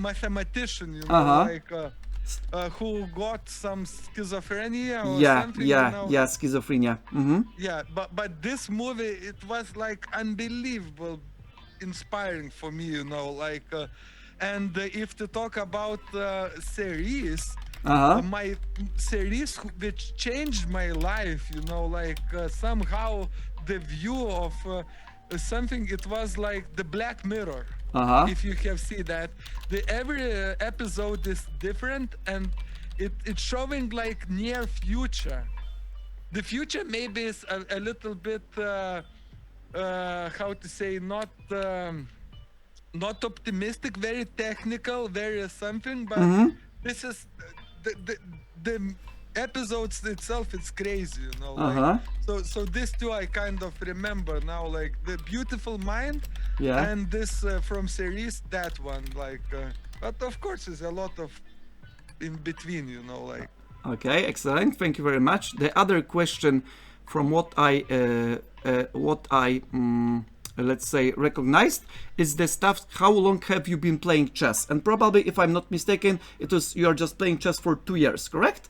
S2: mathematician,
S1: Uh-huh.
S2: like who got some schizophrenia or
S1: Yeah,
S2: something,
S1: yeah, schizophrenia.
S2: Yeah, but this movie, it was like unbelievable, inspiring for me, like, and if to talk about series, my series which changed my life, like somehow the view of something, it was like the Black Mirror. If you have seen that, every episode is different, and it's showing like near future. The future maybe is a little bit how to say, not optimistic, very technical, very something, but this is the episodes itself, it's crazy, like, so this two I kind of remember now, like the Beautiful Mind, and this from series, that one, like but of course there's a lot of in between, like.
S1: Okay, excellent. Thank you very much. The other question, from what I let's say recognized, is the stuff. How long have you been playing chess? And probably, if I'm not mistaken, you are just playing chess for 2 years, correct?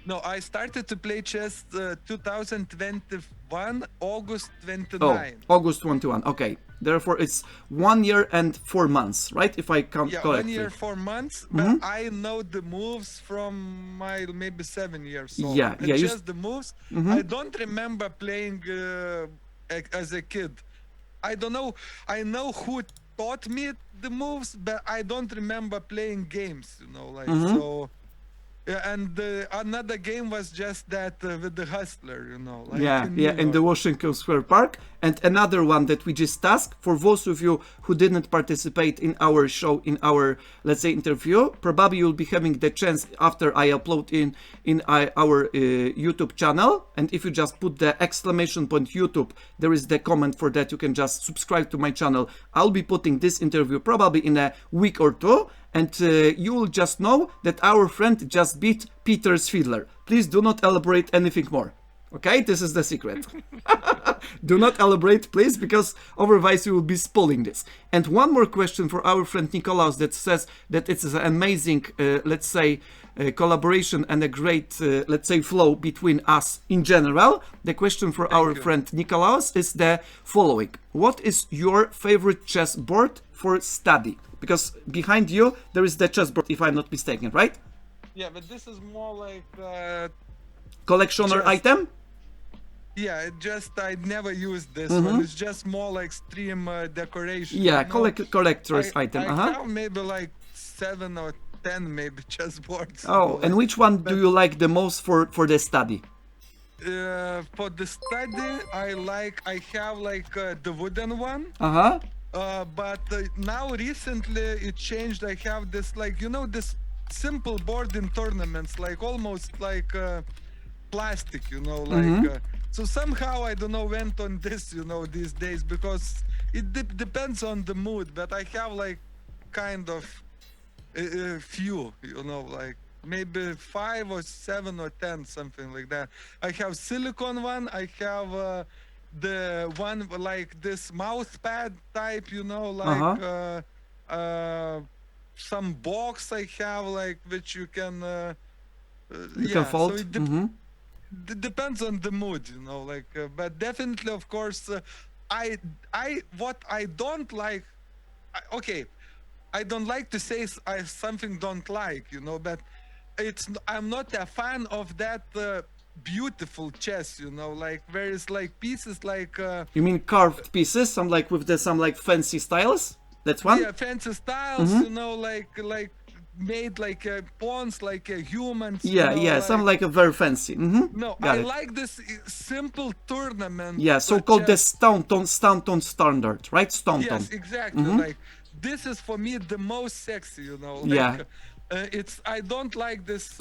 S2: No, I started to play chess 2021, August 29.
S1: Oh, August 21. Okay. Therefore, it's 1 year and 4 months, right? If I count correctly.
S2: 1 year, 4 months. But I know the moves from my maybe 7 years old.
S1: Yeah, yeah.
S2: Just the moves. I don't remember playing as a kid. I don't know. I know who taught me the moves, but I don't remember playing games. Like so. Yeah, and another game was just that with the Hustler, like
S1: Yeah,
S2: in
S1: yeah,
S2: New
S1: in the
S2: York.
S1: Washington Square Park. And another one that we just tasked for those of you who didn't participate in our show, in our, let's say, interview, probably you'll be having the chance after I upload in our YouTube channel. And if you just put the exclamation point YouTube, there is the comment for that. You can just subscribe to my channel. I'll be putting this interview probably in a week or two. And you will just know that our friend just beat Peter's Fiddler. Please do not elaborate anything more. Okay, this is the secret. Do not elaborate, please, because otherwise you will be spoiling this. And one more question for our friend Nikolaus that says that it's an amazing, let's say, collaboration and a great, let's say, flow between us in general. The question for our friend Nikolaus is the following. What is your favorite chess board for study? Because behind you, there is the chessboard, if I'm not mistaken, right?
S2: Yeah, but this is more like
S1: Collectioner item?
S2: yeah, I never used this one. It's just more like stream decoration.
S1: Yeah, collector's item.
S2: I have maybe like 7 or 10 maybe chessboards.
S1: Oh, and which one do you like the most for the study?
S2: For the study, I have like the wooden one.
S1: Uh-huh.
S2: But now recently it changed. I have this like this simple board in tournaments, like almost like plastic, like so somehow I don't know went on this, these days, because it depends on the mood. But I have like kind of few, like maybe 5 or 7 or 10, something like that. I have silicone one. I have the one like this mouse pad type, like some box I have, like which you can
S1: you can fold.
S2: So it depends on the mood, like but definitely, of course, what I don't like, okay, I don't like to say I something don't like, but I'm not a fan of that beautiful chess, like where it's like pieces like
S1: you mean carved pieces, some like with some like fancy styles? That's one?
S2: Yeah, fancy styles, like made like pawns, like humans.
S1: Yeah, some like a very fancy.
S2: No,
S1: Got
S2: I
S1: it.
S2: like this simple tournament.
S1: Yeah, so-called the
S2: chess.
S1: Stanton standard, right? Stanton.
S2: Yes, exactly. Like this is for me the most sexy, like,
S1: Yeah.
S2: It's I don't like this.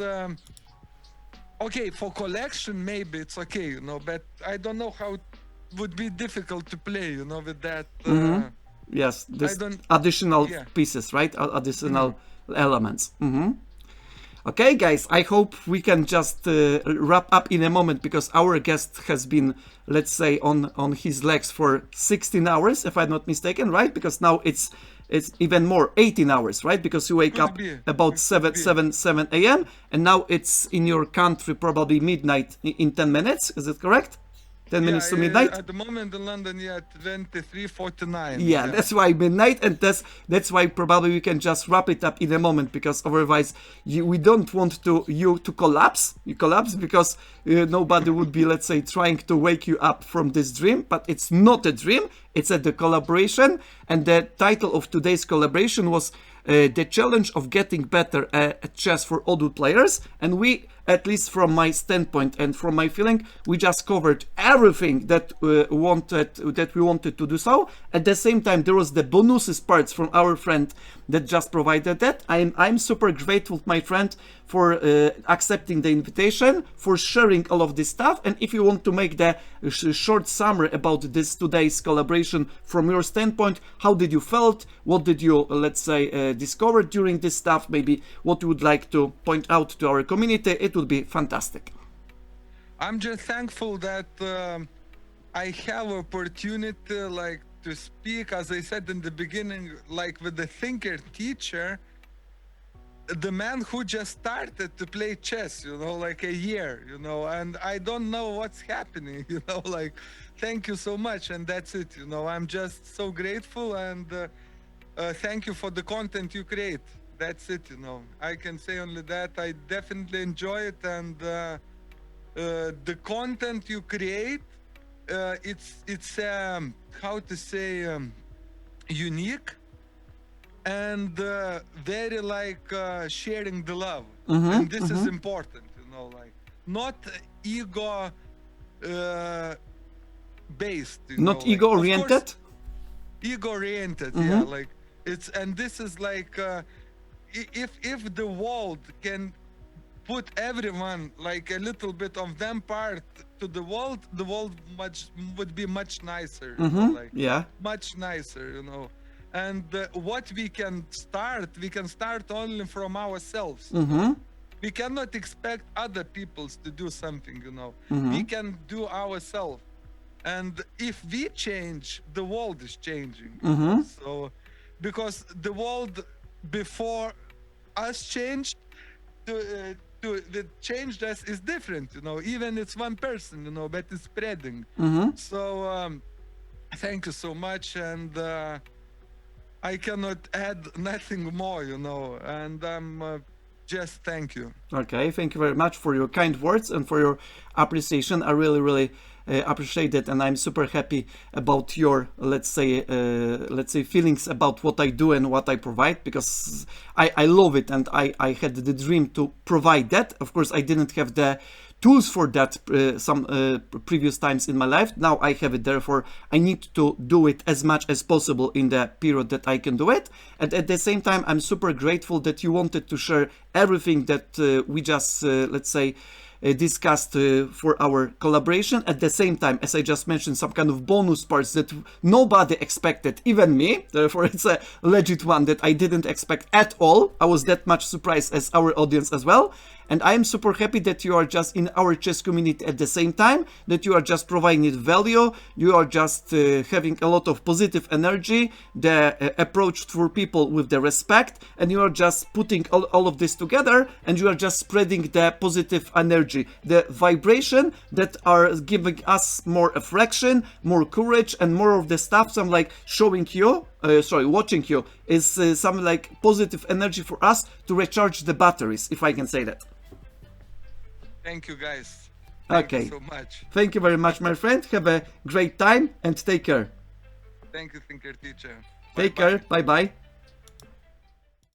S2: Okay, for collection maybe it's okay, but I don't know how it would be difficult to play, with that.
S1: Yes, this additional pieces, right? Additional elements. Okay, guys, I hope we can just wrap up in a moment, because our guest has been, let's say, on his legs for 16 hours, if I'm not mistaken, right? Because now it's even more, 18 hours, right? Because you wake up about 7 a.m. and now it's in your country probably midnight in 10 minutes. Is it correct? 10 minutes to midnight?
S2: At the moment in London, 23:49.
S1: Yeah, that's why midnight, and that's why probably we can just wrap it up in a moment, because otherwise we don't want you to collapse. You collapse because nobody would be, let's say, trying to wake you up from this dream. But it's not a dream. It's the collaboration, and the title of today's collaboration was the challenge of getting better at chess for adult players. And we, at least from my standpoint and from my feeling, we just covered everything that we wanted to do so. At the same time, there was the bonuses parts from our friend that just provided that. I'm super grateful, my friend, for accepting the invitation, for sharing all of this stuff. And if you want to make the short summary about this today's collaboration from your standpoint, how did you felt? What did you, let's say, discover during this stuff? Maybe what you would like to point out to our community, it would be fantastic.
S2: I'm just thankful that I have opportunity, like, to speak, as I said in the beginning, like with the thinker teacher, the man who just started to play chess, like a year, and I don't know what's happening, like, thank you so much. And that's it, I'm just so grateful, and thank you for the content you create. That's it, I can say only that. I definitely enjoy it, and the content you create, it's how to say, unique, and very like sharing the love. And this is important, like not ego based,
S1: Not
S2: like,
S1: ego
S2: of course,
S1: oriented.
S2: ego oriented, yeah, like it's, and this is like if the world can put everyone like a little bit of them part to the world much would be much nicer, like
S1: Yeah.
S2: much nicer, and what we can start only from ourselves. We cannot expect other peoples to do something, we can do ourselves. And if we change, the world is changing. So, because the world before us changed, that changed us is different. Even it's one person, but it's spreading. So, thank you so much, and I cannot add nothing more. And I'm just thank you.
S1: Okay, thank you very much for your kind words and for your appreciation. I really, really appreciate it, and I'm super happy about your, let's say, feelings about what I do and what I provide, because I love it, and I had the dream to provide that. Of course, I didn't have the tools for that some previous times in my life. Now I have it, therefore I need to do it as much as possible in the period that I can do it. And at the same time, I'm super grateful that you wanted to share everything that we just, let's say, discussed for our collaboration. At the same time, as I just mentioned, some kind of bonus parts that nobody expected, even me. Therefore, it's a legit one that I didn't expect at all. I was that much surprised as our audience as well. And I am super happy that you are just in our chess community at the same time, that you are just providing it value, you are just having a lot of positive energy, the approach for people with the respect, and you are just putting all of this together, and you are just spreading the positive energy, the vibration that are giving us more affection, more courage, and more of the stuff. So I'm like showing you, watching you is some like positive energy for us to recharge the batteries, if I can say that.
S2: Thank you, guys. Thank you so much.
S1: Thank you very much, my friend. Have a great time and take care.
S2: Thank you, Thinker Teacher.
S1: Take care. Bye-bye.